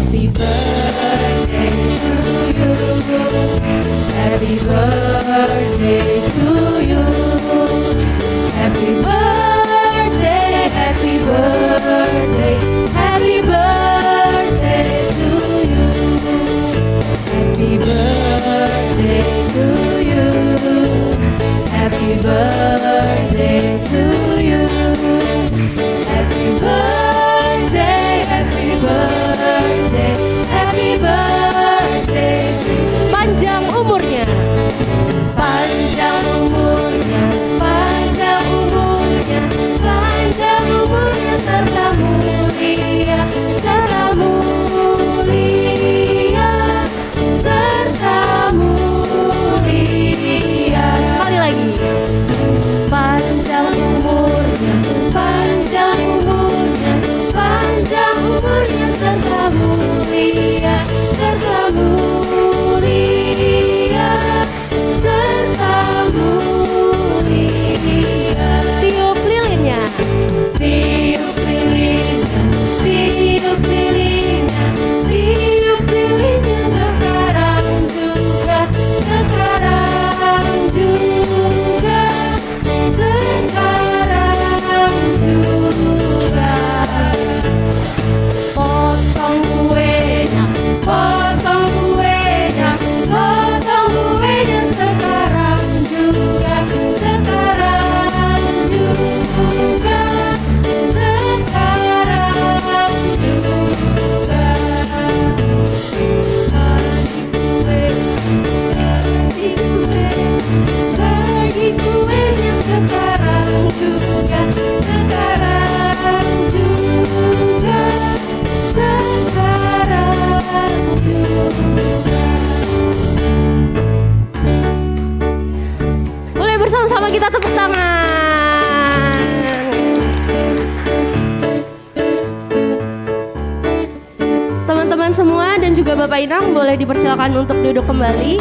Speaker 20: Happy birthday to you. Happy birthday to you. Happy birthday, happy birthday, happy birthday to you. Happy birthday to you. Happy birthday to you. Happy birthday, happy birthday, happy birthday to you. Panjang umurnya. Panjang umurnya, panjang umurnya, panjang umurnya serta mulia, serta mulia, serta mulia. Kali lagi. Panjang Bapak Inang boleh dipersilakan untuk duduk kembali.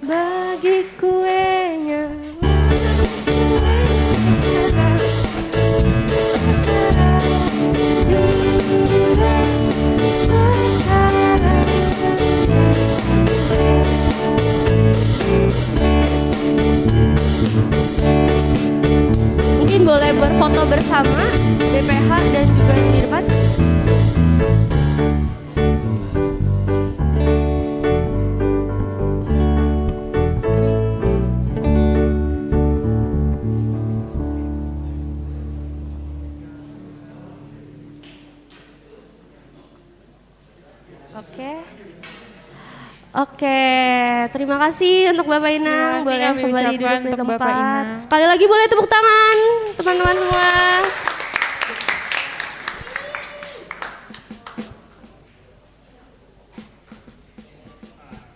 Speaker 20: Bagi kuenya mungkin boleh berfoto bersama BPH dan juga di depan. Oke, terima kasih untuk Bapak Inang. Boleh kembali duduk di tempat. Sekali lagi boleh tepuk tangan teman-teman semua.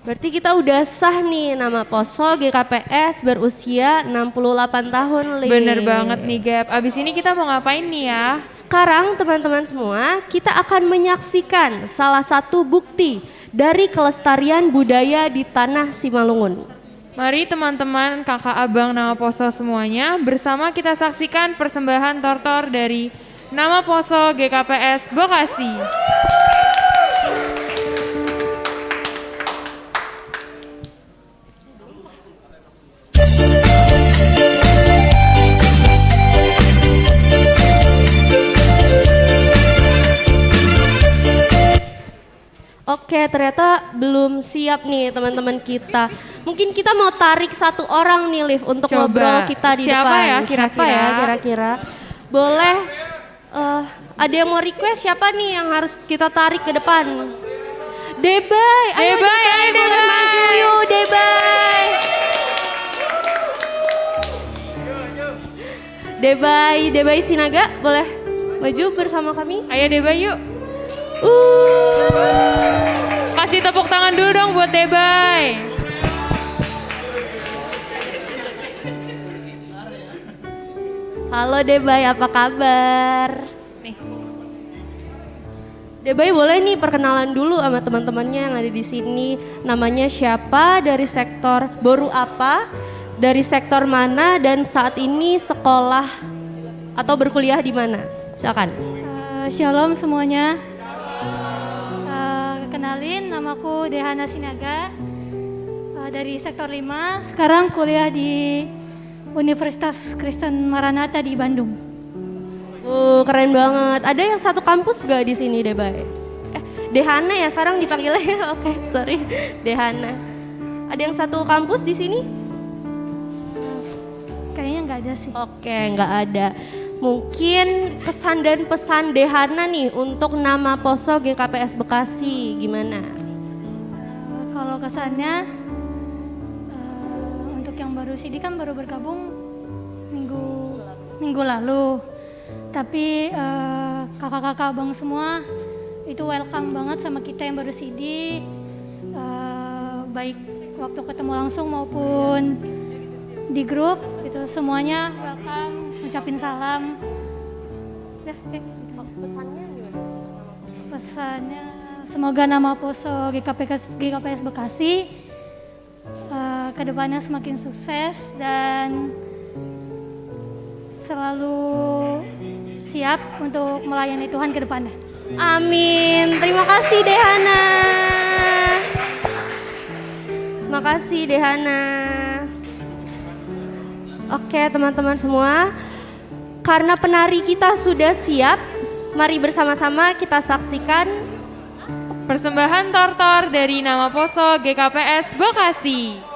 Speaker 20: Berarti kita udah sah nih nama Poso GKPS berusia 68 tahun.
Speaker 10: Bener banget nih Gap. Abis ini kita mau ngapain nih ya?
Speaker 20: Sekarang teman-teman semua kita akan menyaksikan salah satu bukti dari kelestarian budaya di tanah Simalungun.
Speaker 10: Mari teman-teman, kakak, abang, nama Poso semuanya bersama kita saksikan persembahan tortor dari nama Poso GKPS Bekasi.
Speaker 20: Oke, ternyata belum siap nih teman-teman kita. Mungkin kita mau tarik satu orang nih, Liv, untuk ngobrol kita di
Speaker 10: siapa
Speaker 20: depan.
Speaker 10: Ya, kira-kira?
Speaker 20: Siapa ya kira-kira? Boleh, ada yang mau request siapa nih yang harus kita tarik ke depan? Debay, ayo Debay, boleh maju yuk Debay. Debay Sinaga, boleh maju bersama kami?
Speaker 10: Ayo Debay yuk. Kasih tepuk tangan dulu dong buat Debay.
Speaker 20: Halo Debay, apa kabar? Debay boleh nih perkenalan dulu sama teman-temannya yang ada di sini. Namanya siapa, dari sektor boru apa, dari sektor mana, dan saat ini sekolah atau berkuliah di mana? Silakan.
Speaker 9: Shalom semuanya. Kenalin, namaku Dehana Sinaga dari sektor 5. Sekarang kuliah di Universitas Kristen Maranatha di Bandung.
Speaker 20: Keren banget. Ada yang satu kampus gak di sini, Debay? Dehana ya sekarang dipanggilnya. Oke, sorry. Dehana. Ada yang satu kampus di sini?
Speaker 9: Kayaknya nggak ada sih.
Speaker 20: Oke, nggak ada. Mungkin kesan dan pesan Dehana nih untuk nama Poso GKPS Bekasi gimana?
Speaker 9: Kalau kesannya untuk yang baru CD kan baru bergabung minggu lalu. Tapi kakak-kakak abang semua itu welcome banget sama kita yang baru CD. Baik waktu ketemu langsung maupun di grup itu semuanya welcome. Ucapin salam.
Speaker 20: Pesannya gimana?
Speaker 9: Pesannya semoga nama Poso GKPS Bekasi kedepannya semakin sukses dan selalu siap untuk melayani Tuhan ke depannya.
Speaker 20: Amin. Terima kasih Dehana. Makasih Dehana. Oke teman-teman semua, karena penari kita sudah siap, mari bersama-sama kita saksikan
Speaker 10: persembahan tortor dari nama Poso GKPS Bekasi.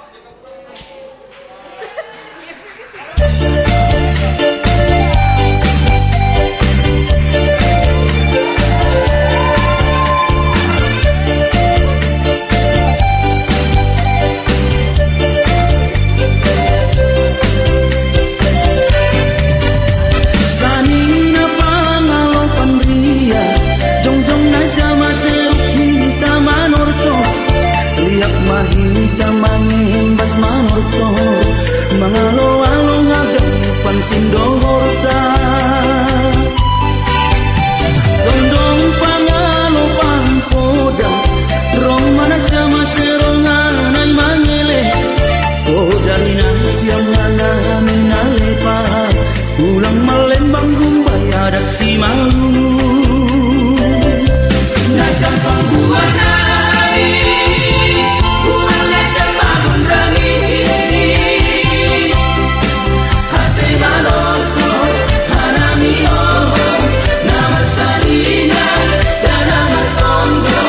Speaker 17: Sanina
Speaker 4: angin bas manorto mangalo-alo ngagam pansindorta tondong pangalo pangpoda rong mana sama serongan ay mangele podalina siang mana minale pa ulang malembang gumbay adat si malu nasang pangbuat nari buang nasang magun rangi hasay maloko hanami oh nama sarina dan nama tondo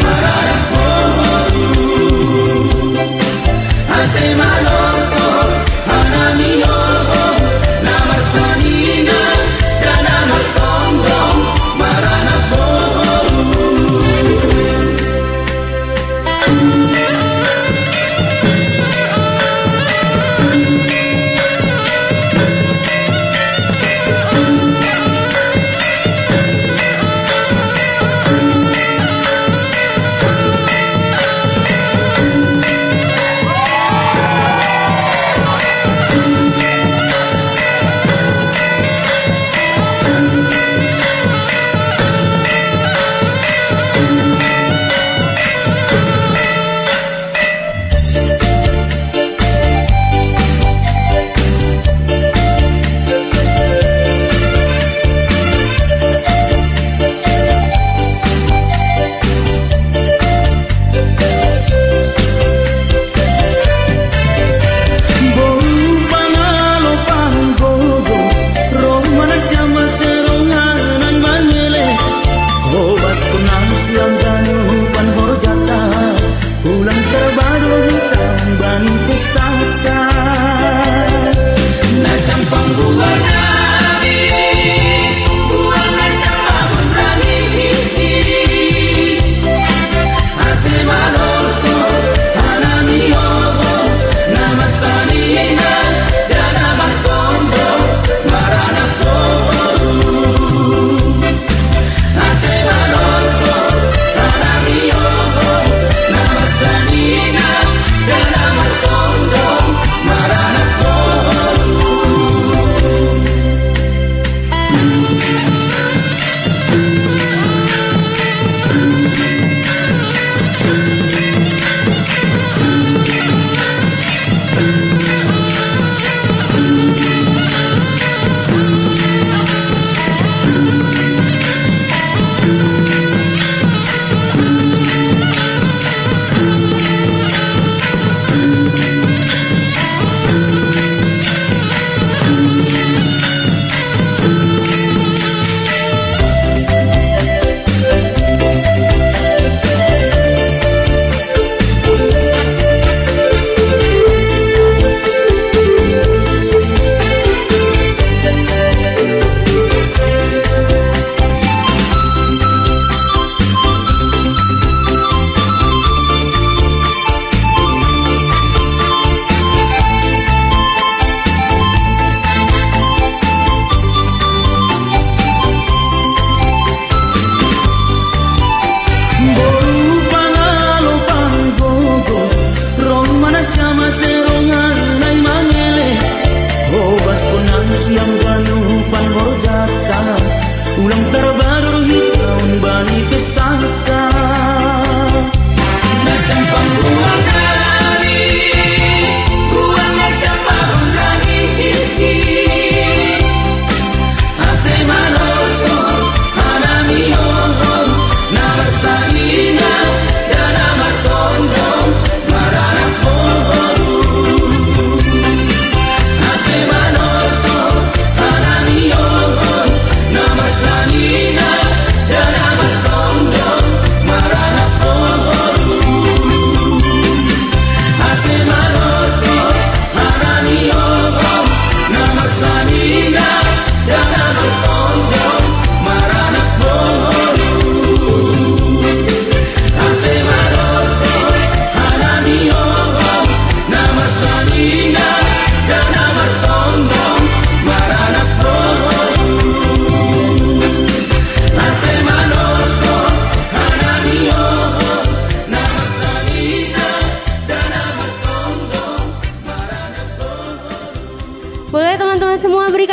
Speaker 4: mararang pohon hasay maloko hanami oh nama sarina dan nama tondo mararang pohon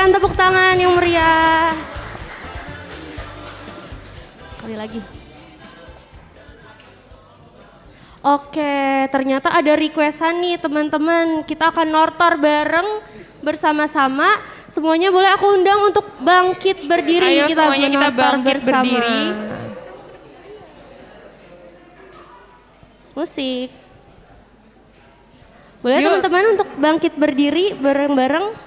Speaker 20: berikan tepuk tangan yang meriah. Sekali lagi. Oke, ternyata ada requestan nih teman-teman. Kita akan nortor bareng bersama-sama. Semuanya boleh aku undang untuk bangkit berdiri.
Speaker 10: Ayo semuanya kita
Speaker 20: menortor
Speaker 10: bangkit
Speaker 20: bersama.
Speaker 10: berdiri.
Speaker 20: Musik. Boleh
Speaker 10: Yuk.
Speaker 20: teman-teman untuk bangkit berdiri bareng-bareng.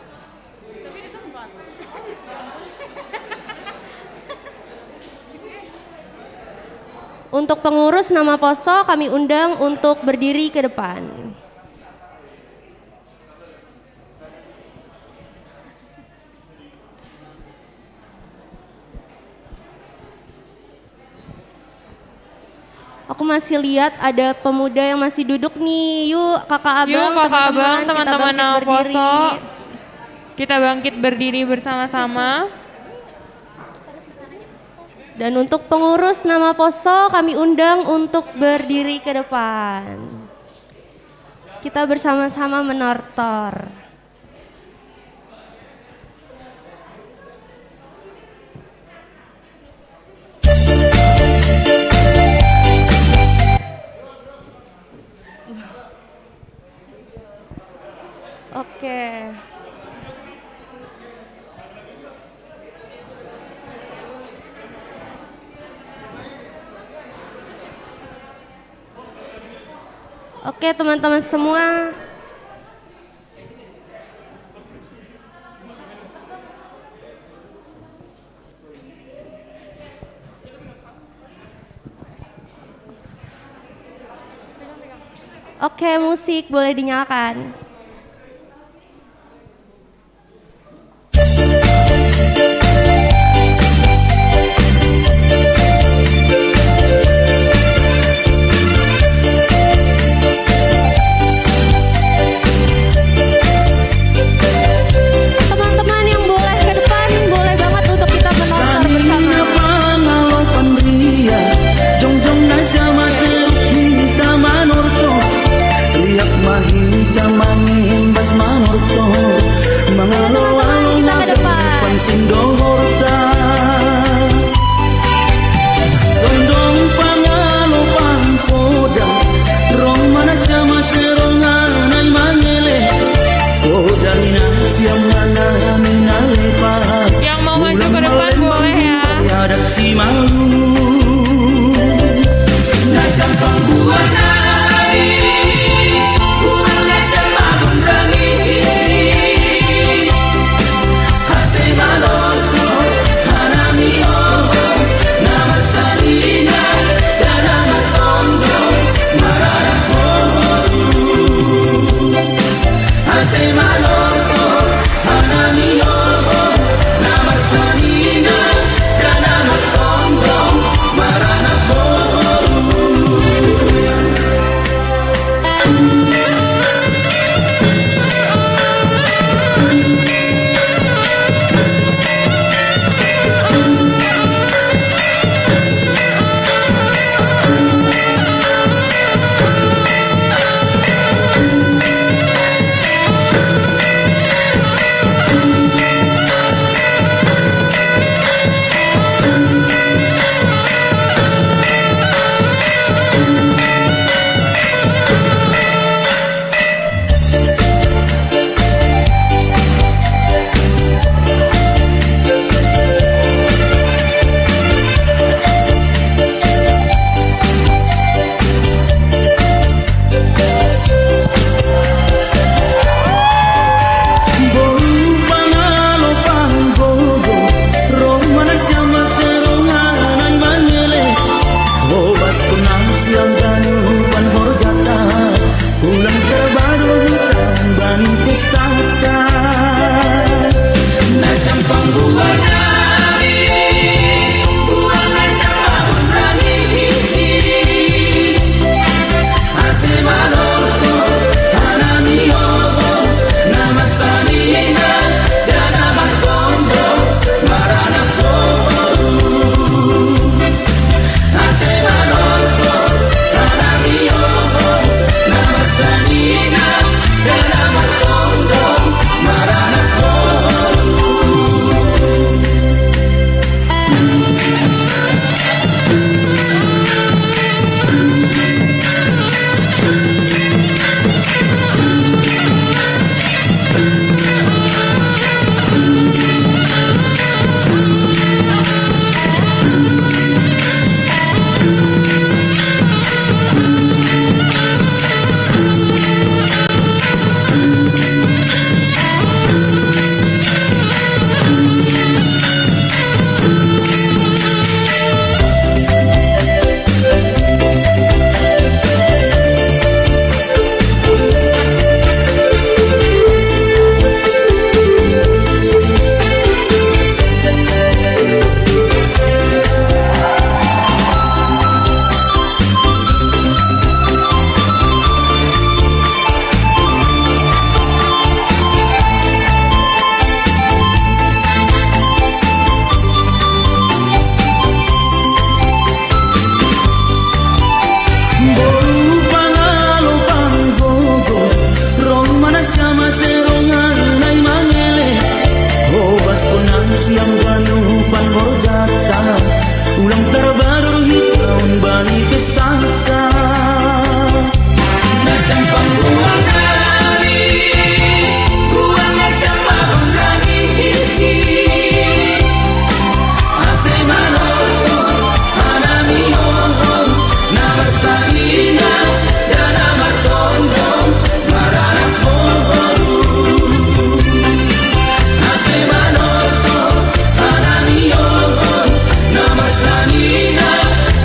Speaker 20: Untuk pengurus nama Poso kami undang untuk berdiri ke depan. Aku masih lihat ada pemuda yang masih duduk nih. Yuk kakak abang,
Speaker 10: Yuk kakak abang, teman-teman nama
Speaker 20: berdiri.
Speaker 10: Poso. Kita bangkit berdiri bersama-sama.
Speaker 20: Dan untuk pengurus nama Poso kami undang untuk berdiri ke depan. Kita bersama-sama menortor. Oke. Oke teman-teman semua. Oke, musik boleh dinyalakan. Teman-teman yang boleh ke depan, boleh banget untuk kita menortor bersama.
Speaker 4: Jongjong na siya masilip hinta manorto Riyak mahinta man ulang terbaru di tahun bani pestaka. Nasampang buang nari, buang nasampang nari. Ase manoto, hanami honhon, namar sarina, dan namar tondong, maranak honhoru. Ase manoto, hanami honhon, namar sarina,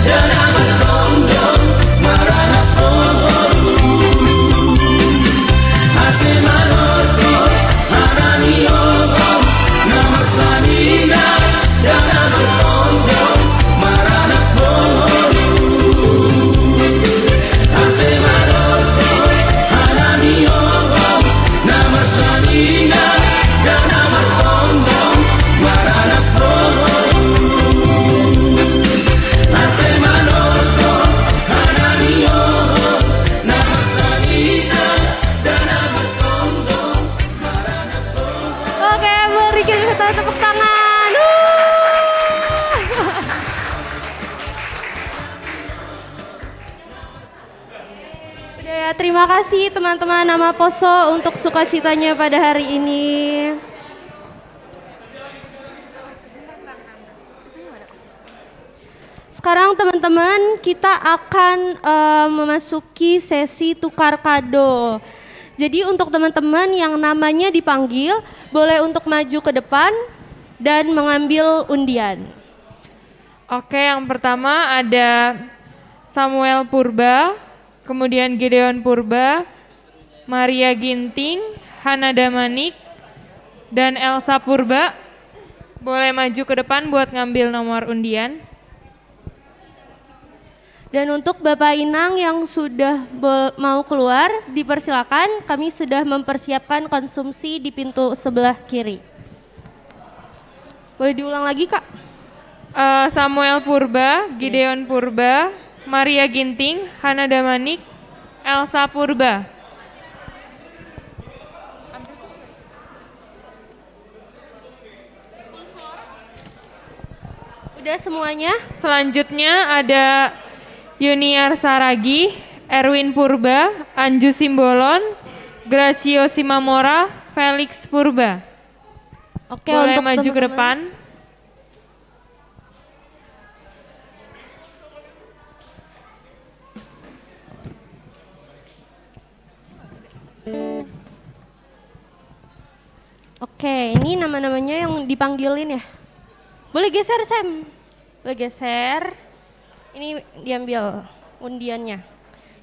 Speaker 4: dan namar tondong, maranak honhoru. Ase manoto, hanami honhon, namar sarina, dan namar tondong, maranak honhoru. Ase manoto, hanami honhon, namar sarina, dan namar tondong, maranak honhoru. Ase manoto, hanami honhon, namar sarina, dan namar tondong, maranak honhoru.
Speaker 20: Oke, berikan kita tepuk tangan. Udah ya, terima kasih teman-teman nama Poso untuk sukacitanya pada hari ini. Sekarang teman-teman kita akan memasuki sesi tukar kado. Jadi untuk teman-teman yang namanya dipanggil boleh untuk maju ke depan dan mengambil undian.
Speaker 10: Oke, yang pertama ada Samuel Purba, kemudian Gideon Purba, Maria Ginting, Hana Damanik, dan Elsa Purba. Boleh maju ke depan buat ngambil nomor undian.
Speaker 20: Dan untuk Bapak Inang yang sudah mau keluar, dipersilakan, kami sudah mempersiapkan konsumsi di pintu sebelah kiri. Boleh diulang lagi, Kak?
Speaker 10: Samuel Purba, Gideon Purba, Maria Ginting, Hana Damanik, Elsa Purba.
Speaker 20: Udah semuanya?
Speaker 10: Selanjutnya ada Yuniar Saragi, Erwin Purba, Anju Simbolon, Gracio Simamora, Felix Purba.
Speaker 20: Oke,
Speaker 10: boleh
Speaker 20: untuk
Speaker 10: maju ke
Speaker 20: teman-teman.
Speaker 10: depan.
Speaker 20: Oke, ini nama-namanya yang dipanggilin ya. Boleh geser, Sam. Boleh geser. Ini diambil undiannya.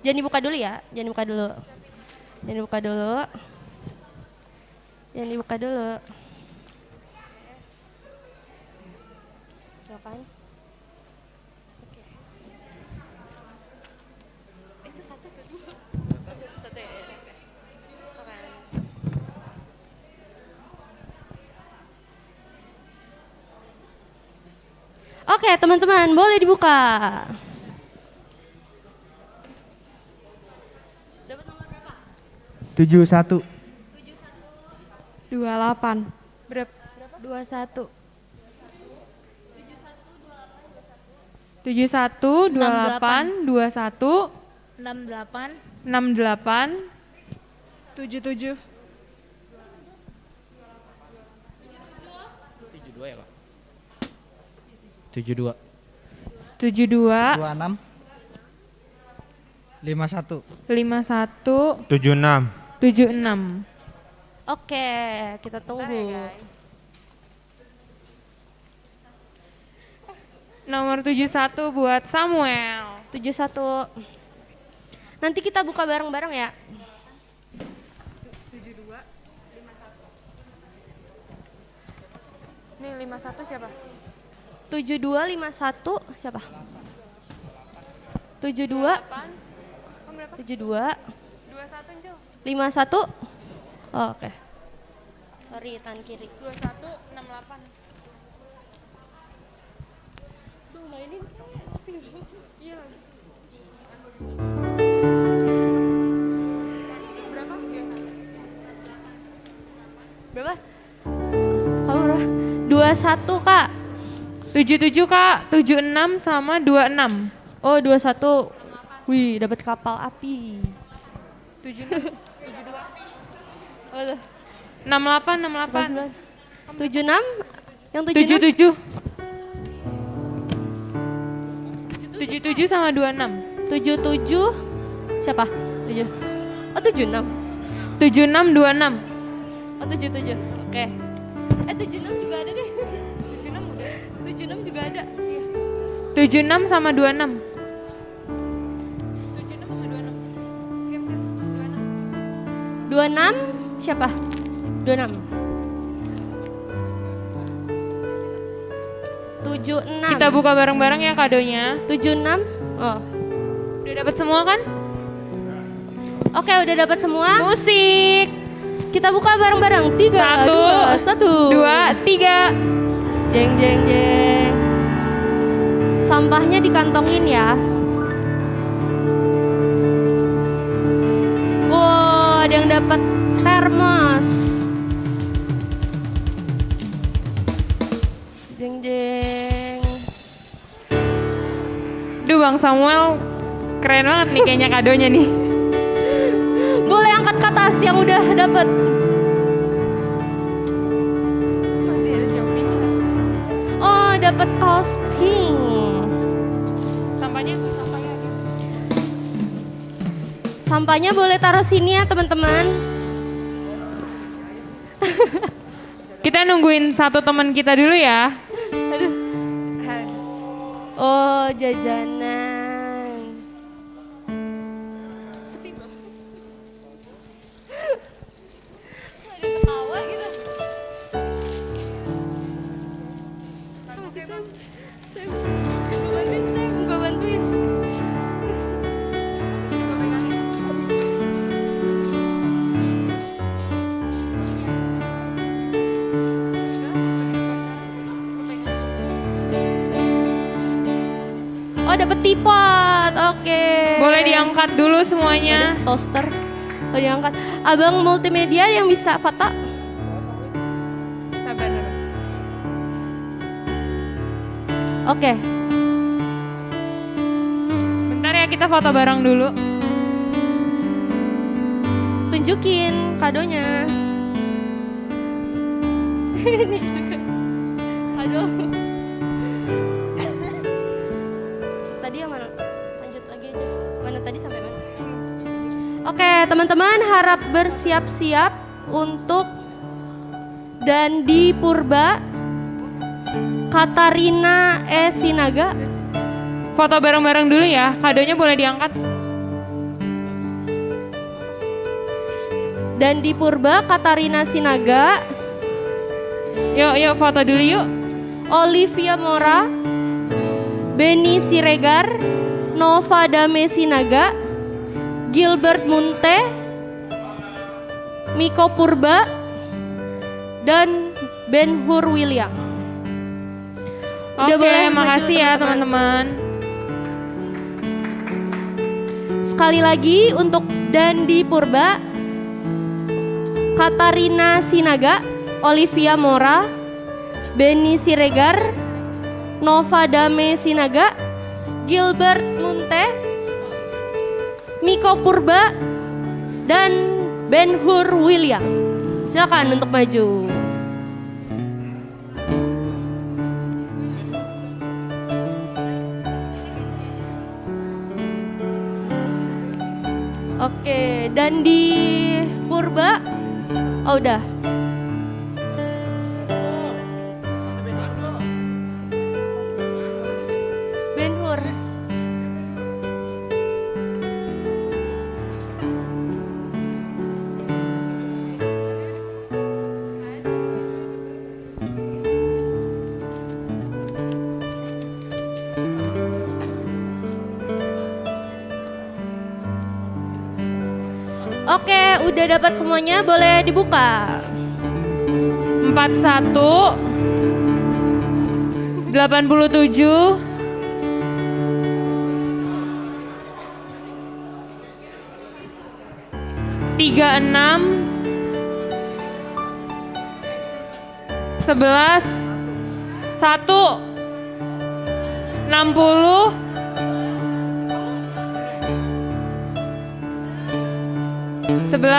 Speaker 20: Jangan dibuka dulu ya, jangan dibuka dulu. Jangan dibuka dulu. Jangan dibuka dulu. Silakan. Oke. Itu satu ke dua. Satu ya. Oke. Oke, teman-teman, boleh dibuka. Dapat nomor berapa?
Speaker 14: 71.
Speaker 10: 28. Berapa?
Speaker 20: 21.
Speaker 10: 71, 28, 21,
Speaker 12: 68,
Speaker 10: 68,
Speaker 12: 77,
Speaker 13: 72 ya, Kak? 72.
Speaker 10: 72,
Speaker 23: 26, 51,
Speaker 10: 51,
Speaker 1: 76.
Speaker 10: 76.
Speaker 20: Oke, kita tunggu.
Speaker 10: Nomor 71 buat Samuel.
Speaker 20: 71. Nanti kita buka bareng-bareng ya.
Speaker 10: 72, 51. Nih 51 siapa?
Speaker 20: 72, 51 siapa? 72, 72,
Speaker 10: 21 Njel.
Speaker 20: 51. Oh, oke. Sorry, tangan kiri.
Speaker 10: 21, 68.
Speaker 20: Duh, mainin sepi.
Speaker 10: Iya.
Speaker 20: Berapa? Kamu berapa? 21, Kak.
Speaker 10: 77 Kak, 76 sama 26.
Speaker 20: Oh 21. Wih dapat kapal api.
Speaker 10: 76. 68, 68.
Speaker 20: 76? Yang
Speaker 10: 77. 77 sama 26.
Speaker 20: 77 siapa? 7. Oh 76.
Speaker 10: 76 26.
Speaker 20: Oh 77. Oke. 76 juga ada deh. 76 udah. 76 juga ada. Iya.
Speaker 10: 76 sama 26.
Speaker 20: 26 siapa? 26. 76.
Speaker 10: Kita buka bareng-bareng ya kadonya.
Speaker 20: 76. Oh.
Speaker 10: Udah dapat semua kan?
Speaker 20: Oke, udah dapat semua.
Speaker 10: Musik.
Speaker 20: Kita buka bareng-bareng. 3, 2, 1.
Speaker 10: 2, 3.
Speaker 20: Jeng jeng jeng. Sampahnya dikantongin ya. Wow, ada yang dapat termos. Jeng jeng.
Speaker 10: Duh Bang Samuel, keren banget nih kayaknya kadonya nih.
Speaker 20: Boleh angkat ke atas yang udah dapat.
Speaker 10: Masih ada shopping.
Speaker 20: Oh, dapat kaos pink.
Speaker 10: Sampahnya.
Speaker 20: Sampahnya boleh taruh sini ya teman-teman.
Speaker 10: Kita nungguin satu teman kita dulu ya.
Speaker 20: Aduh. Oh, jajanan. Sepi banget. Ada ketawa gitu. Sama si Sam. Sam. Gue bantuin. Oh dapat teapot, oke.
Speaker 10: Boleh diangkat dulu semuanya.
Speaker 20: Ada toaster, boleh diangkat. Abang multimedia yang bisa foto.
Speaker 10: Sabar.
Speaker 20: Oke.
Speaker 10: Bentar ya kita foto bareng dulu.
Speaker 20: Tunjukin kadonya. Ini juga. Aduh. Tadi yang mana? Lanjut lagi aja. Mana tadi sampai mana? Oke, teman-teman harap bersiap-siap untuk Dandi Purba, Katarina Sinaga.
Speaker 10: Foto bareng-bareng dulu ya. Kadonya boleh diangkat.
Speaker 20: Dandi Purba, Katarina Sinaga.
Speaker 10: Yuk foto dulu yuk.
Speaker 20: Olivia Mora, Beni Siregar, Nova Dame Sinaga, Gilbert Munte, Miko Purba, dan Ben Hur William. Udah
Speaker 10: Oke,
Speaker 20: boleh maju,
Speaker 10: makasih ya teman-teman.
Speaker 20: Sekali lagi untuk Dandi Purba, Katarina Sinaga, Olivia Mora, Beni Siregar, Nova Dame Sinaga, Gilbert Munte, Miko Purba, dan Ben Hur William. Silakan untuk maju. Oke, Dandi Purba. Oh udah. Ben Hur. Oke, udah dapat semuanya, boleh dibuka.
Speaker 10: 41 87 36 11 1 11,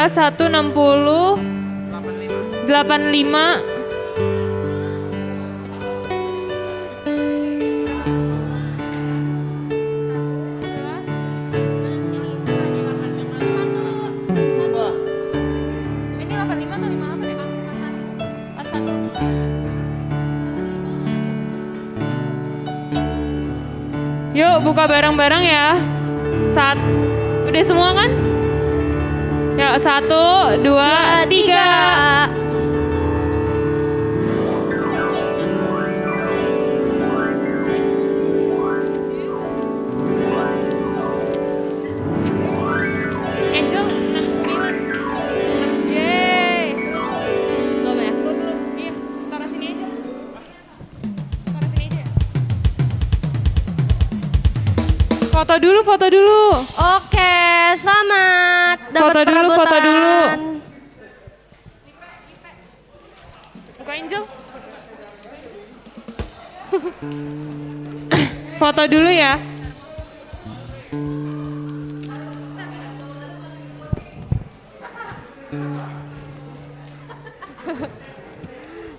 Speaker 10: 1, 60, 85, ini 85 atau 58 ya? 41. Yuk buka bareng-bareng ya. Udah semua kan? Ya, 1, 2, 3. Angel 69.
Speaker 20: Yeay. Belum ya?
Speaker 10: Iya, taruh sini aja. Taruh sini aja. Foto dulu.
Speaker 20: Oke, selamat dapat
Speaker 10: Foto dulu.
Speaker 20: perabotan.
Speaker 10: Buka Angel. Foto dulu ya.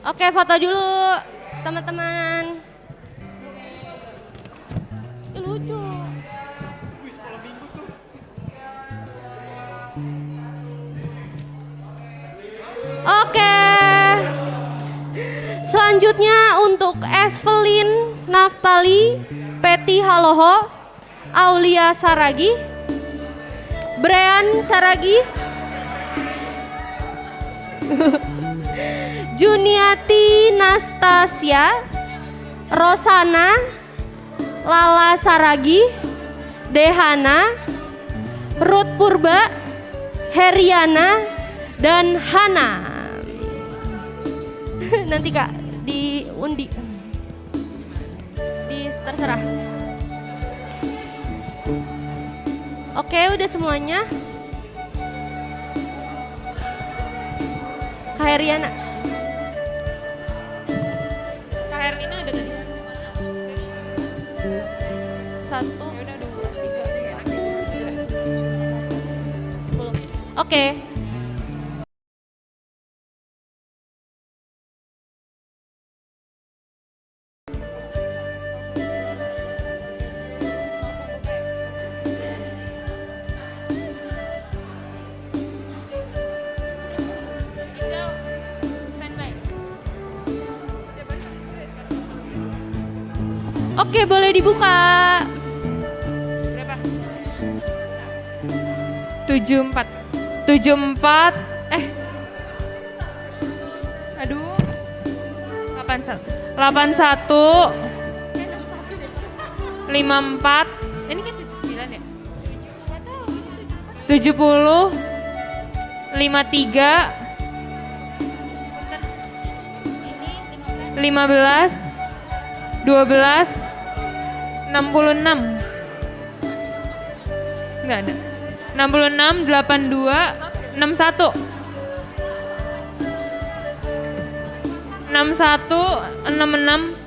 Speaker 20: Oke, foto dulu teman-teman. Ih, lucu. Oke. Selanjutnya untuk Evelyn Naftali Peti Haloho, Aulia Saragi, Brian Saragi, Juniati Nastasia, Rosana, Lala Saragi, Dehana, Ruth Purba, Heriana, dan Hana. Nanti Kak diundi, terserah. Oke, udah semuanya. Kak Heriana.
Speaker 10: Kak Herlina ada tadi.
Speaker 20: 1, 2, 3, 10. Oke. Oke, boleh dibuka.
Speaker 10: Berapa? 74. 74. Aduh. 81. 54. Ini kan 79 ya? 70. 53. 15. 12. 66. Enggak ada. 66, 82, 61. 61, 66.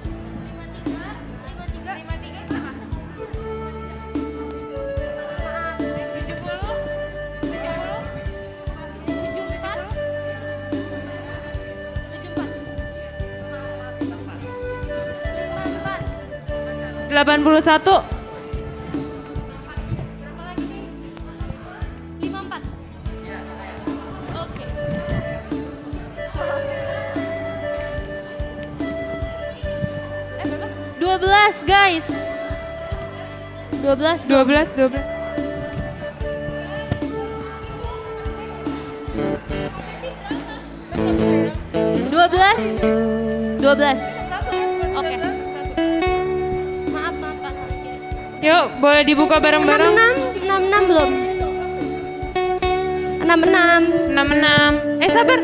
Speaker 10: 81.
Speaker 20: 54. Oke. 12 guys. 12. 12. Oke. Maaf Pak.
Speaker 10: Yuk, boleh dibuka bareng-bareng.
Speaker 20: 66 belum? 66.
Speaker 10: Sabar.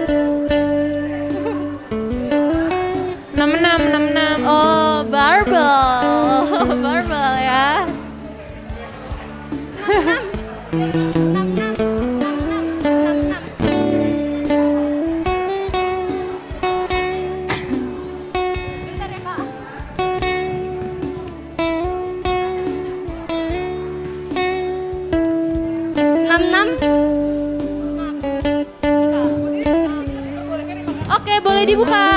Speaker 10: 66.
Speaker 20: Oh, barbel. Barbel ya. 66. 66. Oke, boleh dibuka.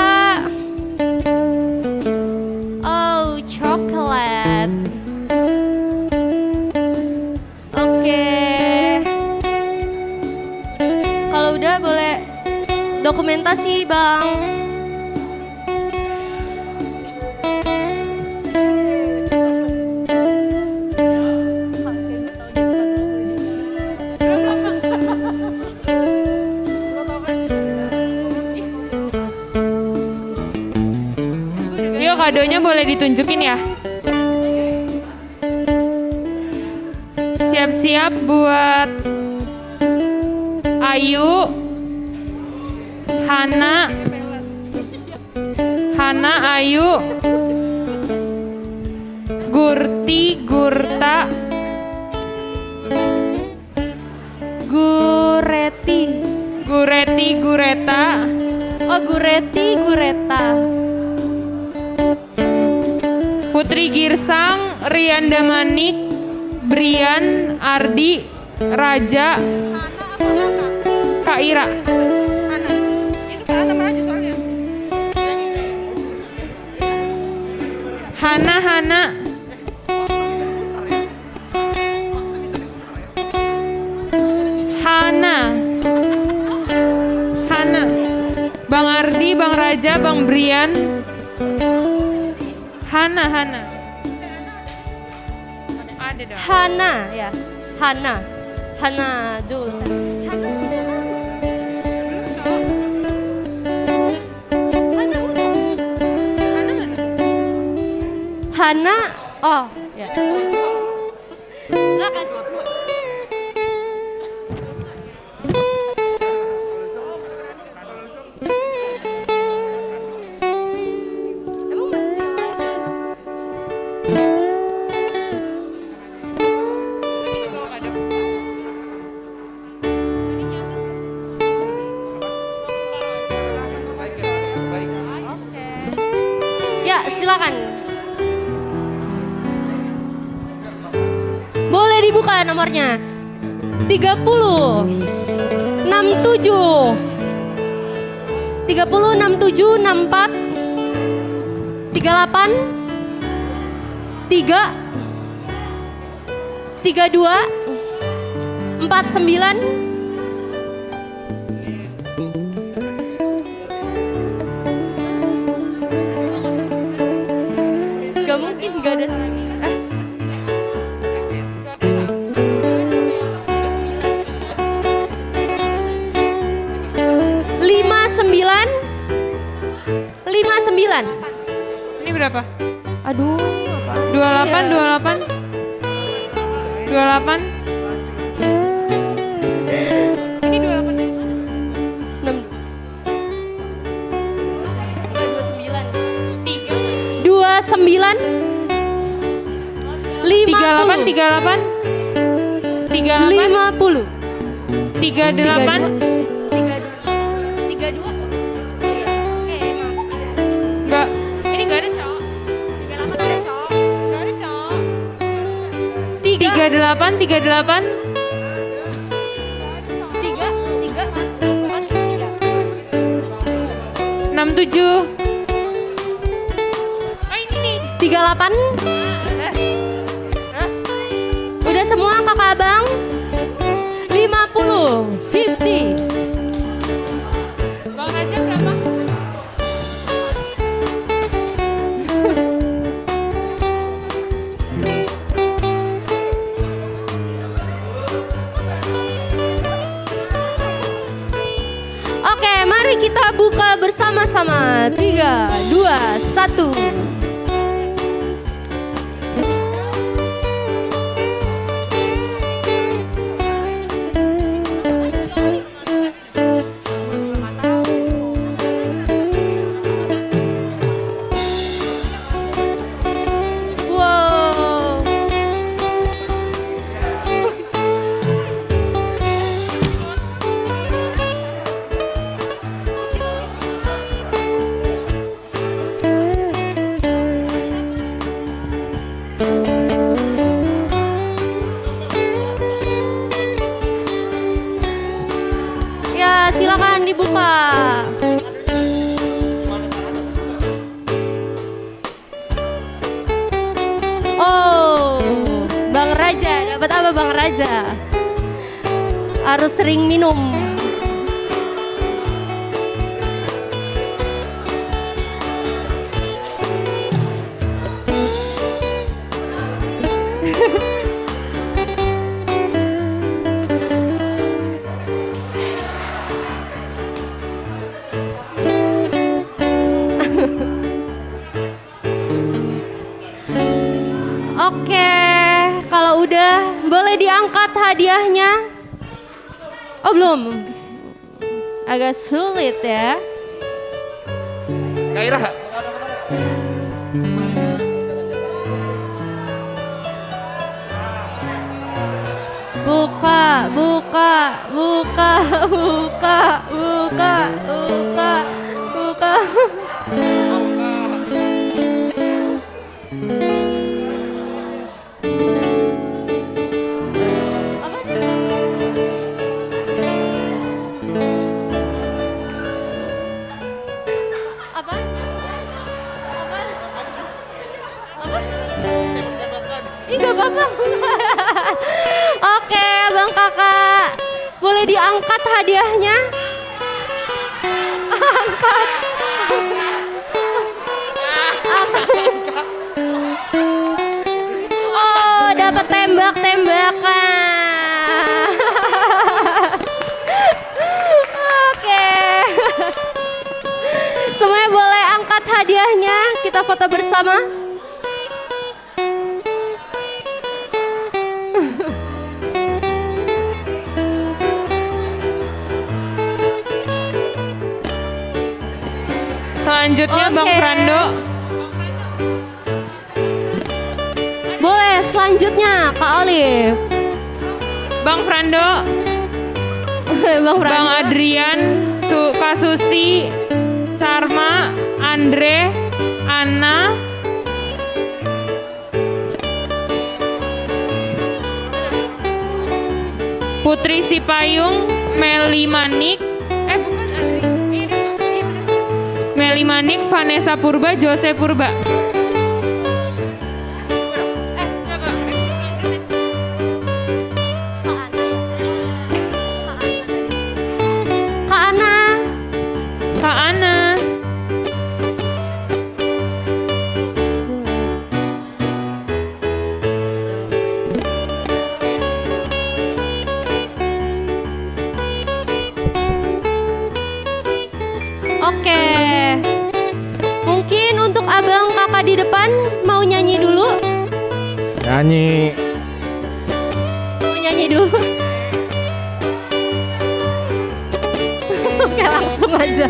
Speaker 20: Oh, coklat. Oke. Kalau udah boleh dokumentasi, Bang.
Speaker 10: Yuk, kadonya boleh ditunjukin ya. Siap-siap buat Ayu, Hana, Ayu, Gurti, Gurta, Gureti, Gureta.
Speaker 20: Oh, Gureti, Gureta.
Speaker 10: Putri Girsang, Rianda Manik, Brian, Ardi, Raja, Kak Ira.
Speaker 11: Itu Kak Ana maju soalnya.
Speaker 10: Hana, Bang Ardi, Bang Raja, Bang Brian, Hana. Ada dong.
Speaker 20: Hana ya. Hana dulu. Hana. Hana. Oh, ya. Silakan. Emang masih ada? Ya, silakan. Boleh dibuka nomornya. 30 67 64 38 3 32 49. Gak mungkin gak ada sini. 59.
Speaker 10: Ini berapa?
Speaker 20: Aduh,
Speaker 10: 28. 28. Ini 28 dari mana?
Speaker 20: 29.
Speaker 10: Enggak, ini enggak ada cowok. 38. 67. Oh, ini nih.
Speaker 20: 38. Udah semua kakak abang? 50. 50.
Speaker 10: Bang Raja berapa?
Speaker 20: Oke, mari kita buka bersama-sama. 3, 2, 1. Wow. dibuka. Oh, Bang Raja, dapat apa Bang Raja? Harus sering minum. Oke, kalau udah boleh diangkat hadiahnya. Oh belum, agak sulit ya.
Speaker 8: Kairah.
Speaker 20: Buka, buka, buka, buka, buka, buka, buka. Apa sih? Apa? Apa? Apa? Ih, gak apa-apa. Oke, Bang Kakak. Boleh diangkat hadiahnya? Angkat. Angkat. Oh, dapat tembak-tembakan. Oke. Semuanya boleh angkat hadiahnya. Kita foto bersama.
Speaker 10: Selanjutnya Bang Frando.
Speaker 20: Boleh selanjutnya Kak Olive.
Speaker 10: Bang Frando. Bang Adrian, Kak Susi, Sarma, Andre, Anna, Putri Sipayung, Meli Manik, Meli Manik, Vanessa Purba, Jose Purba.
Speaker 20: Kak Ana.
Speaker 10: Kak Ana.
Speaker 20: Oke. Mungkin untuk abang kakak di depan mau nyanyi dulu?
Speaker 8: Nyanyi.
Speaker 20: Mau nyanyi dulu? Oke, langsung aja.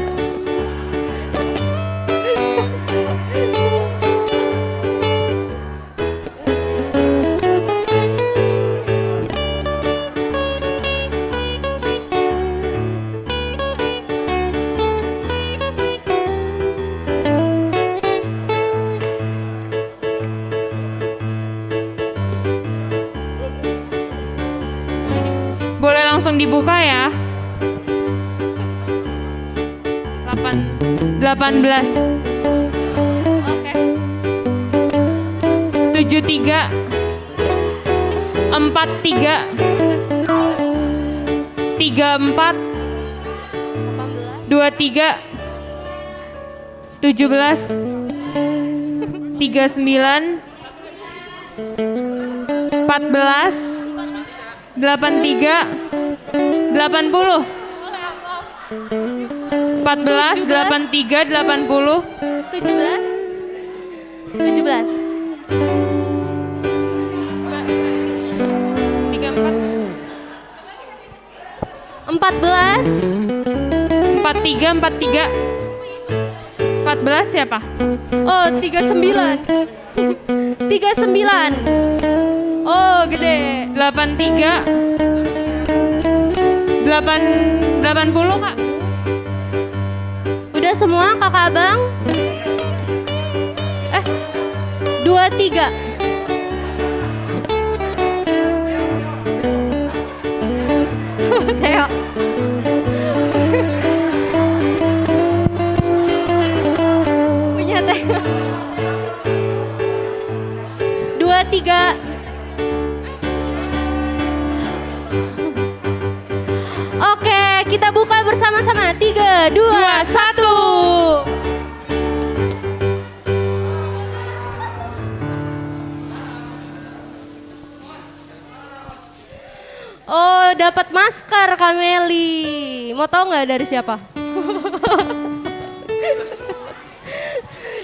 Speaker 10: Boleh langsung dibuka ya. 18.
Speaker 20: Oke.
Speaker 10: 73 43 34 23 17 39 14 83 80 14 83 80
Speaker 20: 17 17 14 14 siapa? Oh, 39 39. Oh, gede.
Speaker 10: 83 80 Kak.
Speaker 20: Udah semua kakak abang? 23. Theo. Oke, kita buka bersama-sama. 3, 2, 1. Oh, dapat masker Kak Meli. Mau tahu nggak dari siapa?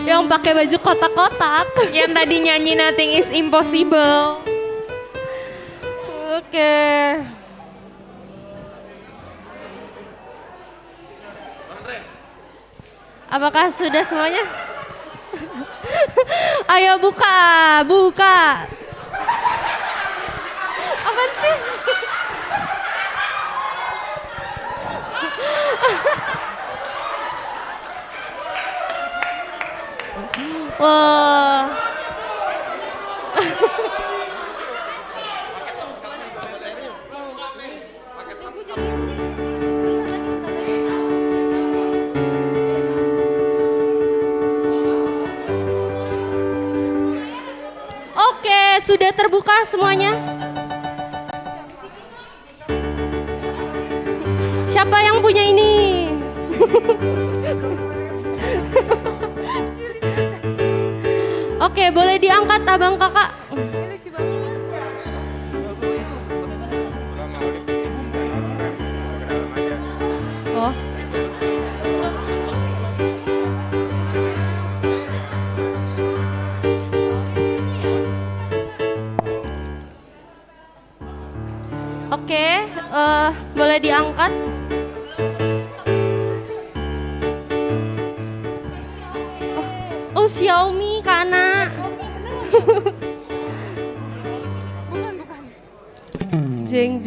Speaker 20: Yang pakai baju kotak-kotak.
Speaker 10: Yang tadi nyanyi Nothing is Impossible.
Speaker 20: Oke. Apakah sudah semuanya? Ayo buka. Apaan sih? Wah. Oke, sudah terbuka semuanya? Siapa yang punya ini? Oke, boleh diangkat abang kakak. Oh. Oke, boleh diangkat. Oh, Xiaomi Kak Ana. Bukan. Jeng.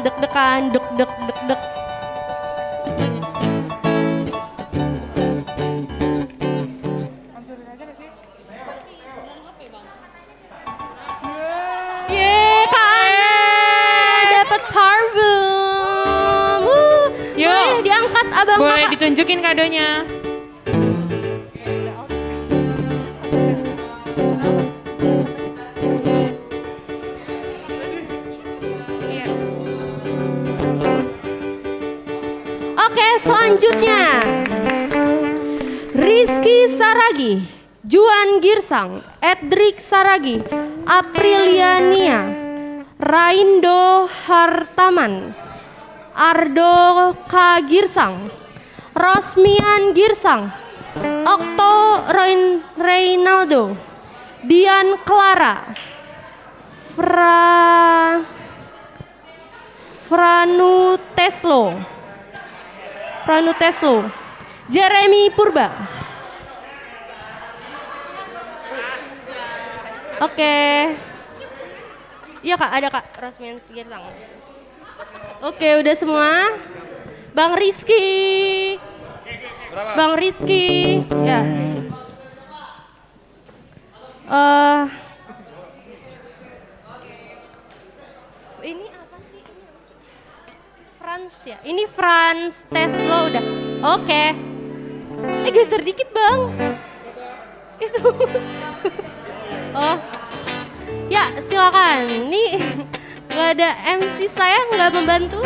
Speaker 20: Deg-degan, deg. Yeay, Kak Ana dapat parfum. Boleh diangkat abang kakak.
Speaker 10: Boleh ditunjukin kadonya.
Speaker 20: Oke, selanjutnya Rizky Saragi, Juan Girsang, Edric Saragi, Apriliania, Raindo Hartaman, Ardo K. Girsang, Rosmian Girsang, Okto Reynaldo, Dian Clara, Franu Teslo, Jeremy Purba. Oke. Iya Kak, ada Kak Rosmian Girsang. Oke, udah semua. Bang Rizky. Ya. Ini apa sih? Franz ya. Ini Franz Teslo udah. Oke. Geser dikit Bang. Itu. Oh. Ya, silakan. Nih nggak ada MC saya nggak membantu.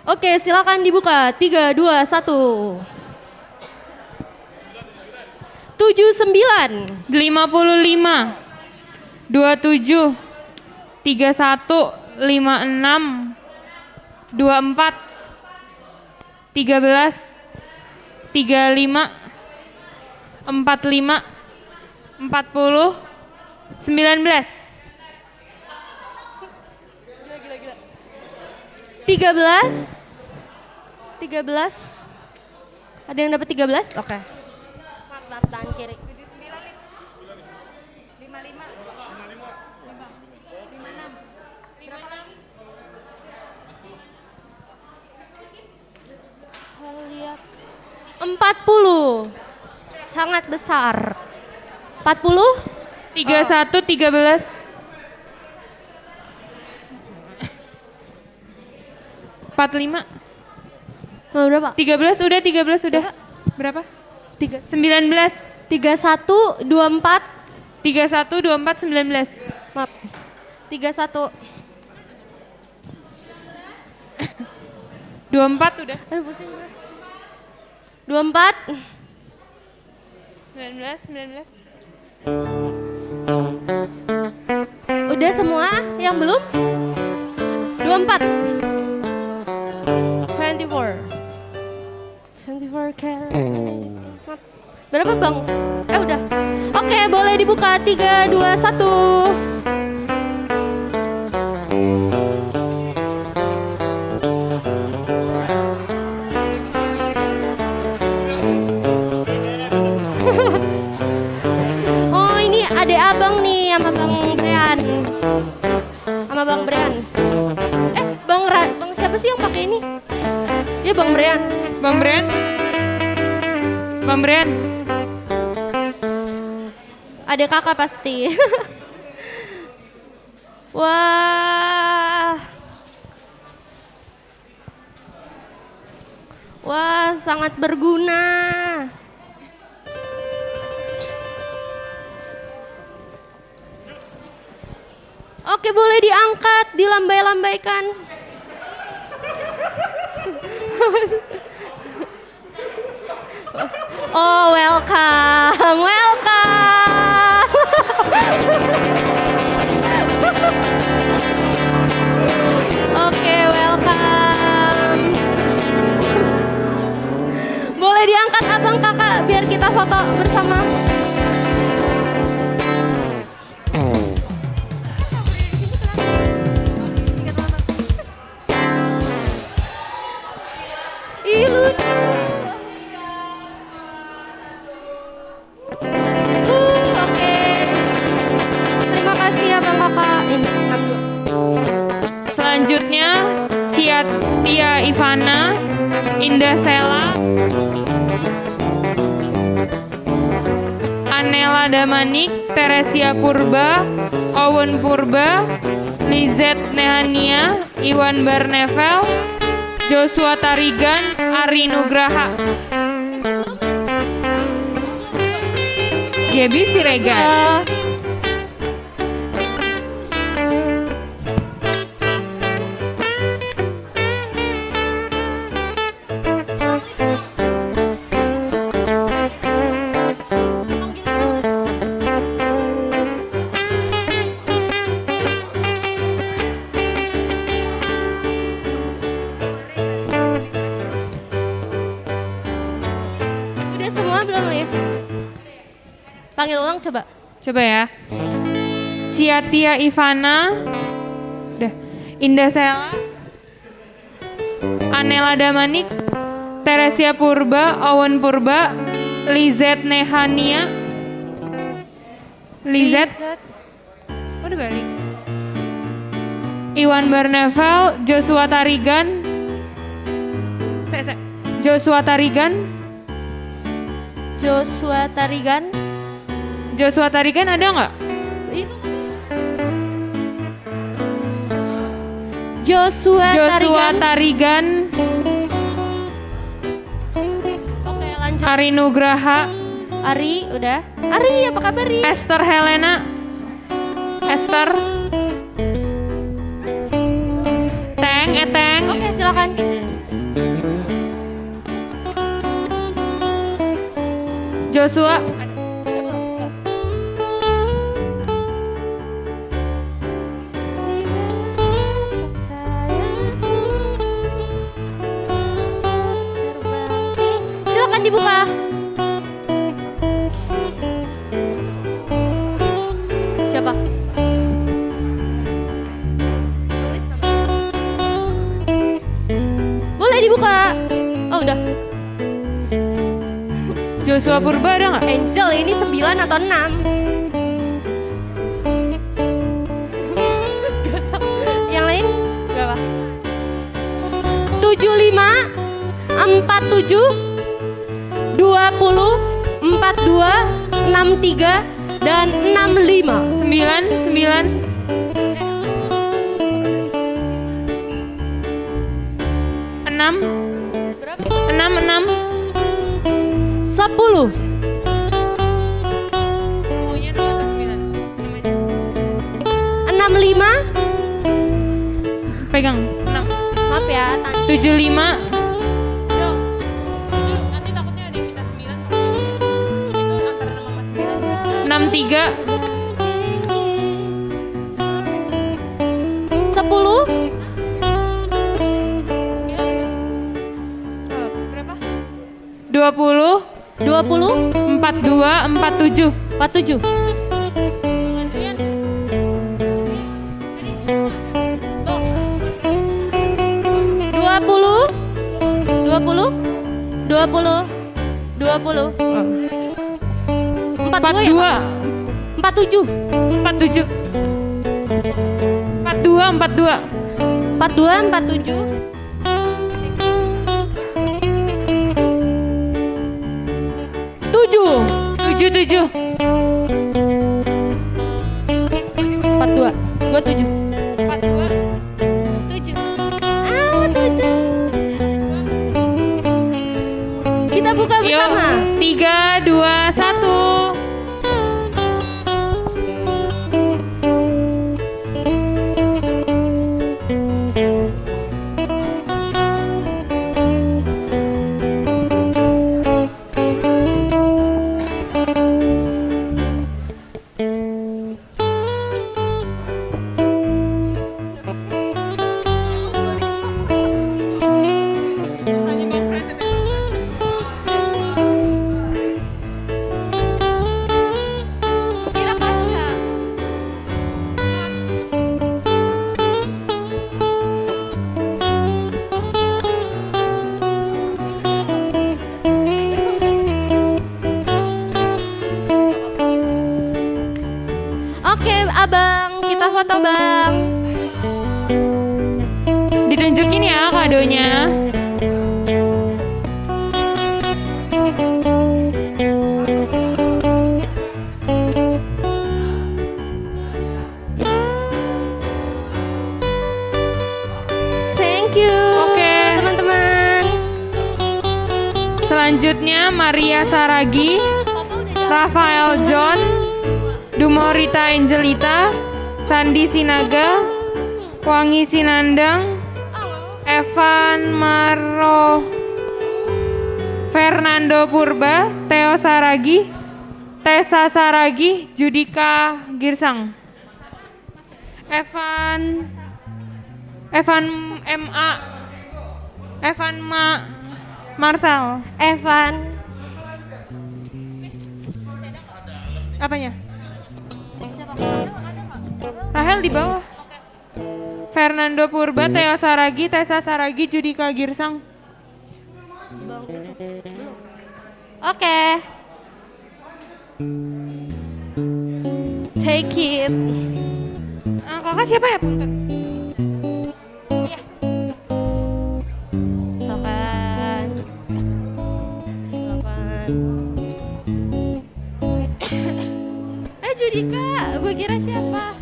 Speaker 20: Oke, silakan dibuka. 3, 2, 1. 79,
Speaker 10: 55, 27, 31, 56, 24, 13, 35, 45, 40, 19.
Speaker 20: 13, Ada yang dapat 13? Oke. Maaf, tangan kiri. 40. Sangat besar. 40?
Speaker 10: 31, 13. 45.
Speaker 20: Berapa?
Speaker 10: 13 udah. Berapa? 19.
Speaker 20: 31, 24.
Speaker 10: 31, 24, 19.
Speaker 20: Maaf. 31.
Speaker 10: 24 udah.
Speaker 20: Aduh pusing gue. 24.
Speaker 10: 19.
Speaker 20: Udah semua? Yang belum? 24. 24 karat. Berapa bang? Udah. Oke, boleh dibuka. 3, 2, 1. Oh, ini adek abang nih sama Bang Brean. Bang siapa sih yang pakai ini? Ya Bang Brean. Adek kakak pasti. Wah, sangat berguna. Oke, boleh diangkat, dilambai-lambaikan. Oh, welcome. Oke, welcome. Boleh diangkat abang kakak biar kita foto bersama. Ih, lucu. Oke. Terima kasih ya Bang Kakak. Ini 62.
Speaker 10: Selanjutnya Tia Ivana, Indah Sela, Anela Damanik, Teresia Purba, Owen Purba, Lizet Nehania, Iwan Barnevel, Joshua Tarigan, Ari Nugraha, Gaby Siregar.
Speaker 20: Udah semua belum, Liv? Panggil ulang coba.
Speaker 10: Coba ya. Tia Ivana, udah. Indah Sela, Anela Damanik, Teresia Purba, Owen Purba, Lizet Nehania, Lizet. Udah balik. Iwan Barnevel, Joshua Tarigan, Joshua Tarigan ada nggak?
Speaker 20: Joshua
Speaker 10: Tarigan.
Speaker 20: Oke, lanjut.
Speaker 10: Ari Nugraha.
Speaker 20: Ari, udah. Ari, apa kabar Ri?
Speaker 10: Esther Helena. Teng.
Speaker 20: Oke, silakan.
Speaker 10: Joshua.
Speaker 20: Silakan dibuka. Siapa? Boleh dibuka. Oh, udah.
Speaker 10: Joshua Purba ada nggak?
Speaker 20: Angel ini 9 atau 6? Yang lain berapa? 75, 47, 20, 42, 63, dan 65.
Speaker 10: 9. 6.
Speaker 20: Berapa?
Speaker 10: 6.
Speaker 20: 10.
Speaker 10: Pokoknya 6 atau 9.
Speaker 20: 65.
Speaker 10: Pegang. 6.
Speaker 20: Maaf ya,
Speaker 10: 75.
Speaker 20: Nanti takutnya ada yang minta 9.
Speaker 10: Itu antara 6 sama 9. 63.
Speaker 20: 10.
Speaker 10: Berapa? 20. 42, 47.
Speaker 20: 47. Dua puluh.
Speaker 10: 42.
Speaker 20: 47.
Speaker 10: 7.
Speaker 20: 42. Gua 7.
Speaker 10: 42.
Speaker 20: 7. 7. Kita buka bersama.
Speaker 10: 3, 2, 1.
Speaker 20: Oke, Abang, kita foto, Bang.
Speaker 10: Ditunjukin ya kadonya.
Speaker 20: Thank you.
Speaker 10: Oke.
Speaker 20: Teman-teman.
Speaker 10: Selanjutnya Maria Saragi, Rafael John, Dumorita Angelita, Sandi Sinaga, Wangi Sinandang, Evan Maro, Fernando Purba, Theo Saragi, Tessa Saragi, Judika Girsang, Evan Marsal, apanya? Rahel di bawah. Fernando Purba, Theo Saragi, Tessa Saragi, Judika Girsang.
Speaker 20: Oke. Take it.
Speaker 10: Kakak siapa ya, Punten? Iya.
Speaker 20: Silakan. Judika, gue kira siapa?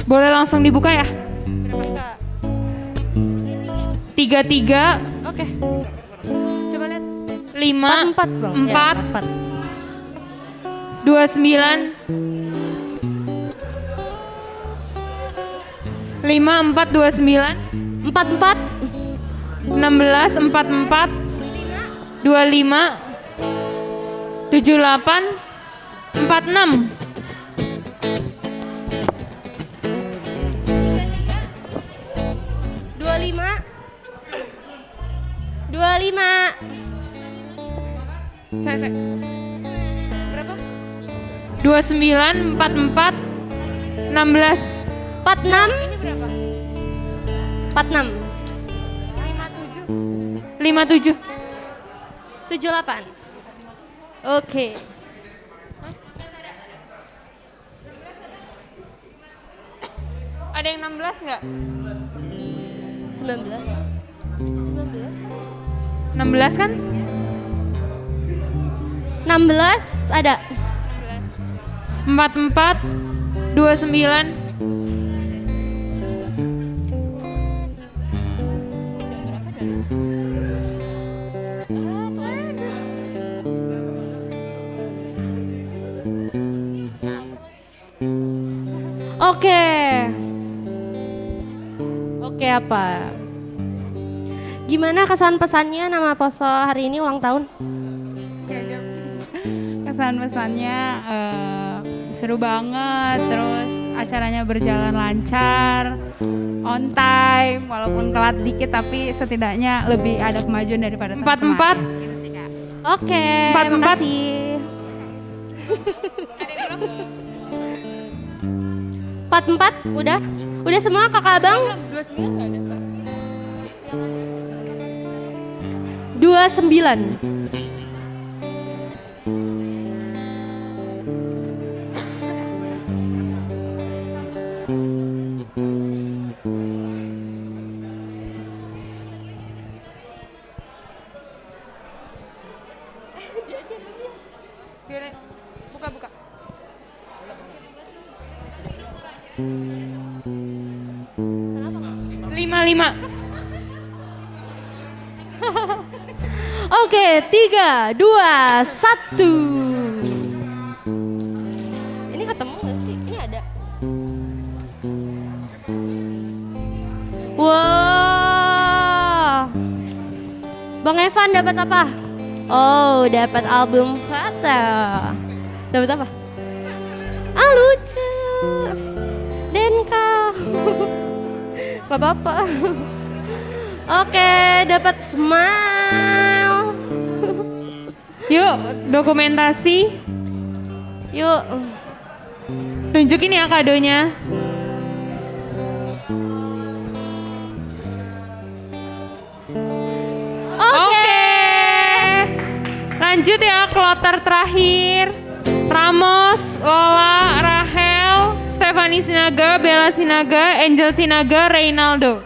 Speaker 10: Boleh langsung dibuka ya?
Speaker 20: Berapa?
Speaker 10: 33.
Speaker 20: Oke.
Speaker 10: Coba lihat. 5,
Speaker 20: 4, Bang.
Speaker 10: 4, 29, 5, 4, 29,
Speaker 20: 44,
Speaker 10: 16, 44, 25, 78, 46.
Speaker 20: 25.
Speaker 10: Saya. Berapa? 29, 44, 16.
Speaker 20: 46.
Speaker 10: Ini berapa?
Speaker 20: 46.
Speaker 10: 53. 57.
Speaker 20: 78. Oke.
Speaker 10: Ada yang 16 nggak?
Speaker 20: 19.
Speaker 10: 16 kan?
Speaker 20: 16 ada.
Speaker 10: 44, 29.
Speaker 20: Oke. Oke apa? Gimana kesan pesannya nama Poso hari ini ulang tahun?
Speaker 13: Kesan pesannya seru banget, terus acaranya berjalan lancar, on time, walaupun telat dikit tapi setidaknya lebih ada kemajuan daripada tahun
Speaker 10: 44.
Speaker 13: kemarin.
Speaker 20: Oke,
Speaker 10: 44.
Speaker 20: makasih. 44 udah? Udah semua kakak abang?
Speaker 10: 29 nggak ada.
Speaker 20: 29.
Speaker 10: Buka. 55.
Speaker 20: Oke, 3, 2, 1. Ini ketemu nggak sih? Ini ada. Wow. Bang Evan dapat apa? Oh, dapat album foto. Dapat apa? Ah, lucu. Denka. Gak apa-apa. Oke, dapat smile.
Speaker 10: Yuk, dokumentasi.
Speaker 20: Yuk.
Speaker 10: Tunjukin ya kadonya.
Speaker 20: Oke.
Speaker 10: Lanjut ya, kloter terakhir. Ramos, Lola, Rahel, Stefani Sinaga, Bella Sinaga, Angel Sinaga, Reynaldo.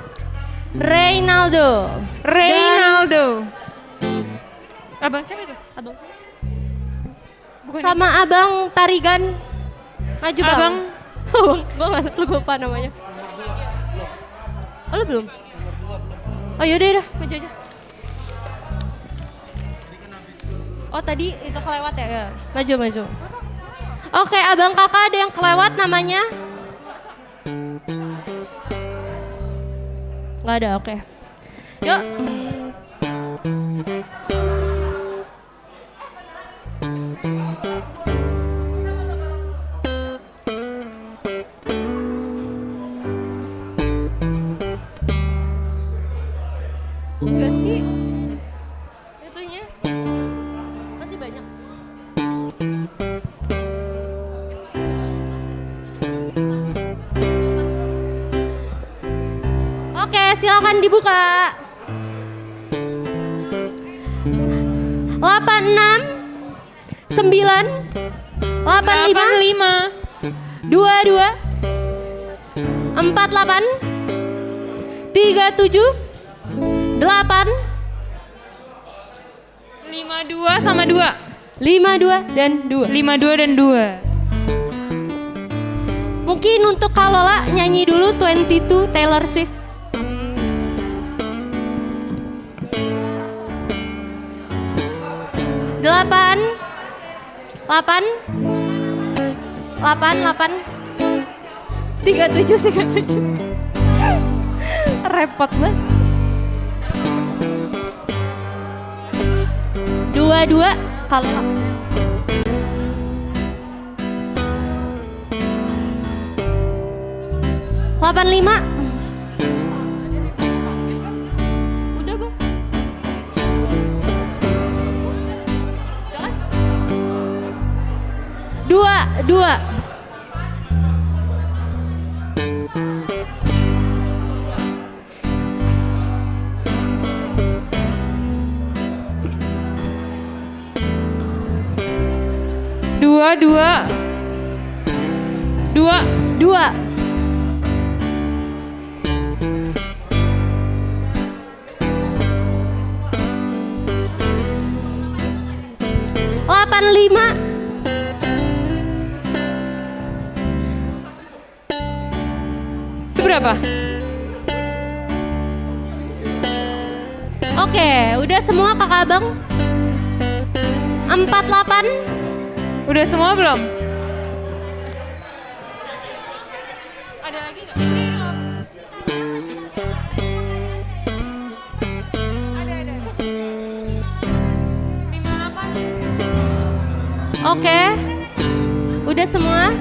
Speaker 10: Abang siapa itu?
Speaker 20: Abang sama Abang Tarigan. Maju bang.
Speaker 10: Abang.
Speaker 20: Gue gak lupa namanya. Oh lu belum? Oh yaudah, maju aja. Oh tadi itu kelewat ya? Maju. Oke, abang kakak ada yang kelewat namanya? Gak ada, oke. Yuk. Enggak sih. Itunya masih banyak. Oke, silakan dibuka. 86 9 85 22 48 37 8
Speaker 10: 52 sama 2.
Speaker 20: 52 dan 2.
Speaker 10: 52 dan 2.
Speaker 20: Mungkin untuk Kak Lola nyanyi dulu 22 Taylor Swift. 8 37 repot banget. 22 kalau 85. Udah bang. Dua. Dua. Lapan lima.
Speaker 10: Itu berapa?
Speaker 20: Oke, udah semua kakak abang? 48.
Speaker 10: Udah semua belum? Ada lagi nggak? Ada. 58.
Speaker 20: Oke. Udah semua?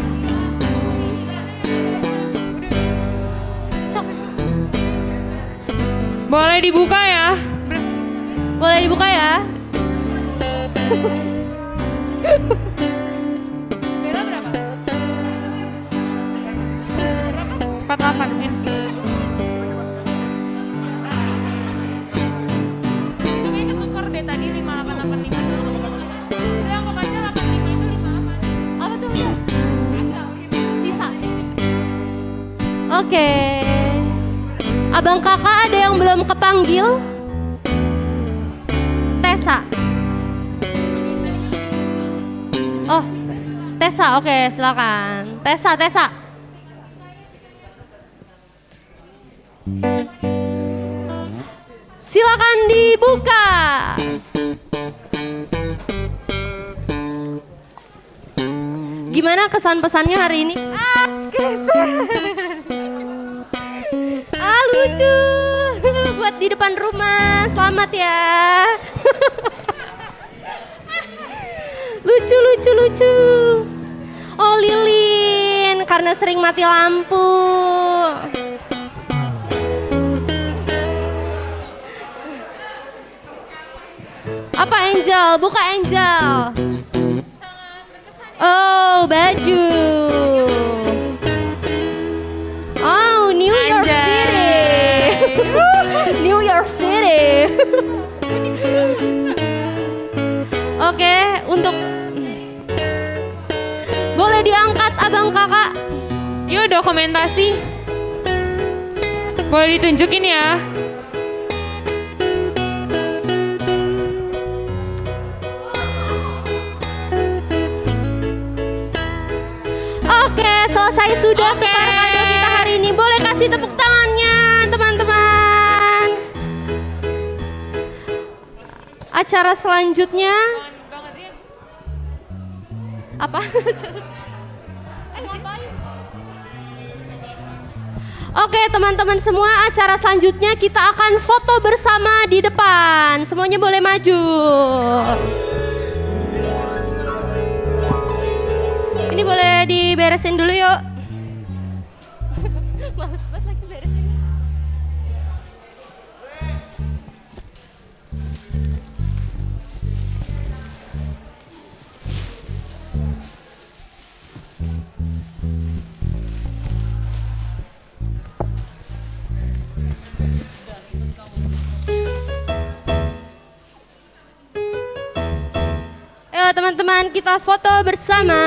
Speaker 10: Boleh dibuka ya?
Speaker 20: Boleh dibuka ya?
Speaker 10: Bella berapa? 48 ini. Kayaknya ketukar deh tadi 5885. Udah anggap aja 85 itu 58.
Speaker 20: Apa tuh udah? Sisa. Oke. Abang kakak ada yang belum kepanggil? Tessa. Oh, Tessa, oke silakan. Tessa. Silakan dibuka. Gimana kesan pesannya hari ini? Lucu. Buat di depan rumah. Selamat ya. Lucu. Oh, lilin karena sering mati lampu. Apa Angel? Buka Angel. Oh, baju. Oh, New York City. New York City. Oke, untuk boleh diangkat abang kakak.
Speaker 10: Yuk dokumentasi. Boleh ditunjukin ya.
Speaker 20: Oke, selesai sudah tukar kado kita hari ini. Boleh kasih tepuk tangannya, teman-teman. Acara selanjutnya apa? Oke, teman-teman semua, acara selanjutnya kita akan foto bersama di depan. Semuanya boleh maju. Ini boleh diberesin dulu yuk. Males banget lagi beresin. Ayo teman-teman, kita foto bersama.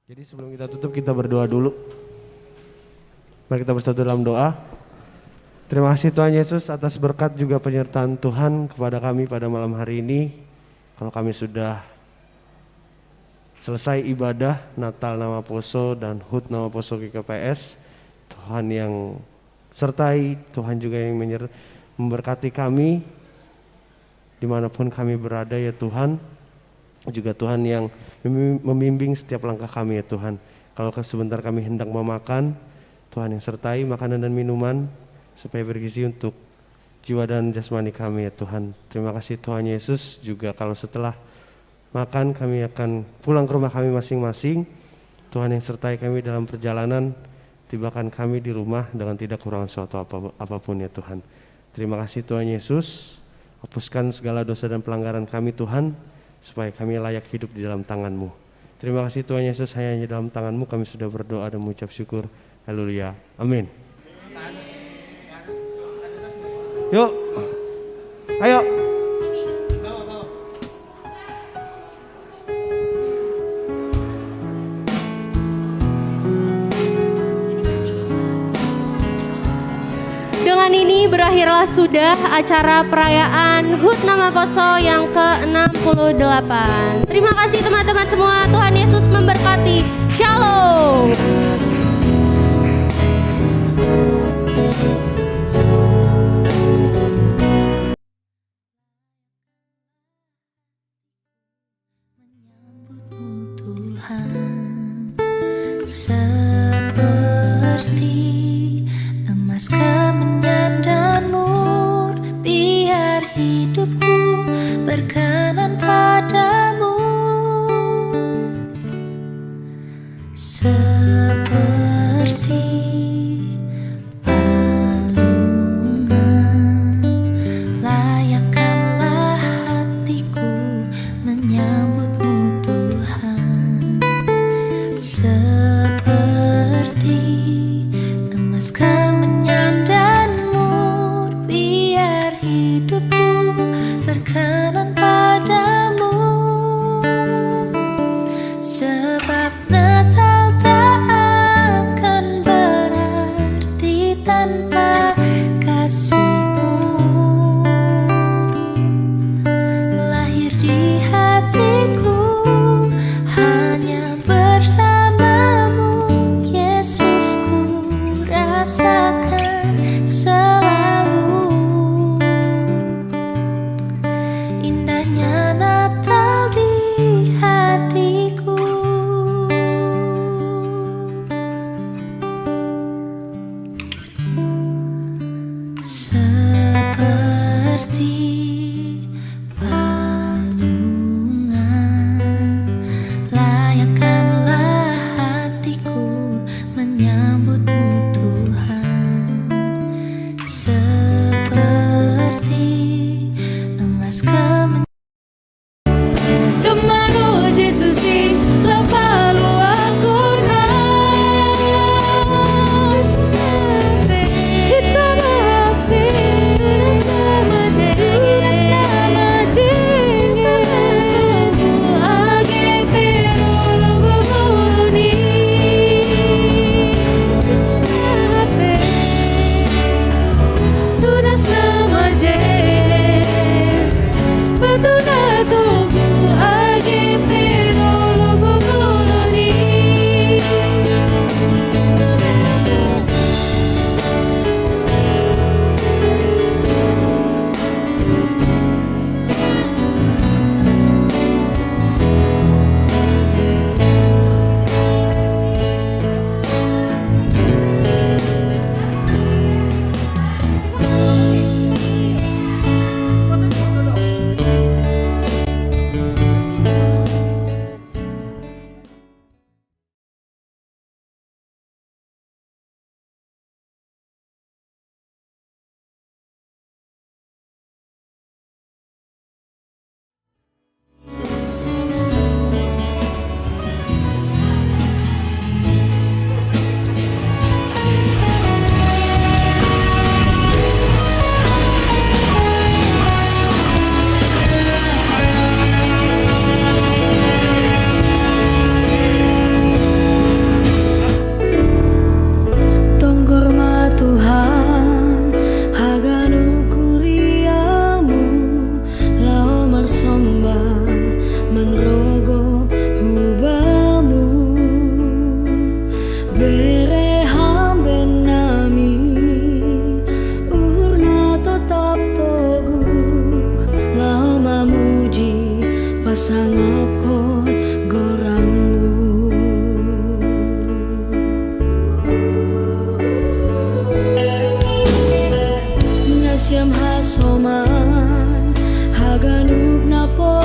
Speaker 21: Jadi sebelum kita tutup kita berdoa dulu. Mari kita bersatu dalam doa. Terima kasih Tuhan Yesus atas berkat juga penyertaan Tuhan kepada kami pada malam hari ini. Kalau kami sudah selesai ibadah Natal Nama Poso dan HUT Nama Poso GKPS, Tuhan yang sertai, Tuhan juga yang memberkati kami dimanapun kami berada ya Tuhan. Juga Tuhan yang membimbing setiap langkah kami ya Tuhan. Kalau sebentar kami hendak mau makan, Tuhan yang sertai makanan dan minuman supaya bergizi untuk jiwa dan jasmani kami ya Tuhan. Terima kasih Tuhan Yesus. Juga kalau setelah makan kami akan pulang ke rumah kami masing-masing. Tuhan yang sertai kami dalam perjalanan, tibakan kami di rumah dengan tidak kurang suatu apapun ya Tuhan. Terima kasih Tuhan Yesus. Hapuskan segala dosa dan pelanggaran kami Tuhan, supaya kami layak hidup di dalam tangan-Mu. Terima kasih Tuhan Yesus, hanya di dalam tangan-Mu kami sudah berdoa dan mengucap syukur. Haleluya. Amin. Yuk. Ayo.
Speaker 20: Dengan ini berakhirlah sudah acara perayaan HUT Nama Poso yang ke-68. Terima kasih teman-teman semua, Tuhan Yesus memberkati. Shalom.
Speaker 15: Seperti emas kemenyan dan mur, biar hidupku berkenan padamu. Seperti palungan, layakkanlah hatiku menyambutmu Tuhan. Seperti emas kemenyan dan mur, biar hidupku berkenan padamu. Sebab Natal tak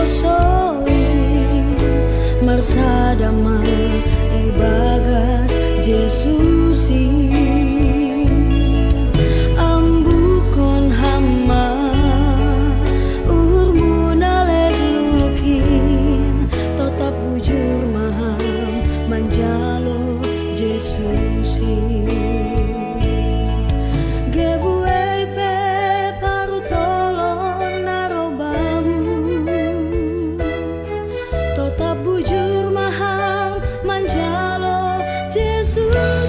Speaker 15: soi Marsadama ibagas Jesusi Ambukon hama urmuna leglukin Tetap bujur maham manjalo Jesusi Gebuei pe paru tolong narobamu Tetap bujur maham manjalo Yesus